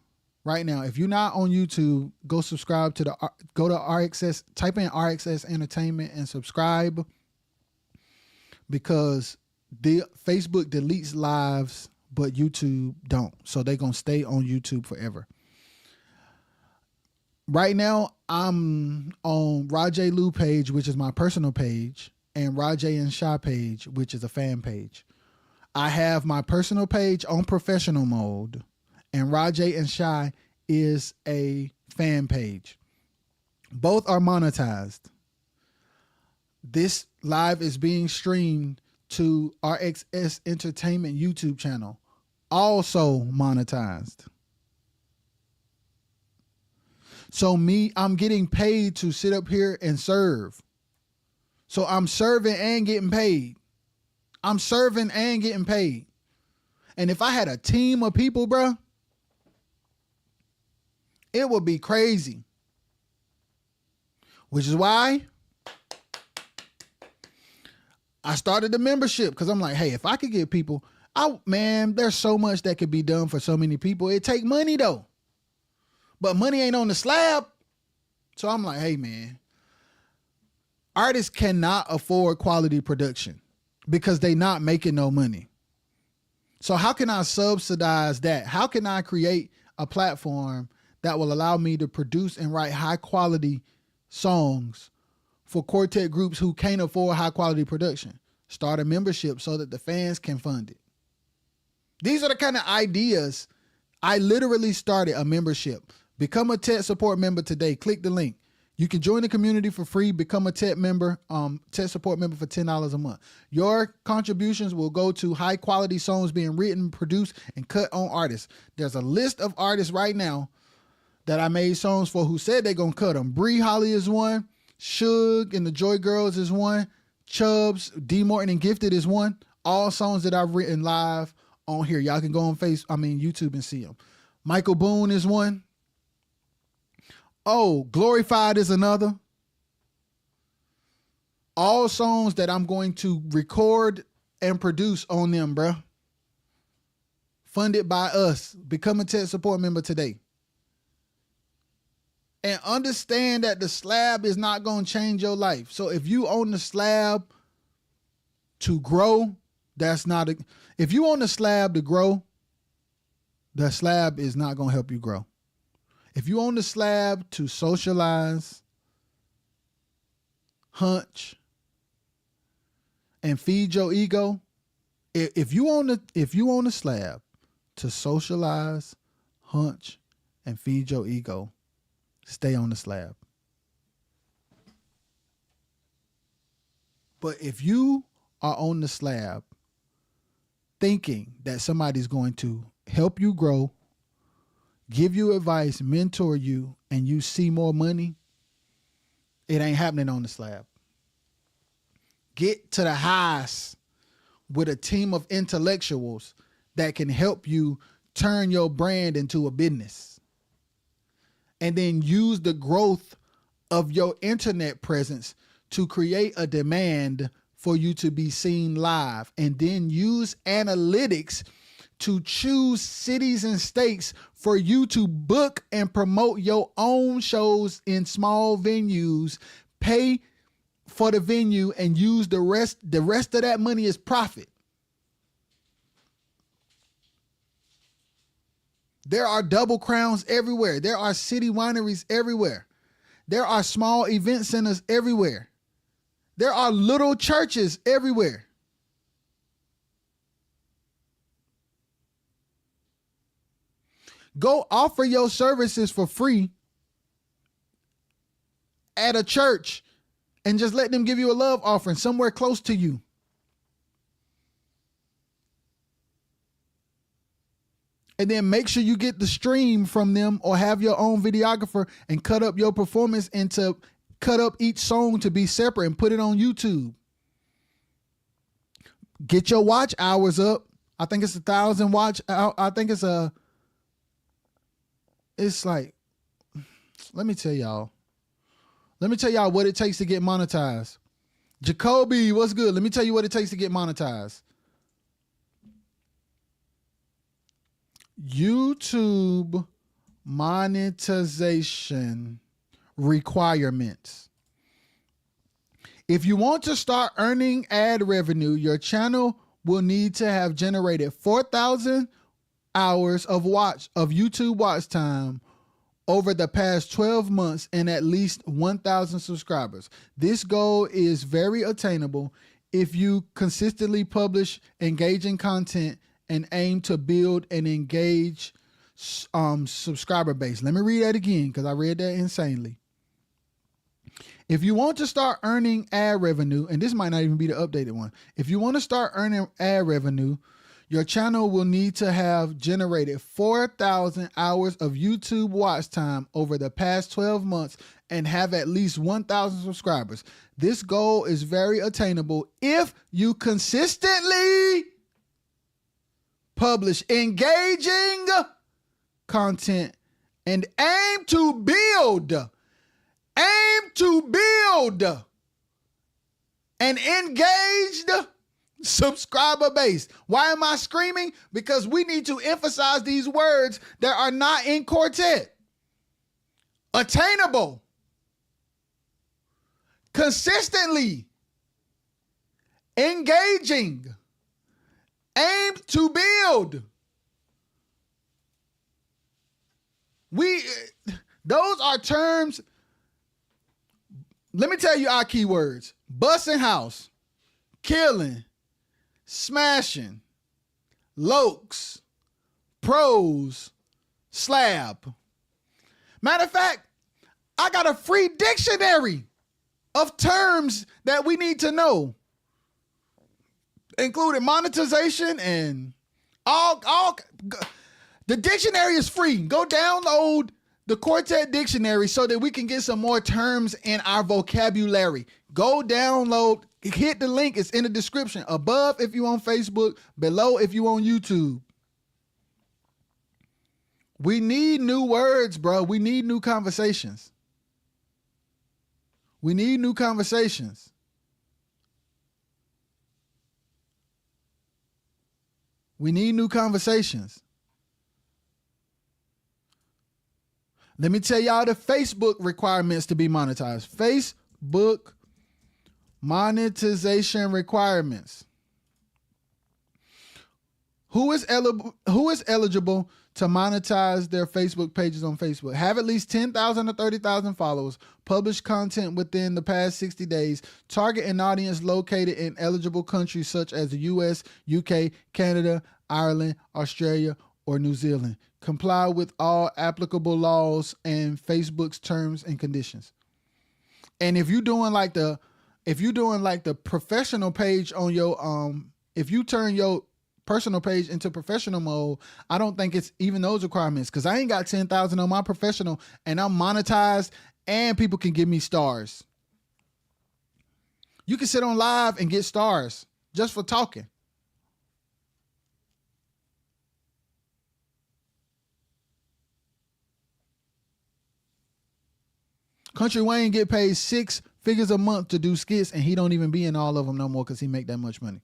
right now. If you're not on YouTube, go subscribe to go to RXS, type in RXS Entertainment and subscribe, because the Facebook deletes lives, but YouTube don't. So they're going to stay on YouTube forever. Right now, I'm on Rajay Lou page, which is my personal page, and Rajay and Shy page, which is a fan page. I have my personal page on professional mode, and Rajay and Shy is a fan page. Both are monetized. This live is being streamed to RXS Entertainment YouTube channel, also monetized. So I'm getting paid to sit up here and serve. So I'm serving and getting paid. I'm serving and getting paid. And if I had a team of people, bro, it would be crazy. Which is why I started the membership, because I'm like, hey, if I could get people, there's so much that could be done for so many people. It take money though. But money ain't on the slab. So I'm like, hey man, artists cannot afford quality production because they not making no money. So how can I subsidize that? How can I create a platform that will allow me to produce and write high quality songs for quartet groups who can't afford high quality production? Start a membership so that the fans can fund it. These are the kind of ideas. I literally started a membership. Become a TET support member today. Click the link. You can join the community for free. Become a TET member, TET support member for $10 a month. Your contributions will go to high quality songs being written, produced, and cut on artists. There's a list of artists right now that I made songs for who said they're going to cut them. Bree Holly is one. Suge and the Joy Girls is one. Chubbs, D Morton and Gifted is one. All songs that I've written live on here. Y'all can go on YouTube and see them. Michael Boone is one. Oh, Glorified is another. All songs that I'm going to record and produce on them, bruh. Funded by us. Become a TET support member today. And understand that the slab is not going to change your life. So if you own the slab to grow, if you own the slab to grow, the slab is not going to help you grow. If you own the slab to socialize, hunch, and feed your ego, if you own the slab to socialize, hunch, and feed your ego, stay on the slab. But if you are on the slab thinking that somebody's going to help you grow, give you advice, mentor you, and you see more money, it ain't happening on the slab. Get to the highs with a team of intellectuals that can help you turn your brand into a business. And then use the growth of your internet presence to create a demand for you to be seen live. And then use analytics to choose cities and states for you to book and promote your own shows in small venues. Pay for the venue and use the rest. The rest of that money is profit. There are double crowns everywhere. There are city wineries everywhere. There are small event centers everywhere. There are little churches everywhere. Go offer your services for free at a church and just let them give you a love offering somewhere close to you. And then make sure you get the stream from them or have your own videographer and cut up your performance into cut up each song to be separate and put it on YouTube. Get your watch hours up. I think it's 1,000 watch. I think it's like, let me tell y'all what it takes to get monetized. Jacoby, what's good? Let me tell you what it takes to get monetized. YouTube monetization requirements. If you want to start earning ad revenue, your channel will need to have generated 4,000 hours of YouTube watch time over the past 12 months and at least 1,000 subscribers. This goal is very attainable if you consistently publish engaging content and aim to build an engaged subscriber base. Let me read that again because I read that insanely. If you want to start earning ad revenue, and this might not even be the updated one. If you want to start earning ad revenue, your channel will need to have generated 4,000 hours of YouTube watch time over the past 12 months and have at least 1,000 subscribers. This goal is very attainable if you consistently publish engaging content and aim to build an engaged subscriber base. Why am I screaming? Because we need to emphasize these words that are not in Quartet. Attainable, consistently, engaging, aim to build. Those are terms. Let me tell you our keywords: busing house, killing, smashing, lokes, pros, slab. Matter of fact, I got a free dictionary of terms that we need to know, including monetization and all. The dictionary is free. Go download the Quartet dictionary so that we can get some more terms in our vocabulary. Go download, hit the link. It's in the description above if you on Facebook, below if you on YouTube. We need new words, bro. We need new conversations. We need new conversations. We need new conversations. Let me tell y'all the Facebook requirements to be monetized. Facebook monetization requirements. Who is eligible to monetize their Facebook pages on Facebook? Have at least 10,000 or 30,000 followers. Publish content within the past 60 days. Target an audience located in eligible countries such as the US, UK, Canada, Ireland, Australia, or New Zealand. Comply with all applicable laws and Facebook's terms and conditions. And if you're doing like the professional page on your if you turn your personal page into professional mode, I don't think it's even those requirements, because I ain't got 10,000 on my professional and I'm monetized and people can give me stars. You can sit on live and get stars just for talking. Country Wayne get paid 6 figures a month to do skits, and he don't even be in all of them no more because he make that much money.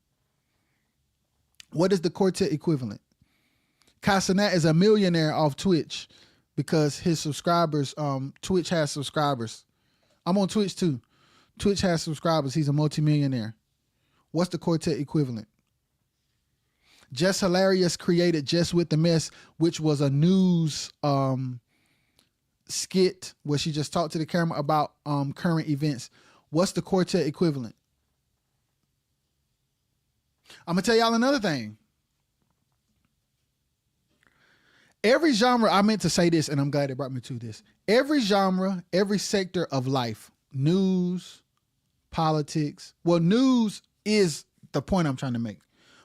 What is the Quartet equivalent? Casanat is a millionaire off Twitch because his subscribers, Twitch has subscribers. I'm on Twitch too. Twitch has subscribers. He's a multimillionaire. What's the Quartet equivalent? Just Hilarious created Just With The Mess, which was a news skit where she just talked to the camera about current events. What's the Quartet equivalent? I'm going to tell y'all another thing. Every genre, I meant to say this, and I'm glad it brought me to this. Every genre, every sector of life, news, politics. Well, news is the point I'm trying to make.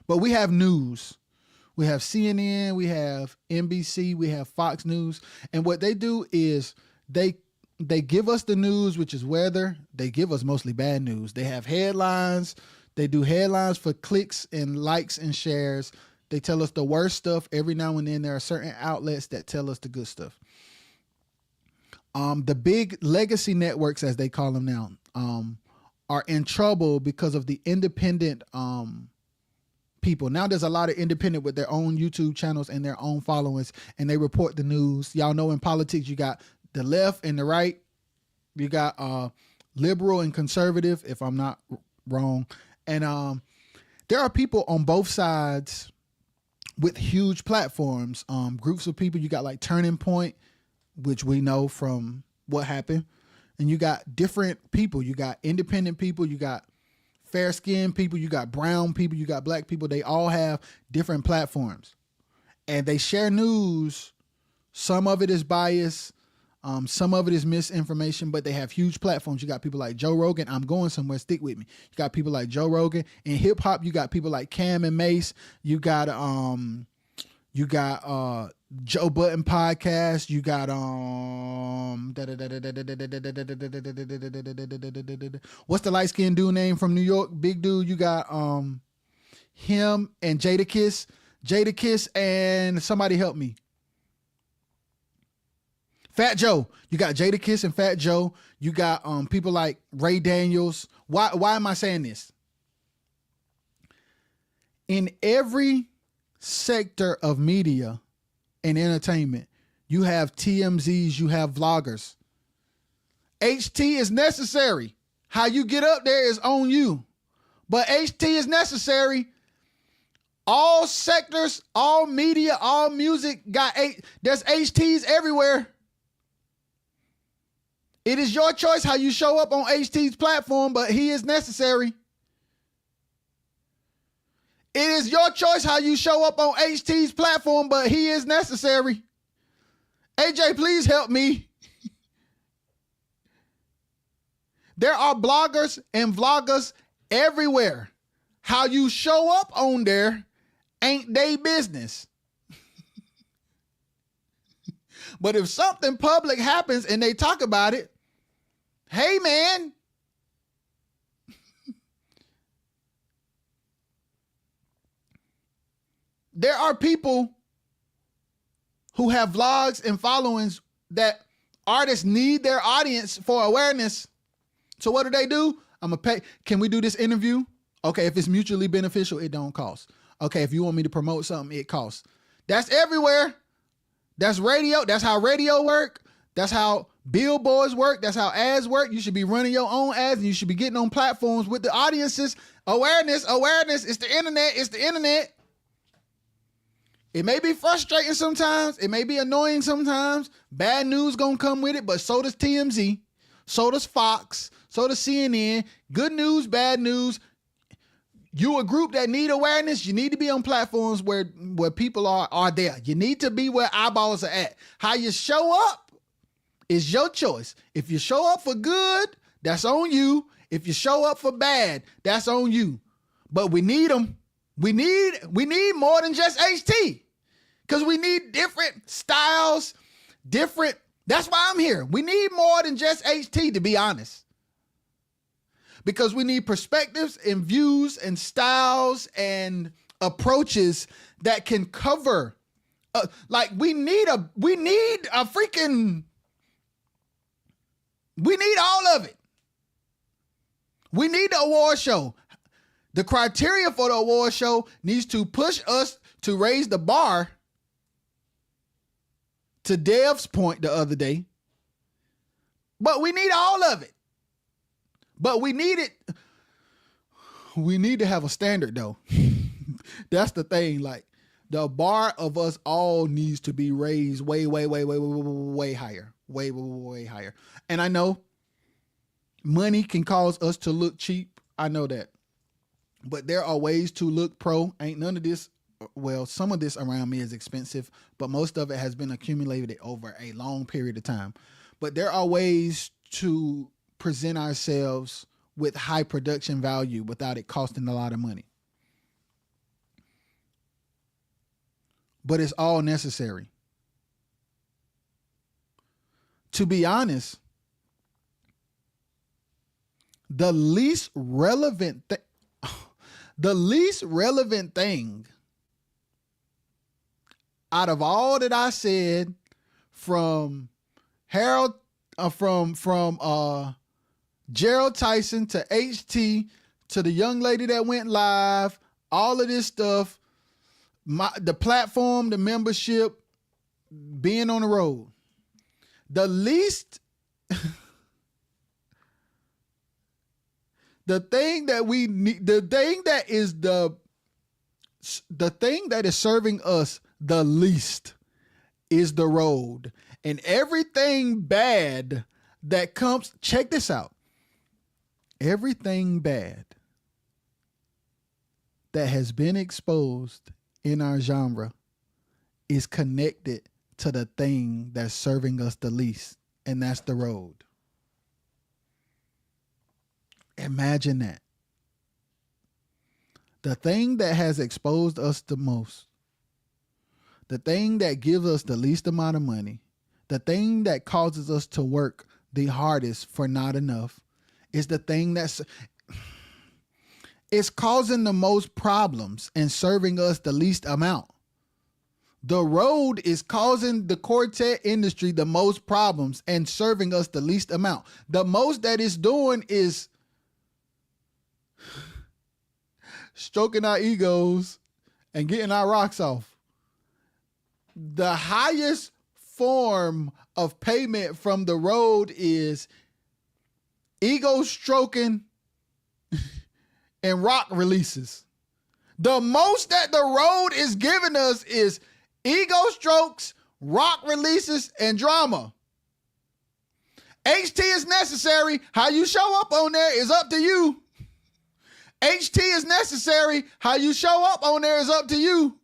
But we have news. We have CNN, we have NBC, we have Fox News. And what they do is they give us the news, which is weather. They give us mostly bad news. They have headlines. They do headlines for clicks and likes and shares. They tell us the worst stuff. Every now and then there are certain outlets that tell us the good stuff. The big legacy networks, as they call them now, are in trouble because of the independent people. Now there's a lot of independent with their own YouTube channels and their own followings, and they report the news. Y'all know in politics, you got the left and the right. You got liberal and conservative, if I'm not wrong. And there are people on both sides with huge platforms, groups of people. You got like Turning Point, which we know from what happened. And you got different people. You got independent people. You got fair-skinned people. You got brown people. You got black people. They all have different platforms. And they share news. Some of it is bias. Some of it is misinformation, but they have huge platforms. You got people like Joe Rogan. I'm going somewhere. Stick with me. You got people like Joe Rogan. In hip hop, you got people like Cam and Mace. You got Joe Budden podcast. You got what's the light skinned dude name from New York? Big dude. You got him and Jadakiss and somebody help me. Fat Joe. You got Jadakiss and Fat Joe. You got people like Ray Daniels. Why am I saying this? In every sector of media and entertainment, you have TMZs, you have vloggers. HT is necessary. How you get up there is on you. But HT is necessary. All sectors, all media, all music there's HTs everywhere. It is your choice how you show up on HT's platform, but he is necessary. It is your choice how you show up on HT's platform, but he is necessary. AJ, please help me. There are bloggers and vloggers everywhere. How you show up on there ain't they business. But if something public happens and they talk about it, hey man, there are people who have vlogs and followings that artists need their audience for awareness. So what do? I'm gonna pay. Can we do this interview? Okay, if it's mutually beneficial, it don't cost. Okay, if you want me to promote something, it costs. That's everywhere. That's radio. That's how radio work. That's how billboards work. That's how ads work. You should be running your own ads and you should be getting on platforms with the audiences. Awareness. It's the internet. It may be frustrating sometimes. It may be annoying sometimes. Bad news gonna come with it, but so does TMZ. So does Fox. So does CNN. Good news, bad news. You a group that need awareness, you need to be on platforms where people are there. You need to be where eyeballs are at. How you show up is your choice. If you show up for good, that's on you. If you show up for bad, that's on you. But we need them. We need more than just HT. Because we need different styles, that's why I'm here. We need more than just HT, to be honest. Because we need perspectives and views and styles and approaches that can cover. We need a freaking. We need all of it. We need the award show. The criteria for the award show needs to push us to raise the bar. To Dev's point the other day. But we need all of it. But we need to have a standard though. That's the thing. Like the bar of us all needs to be raised way higher. Way higher. And I know money can cause us to look cheap. I know that. But there are ways to look pro. Ain't none of this. Well, some of this around me is expensive, but most of it has been accumulated over a long period of time. But there are ways to present ourselves with high production value without it costing a lot of money. But it's all necessary. To be honest, the least relevant thing out of all that I said, from Harold, from Gerald Tyson to HT to the young lady that went live, all of this stuff, the platform, the membership, being on the road, the least, the thing that we need, the thing that is the thing that is serving us the least is the road. And everything bad that comes, check this out. Everything bad that has been exposed in our genre is connected to the thing that's serving us the least, and that's the road. Imagine that. The thing that has exposed us the most, the thing that gives us the least amount of money, the thing that causes us to work the hardest for not enough, is the thing it's causing the most problems and serving us the least amount. The road is causing the quartet industry the most problems and serving us the least amount. The most that it's doing is stroking our egos and getting our rocks off. The highest form of payment from the road is ego stroking and rock releases. The most that the road is giving us is ego strokes, rock releases, and drama. HT is necessary. How you show up on there is up to you. HT is necessary. How you show up on there is up to you.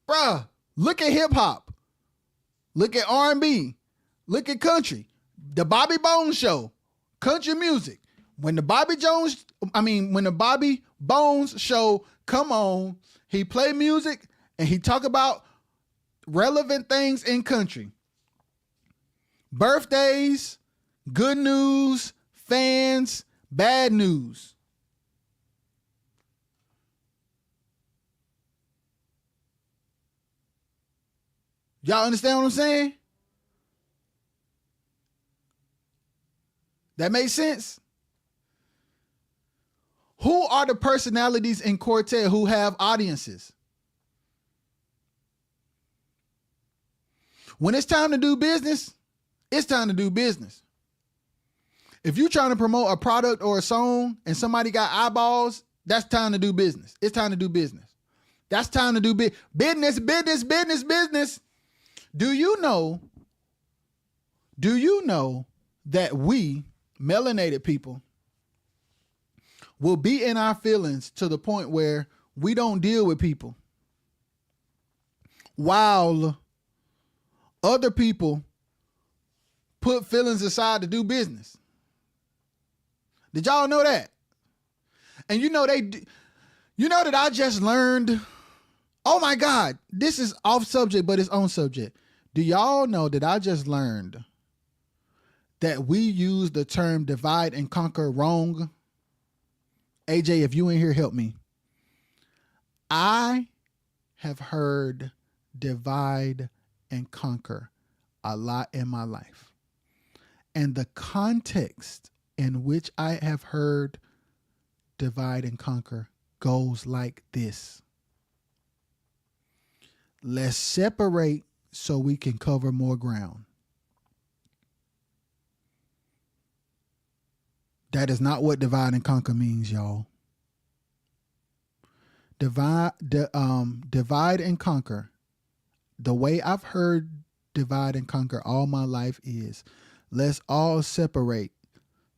Bruh, look at hip hop. Look at R&B. Look at country. The Bobby Bones show. Country music. When the Bobby Bones show come on, he play music and he talk about relevant things in country. Birthdays, good news, fans, bad news. Y'all understand what I'm saying? That makes sense? Who are the personalities in Quartet who have audiences? When it's time to do business, it's time to do business. If you're trying to promote a product or a song and somebody got eyeballs, that's time to do business. It's time to do business. That's time to do business. Do you know that we, melanated people, will be in our feelings to the point where we don't deal with people, while other people put feelings aside to do business? Did y'all know that? And you know that I just learned, oh my God, this is off subject, but it's on subject. Do y'all know that I just learned that we use the term divide and conquer wrong? AJ, if you in here, help me. I have heard divide and conquer a lot in my life. And the context in which I have heard divide and conquer goes like this. Let's separate so we can cover more ground. That is not what divide and conquer means, y'all. Divide and conquer. The way I've heard divide and conquer all my life is, let's all separate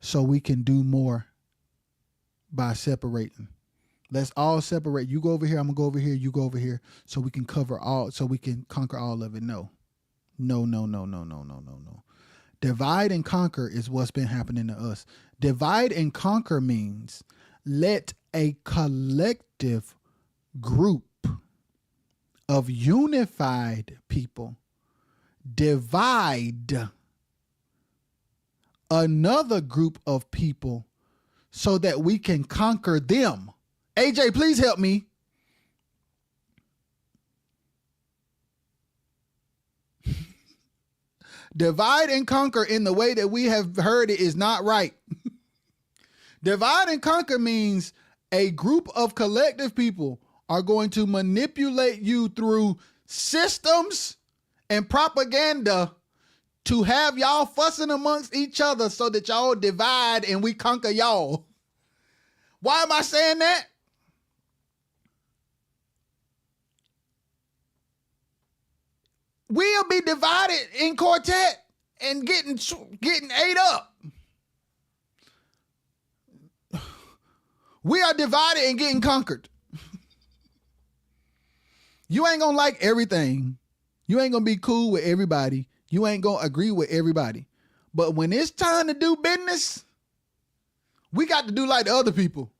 so we can do more by separating. Let's all separate. You go over here, I'm gonna go over here, you go over here, so we can conquer all of it. No. Divide and conquer is what's been happening to us. Divide and conquer means let a collective group of unified people divide another group of people so that we can conquer them. AJ, please help me. Divide and conquer in the way that we have heard it is not right. Divide and conquer means a group of collective people are going to manipulate you through systems and propaganda to have y'all fussing amongst each other so that y'all divide and we conquer y'all. Why am I saying that? We'll be divided in Quartet and getting ate up. We are divided and getting conquered. You ain't gonna like everything. You ain't gonna be cool with everybody. You ain't gonna agree with everybody. But when it's time to do business, we got to do like the other people.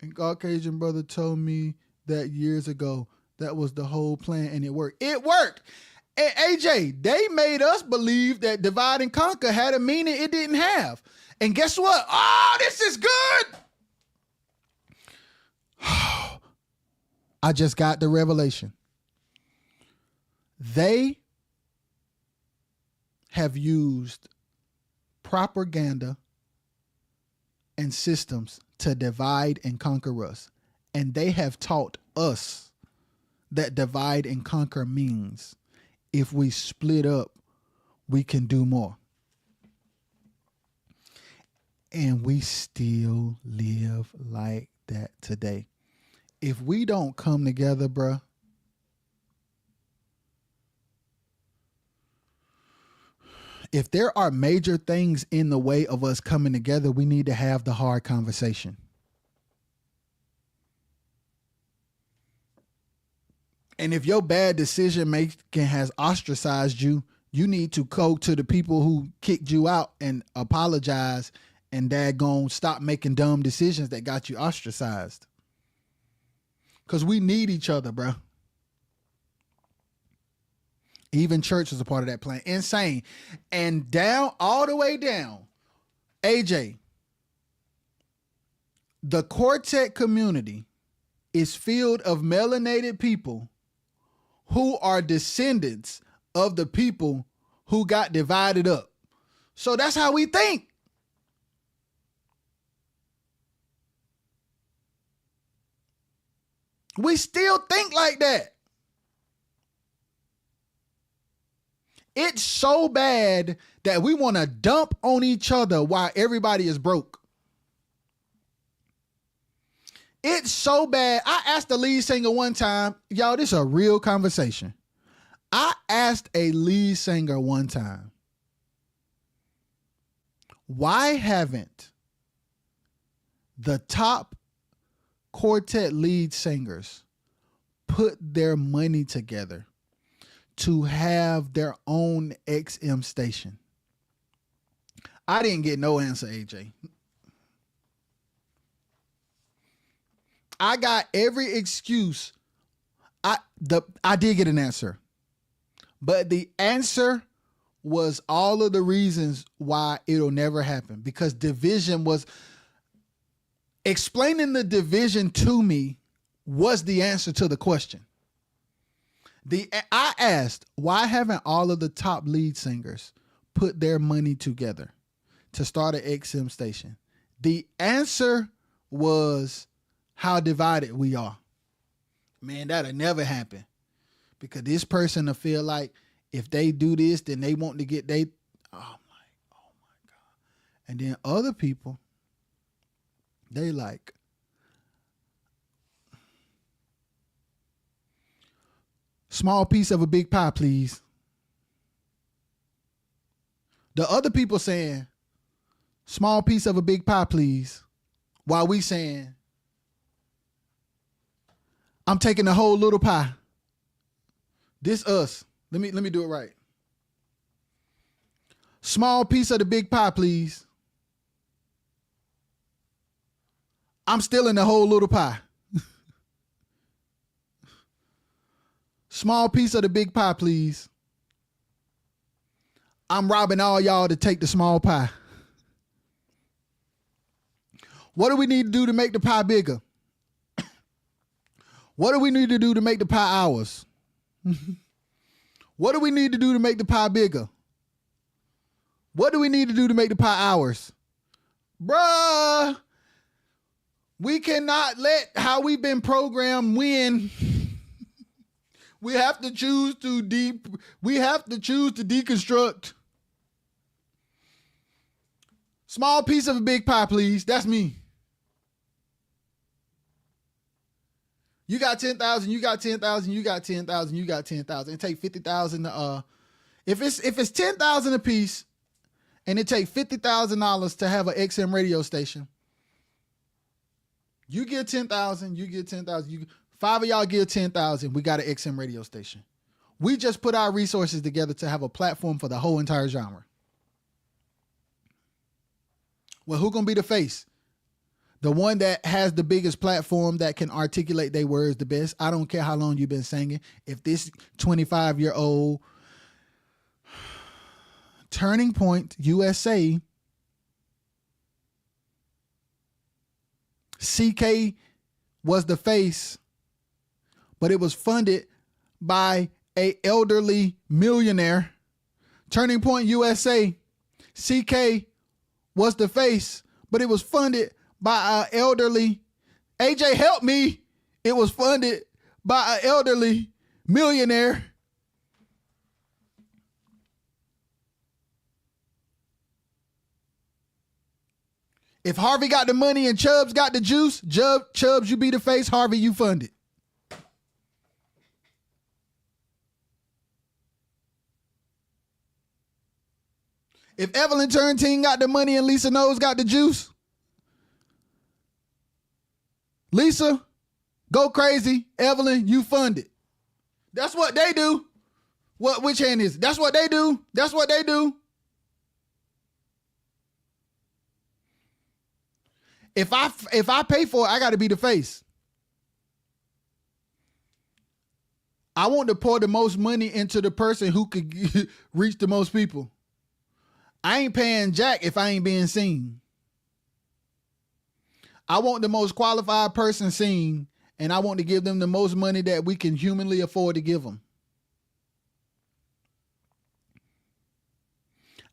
And Caucasian brother told me that years ago. That was the whole plan, and it worked. It worked. And AJ, they made us believe that divide and conquer had a meaning it didn't have. And guess what? Oh, this is good. I just got the revelation. They have used propaganda and systems to divide and conquer us. And they have taught us that divide and conquer means if we split up, we can do more. And we still live like that today. If we don't come together, bruh, if there are major things in the way of us coming together, we need to have the hard conversation. And if your bad decision making has ostracized you, you need to go to the people who kicked you out and apologize and daggone stop making dumb decisions that got you ostracized. Because we need each other, bro. Even church is a part of that plan. Insane. And down, all the way down, AJ, the Quartet community is filled of melanated people who are descendants of the people who got divided up. So that's how we think. We still think like that. It's so bad that we want to dump on each other while everybody is broke. It's so bad. I asked the lead singer one time, y'all, this is a real conversation. I asked a lead singer one time, why haven't the top Quartet lead singers put their money together to have their own XM station? I didn't get no answer, AJ. I got every excuse. I did get an answer. But the answer was all of the reasons why it'll never happen. Because division was explaining the division to me was the answer to the question. I asked, why haven't all of the top lead singers put their money together to start an XM station? The answer was how divided we are. Man, that'll never happen. Because this person will feel like if they do this, then they want to get oh my God. And then other people, they like, small piece of a big pie, please. The other people saying, small piece of a big pie, please. While we saying, I'm taking the whole little pie. This us. Let me do it right. Small piece of the big pie, please. I'm still in the whole little pie. Small piece of the big pie, please. I'm robbing all y'all to take the small pie. What do we need to do to make the pie bigger? What do we need to do to make the pie ours? What do we need to do to make the pie bigger? What do we need to do to make the pie ours? Bruh, we cannot let how we've been programmed win. We have to choose to deconstruct. Small piece of a big pie, please. That's me. You got 10,000, you got 10,000, you got 10,000, you got 10,000. It take 50,000 to if it's 10,000 a piece and it take $50,000 to have an XM radio station. You get 10,000, you get 10,000, five of y'all give 10,000, we got an XM radio station. We just put our resources together to have a platform for the whole entire genre. Well, who gonna be the face? The one that has the biggest platform that can articulate their words the best. I don't care how long you've been singing. If this 25-year-old Turning Point USA, CK was the face, but it was funded by a elderly millionaire. Turning Point USA, CK was the face, but it was funded by an elderly, AJ help me. It was funded by an elderly millionaire. If Harvey got the money and Chubbs got the juice, Chubbs, you be the face. Harvey, you fund it. If Evelyn Turntine got the money and Lisa Knowles got the juice, Lisa, go crazy. Evelyn, you fund it. That's what they do. Which hand is it? That's what they do. That's what they do. If I pay for it, I got to be the face. I want to pour the most money into the person who could reach the most people. I ain't paying jack if I ain't being seen. I want the most qualified person seen, and I want to give them the most money that we can humanly afford to give them.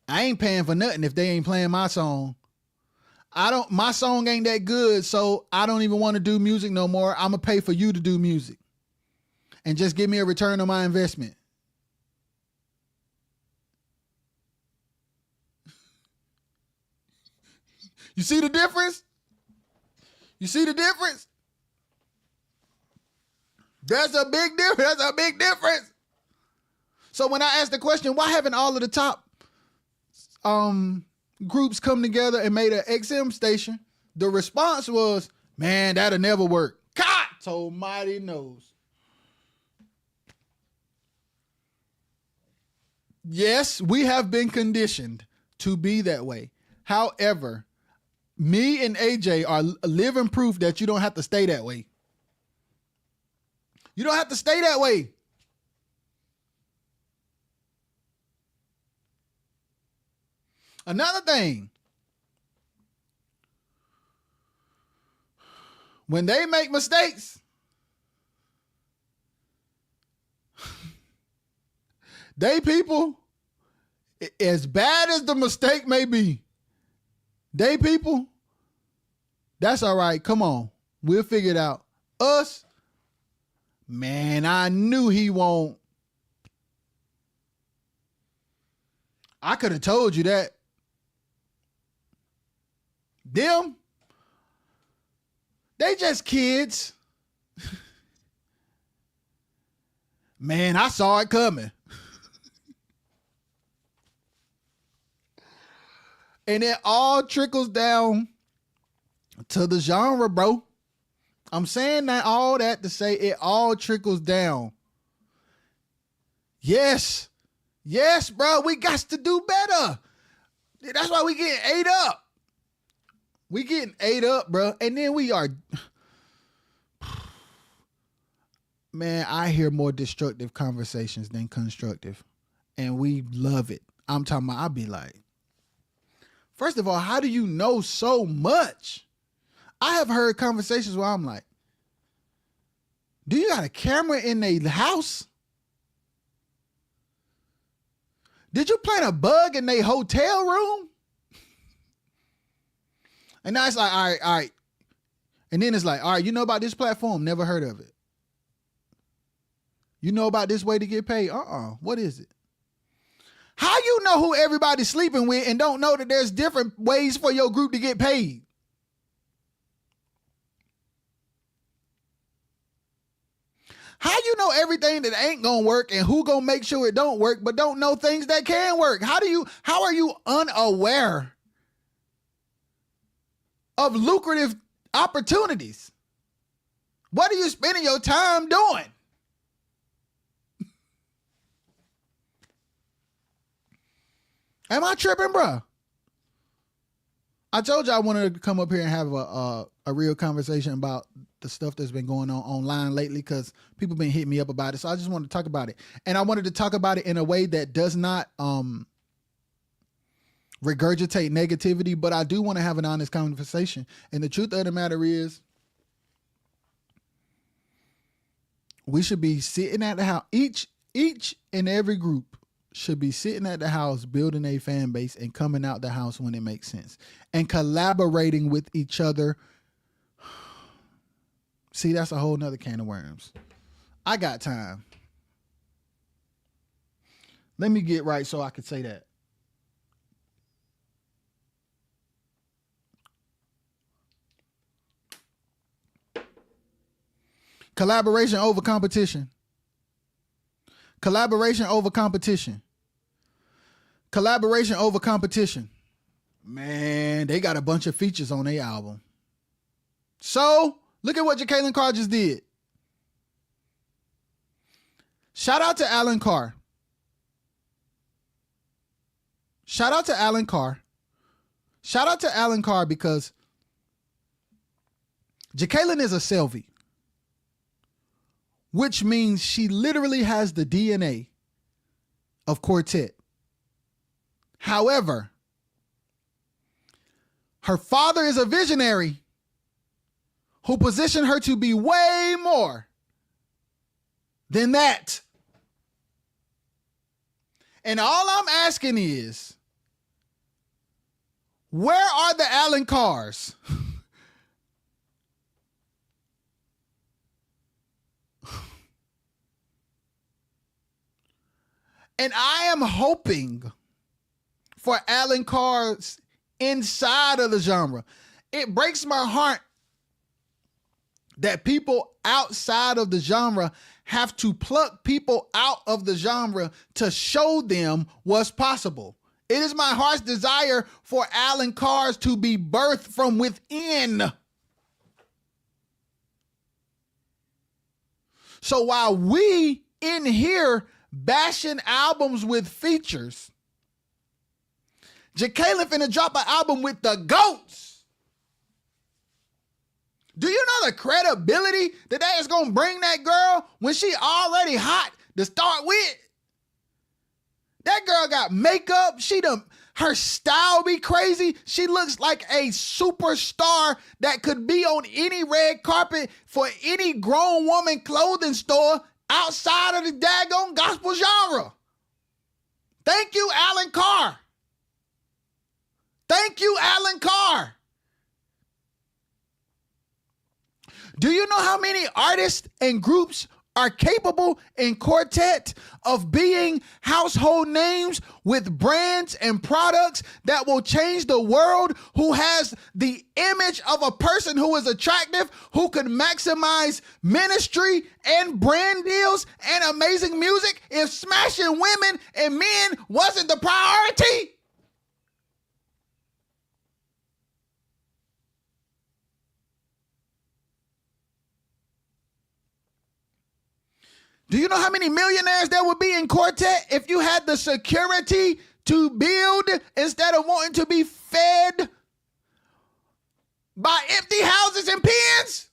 I ain't paying for nothing if they ain't playing my song. My song ain't that good, so I don't even want to do music no more. I'm going to pay for you to do music and just give me a return on my investment. You see the difference? You see the difference? That's a big difference. That's a big difference. So when I asked the question, why haven't all of the top groups come together and made an XM station? The response was, man, that'll never work. God almighty knows. Yes, we have been conditioned to be that way. However, me and AJ are living proof that you don't have to stay that way. You don't have to stay that way. Another thing, when they make mistakes, They people, as bad as the mistake may be, they people, that's all right. Come on. We'll figure it out. Us, man, I knew he won't. I could have told you that. Them, they just kids. Man, I saw it coming. And it all trickles down to the genre, bro. I'm saying that all that to say it all trickles down. Yes. Yes, bro. We got to do better. That's why we getting ate up. We getting ate up, bro. And then we are... Man, I hear more destructive conversations than constructive. And we love it. I'm talking about, I'll be like, first of all, how do you know so much? I have heard conversations where I'm like, do you got a camera in the house? Did you plant a bug in their hotel room? And now it's like, all right. And then it's like, all right, you know about this platform? Never heard of it. You know about this way to get paid? What is it? How you know who everybody's sleeping with and don't know that there's different ways for your group to get paid? How you know everything that ain't gonna work and who gonna make sure it don't work, but don't know things that can work? How are you unaware of lucrative opportunities? What are you spending your time doing? Am I tripping, bro? I told you I wanted to come up here and have a real conversation about the stuff that's been going on online lately because people been hitting me up about it. So I just wanted to talk about it. And I wanted to talk about it in a way that does not regurgitate negativity, but I do want to have an honest conversation. And the truth of the matter is, we should be sitting at the house. Each and every group should be sitting at the house, building a fan base and coming out the house when it makes sense and collaborating with each other. See, that's a whole nother can of worms. I got time. Let me get right so I could say that. Collaboration over competition. Collaboration over competition. Collaboration over competition. Man, they got a bunch of features on their album. So, look at what Jacqueline Carr just did. Shout out to Alan Carr. Shout out to Alan Carr. Shout out to Alan Carr because Jacqueline is a Selvi, which means she literally has the DNA of Quartet. However, her father is a visionary who positioned her to be way more than that. And all I'm asking is, where are the Alan Carrs? And I am hoping for Alan Carr's inside of the genre. It breaks my heart that people outside of the genre have to pluck people out of the genre to show them what's possible. It is my heart's desire for Alan Carr's to be birthed from within. So while we in here bashing albums with features, Jacqueline finna drop an album with the GOATs. Do you know the credibility that is gonna bring that girl when she already hot to start with? That girl got makeup. Her style be crazy. She looks like a superstar that could be on any red carpet for any grown woman clothing store outside of the daggone gospel genre. Thank you, Alan Carr. Thank you, Alan Carr. Do you know how many artists and groups are capable in Quartet of being household names with brands and products that will change the world, who has the image of a person who is attractive, who could maximize ministry and brand deals and amazing music if smashing women and men wasn't the priority? Do you know how many millionaires there would be in Quartet if you had the security to build instead of wanting to be fed by empty houses and pens?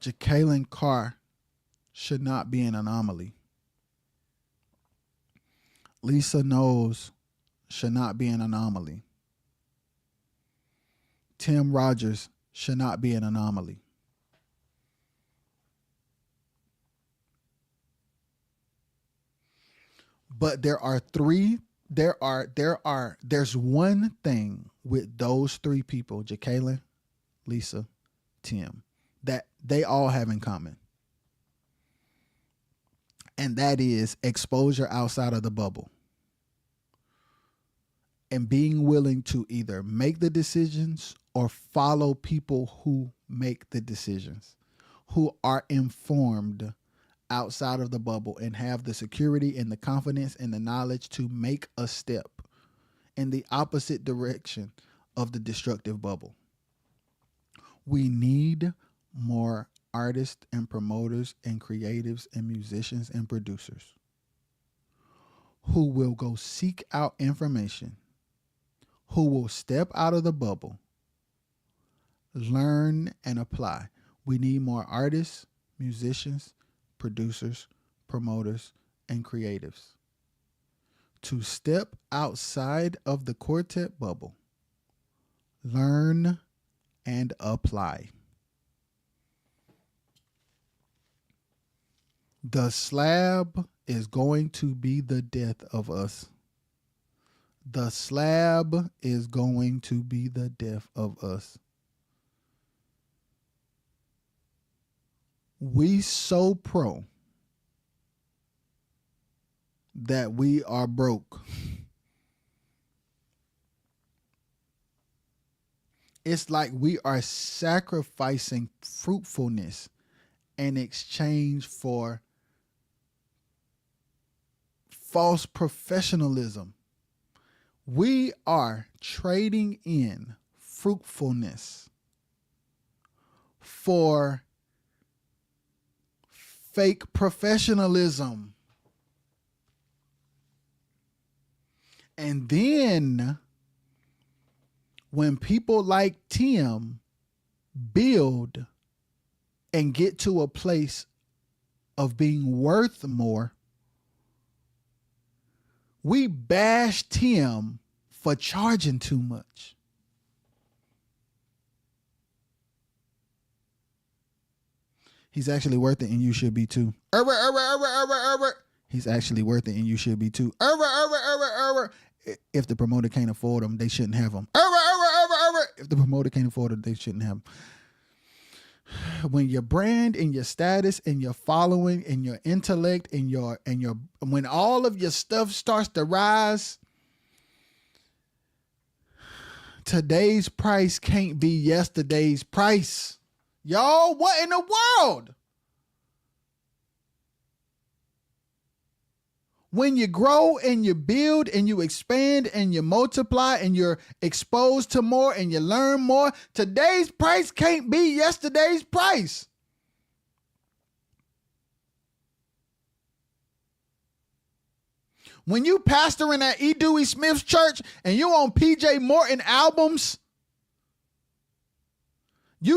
Jacqueline Carr should not be an anomaly. Lisa Knowles should not be an anomaly. Tim Rogers should not be an anomaly. But there's one thing with those three people, Jacqueline, Lisa, Tim, that they all have in common. And that is exposure outside of the bubble. And being willing to either make the decisions or follow people who make the decisions, who are informed outside of the bubble and have the security and the confidence and the knowledge to make a step in the opposite direction of the destructive bubble. We need more artists and promoters and creatives and musicians and producers who will go seek out information, who will step out of the bubble, learn and apply. We need more artists, musicians, producers, promoters, and creatives to step outside of the Quartet bubble, learn and apply. The slab is going to be the death of us. The slab is going to be the death of us. We so pro that we are broke. It's like we are sacrificing fruitfulness in exchange for false professionalism. We are trading in fruitfulness for fake professionalism. And then when people like Tim build and get to a place of being worth more, we bashed him for charging too much. He's actually worth it, and you should be too. He's actually worth it, and you should be too. If the promoter can't afford him, they shouldn't have him. If the promoter can't afford him, they shouldn't have him. When your brand and your status and your following and your intellect and your when all of your stuff starts to rise, today's price can't be yesterday's price. Y'all, what in the world? When you grow and you build and you expand and you multiply and you're exposed to more and you learn more, today's price can't be yesterday's price. When you pastoring at E. Dewey Smith's church and you on PJ Morton albums, he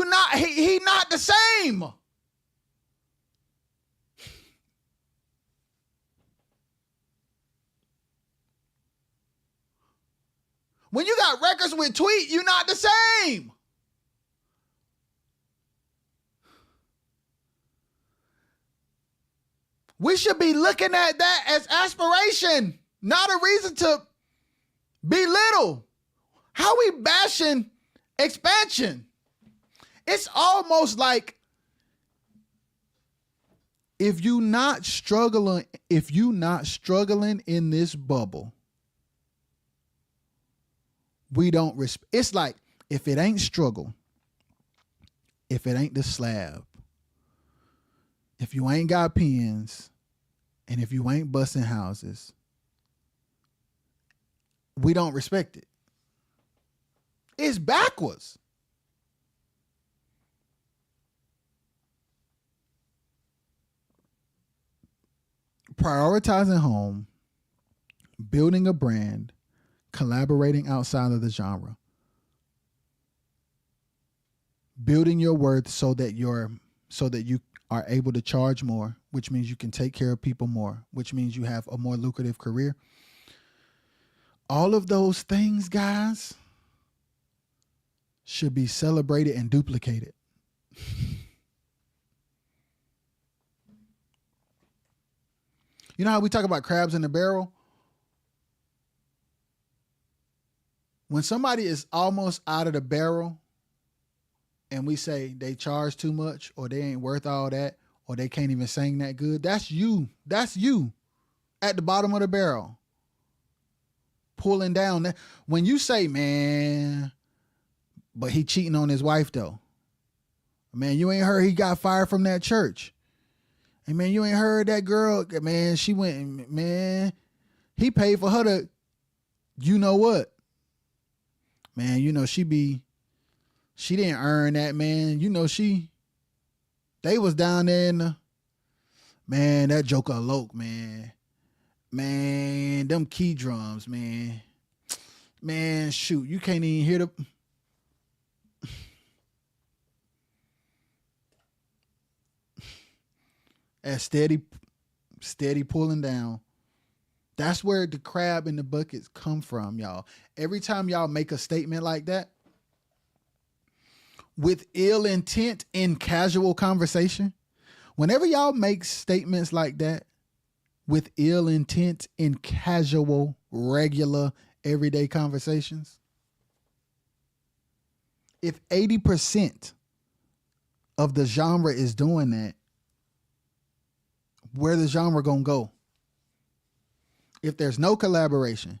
not the same. When you got records with Tweet, you're not the same. We should be looking at that as aspiration, not a reason to belittle. How we bashing expansion? It's almost like if you not struggling in this bubble, we don't respect. It's like if it ain't struggle, if it ain't the slab, if you ain't got pens, and if you ain't busting houses, we don't respect it. It's backwards. Prioritizing home, building a brand, collaborating outside of the genre, building your worth so that you are able to charge more, which means you can take care of people more, which means you have a more lucrative career. All of those things, guys, should be celebrated and duplicated. You know how we talk about crabs in the barrel? When somebody is almost out of the barrel and we say they charge too much or they ain't worth all that or they can't even sing that good, that's you. That's you at the bottom of the barrel. Pulling down. When you say, man, but he cheating on his wife though. Man, you ain't heard he got fired from that church. And man, you ain't heard that girl, man, she went, man, he paid for her to, you know what? Man, you know, she didn't earn that, man. You know, they was down there in the, man, that joker eloped, man. Man, them key drums, man. Man, shoot, you can't even hear the, as steady pulling down. That's where the crab in the buckets come from, y'all. Every time y'all make a statement like that, with ill intent in casual conversation, whenever y'all make statements like that, with ill intent in casual, regular, everyday conversations, if 80% of the genre is doing that, where the genre gonna go? If there's no collaboration,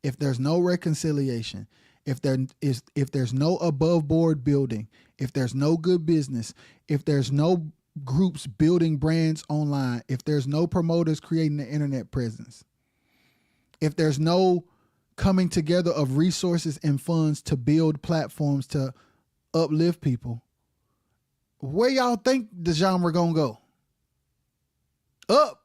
if there's no reconciliation, if there's no above board building, if there's no good business, if there's no groups building brands online, if there's no promoters creating an internet presence, if there's no coming together of resources and funds to build platforms to uplift people, where y'all think the genre gonna go? Up.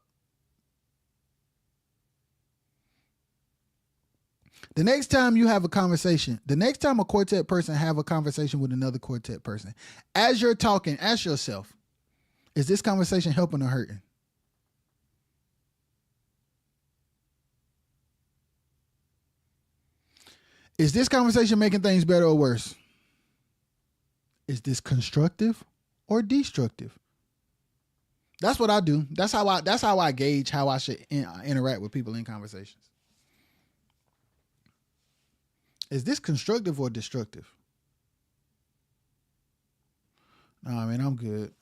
The next time you have a conversation, the next time a Quartet person have a conversation with another Quartet person, as you're talking, ask yourself, is this conversation helping or hurting? Is this conversation making things better or worse? Is this constructive or destructive? That's what I do. That's how I gauge how I should interact with people in conversations. Is this constructive or destructive? Nah, man, I'm good.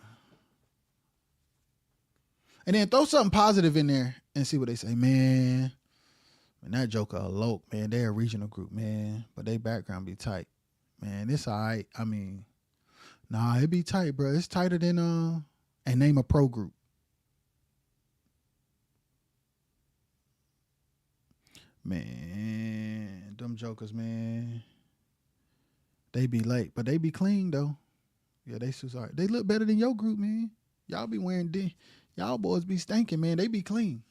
And then throw something positive in there and see what they say. Man, that joker eloped, man. They're a regional group, man. But they background be tight. Man, it's all right. I mean, nah, it be tight, bro. It's tighter than and name a pro group. Man, them jokers, man. They be late, but they be clean though. Yeah, they so sorry. They look better than your group, man. Y'all be wearing y'all boys be stinking, man. They be clean.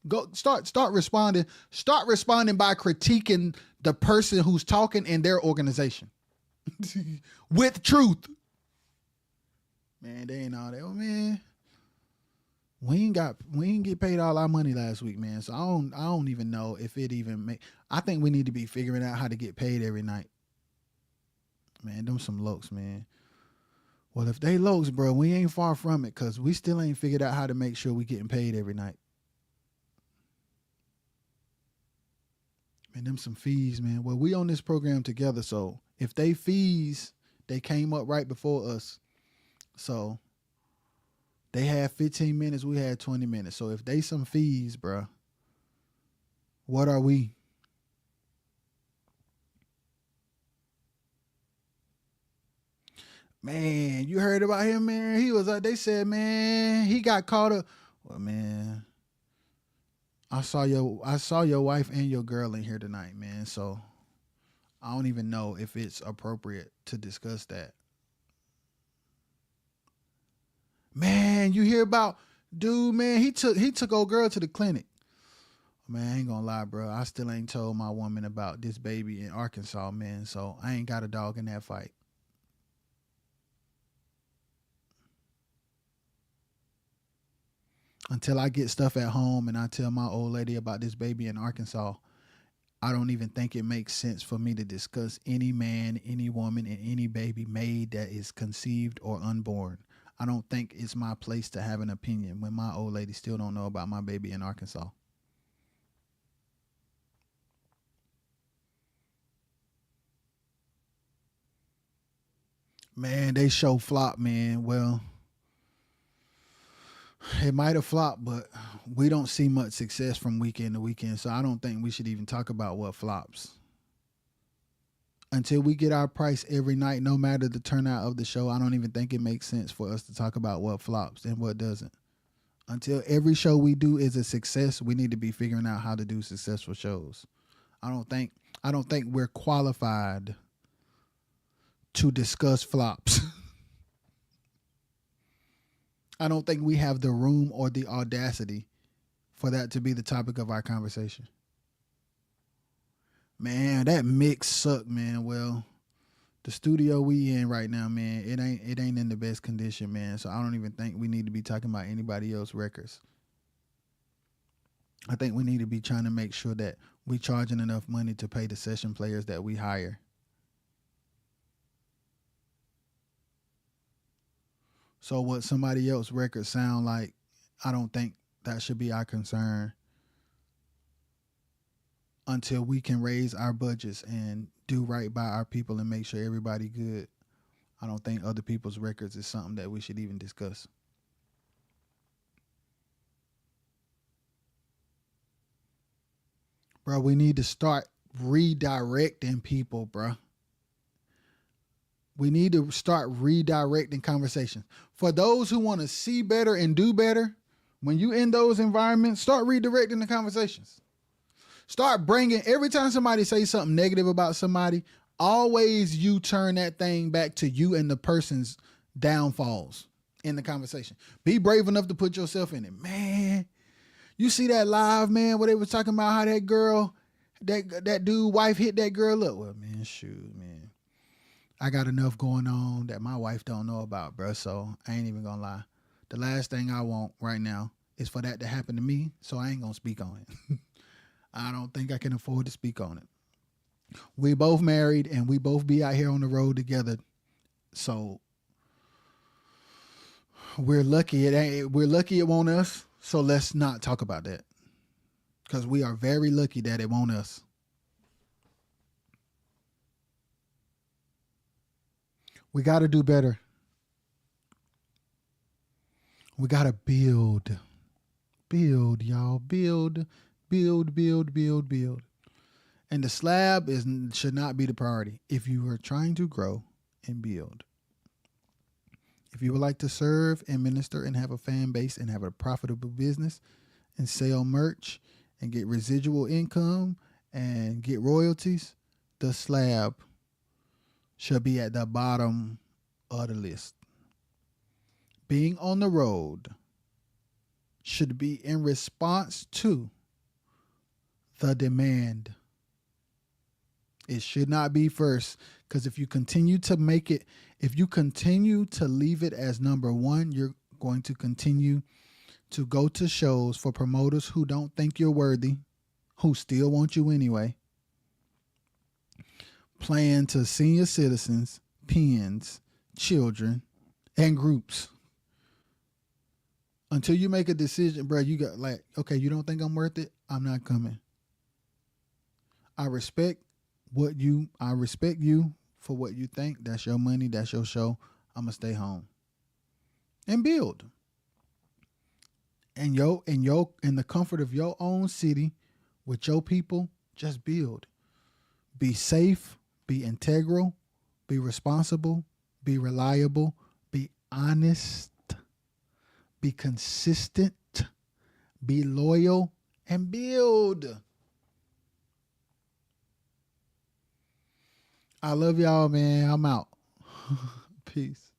Go start responding. Start responding by critiquing the person who's talking in their organization. With truth. Man, they ain't all that. Oh, man. We ain't get paid all our money last week, man. So I don't even know if it even make. I think we need to be figuring out how to get paid every night. Man, them some lokes, man. Well, if they lokes, bro, we ain't far from it because we still ain't figured out how to make sure we getting paid every night. Man, them some fees, man. Well, we on this program together, so if they fees, they came up right before us. So they had 15 minutes, we had 20 minutes. So if they some fees, bro, what are we? Man, you heard about him, man? He was like, they said, man, he got caught up. Well, man, I saw your wife and your girl in here tonight, man. So I don't even know if it's appropriate to discuss that. Man, you hear about dude, man, he took old girl to the clinic. Man, I ain't gonna lie, bro. I still ain't told my woman about this baby in Arkansas, man. So I ain't got a dog in that fight. Until I get stuff at home and I tell my old lady about this baby in Arkansas, I don't even think it makes sense for me to discuss any man, any woman, and any baby made that is conceived or unborn. I don't think it's my place to have an opinion when my old lady still don't know about my baby in Arkansas. Man, they show flop, man. Well, it might have flopped, but we don't see much success from weekend to weekend. So I don't think we should even talk about what flops. Until we get our price every night, no matter the turnout of the show, I don't even think it makes sense for us to talk about what flops and what doesn't. Until every show we do is a success, we need to be figuring out how to do successful shows. I don't think we're qualified to discuss flops. I don't think we have the room or the audacity for that to be the topic of our conversation. Man, that mix sucked, man. Well, the studio we in right now, man, it ain't in the best condition, man. So I don't even think we need to be talking about anybody else's records. I think we need to be trying to make sure that we charging enough money to pay the session players that we hire. So what somebody else's records sound like, I don't think that should be our concern until we can raise our budgets and do right by our people and make sure everybody good. I don't think other people's records is something that we should even discuss. Bro, we need to start redirecting people, bro. We need to start redirecting conversations. For those who want to see better and do better, when you in those environments, start redirecting the conversations. Start bringing, every time somebody say something negative about somebody, always you turn that thing back to you and the person's downfalls in the conversation. Be brave enough to put yourself in it. Man, you see that live, man, where they was talking about how that girl, that dude wife hit that girl up. Well, man, shoot, man. I got enough going on that my wife don't know about, bro. So I ain't even gonna lie. The last thing I want right now is for that to happen to me. So I ain't gonna speak on it. I don't think I can afford to speak on it. We both married and we both be out here on the road together. So we're lucky it won't us. So let's not talk about that. Because we are very lucky that it won't us. We got to do better. We got to build. Build, y'all. Build. And the slab should not be the priority if you are trying to grow and build. If you would like to serve and minister and have a fan base and have a profitable business and sell merch and get residual income and get royalties, the slab should be at the bottom of the list. Being on the road should be in response to the demand. It should not be first, because if you continue to leave it as number one, you're going to continue to go to shows for promoters who don't think you're worthy, who still want you anyway. Playing to senior citizens, pens, children, and groups. Until you make a decision, bro, you got like, okay, you don't think I'm worth it? I'm not coming. I respect you for what you think. That's your money, that's your show. I'm gonna stay home. And build. In the comfort of your own city, with your people, just build. Be safe, be integral, be responsible, be reliable, be honest, be consistent, be loyal, and build. I love y'all, man. I'm out. Peace.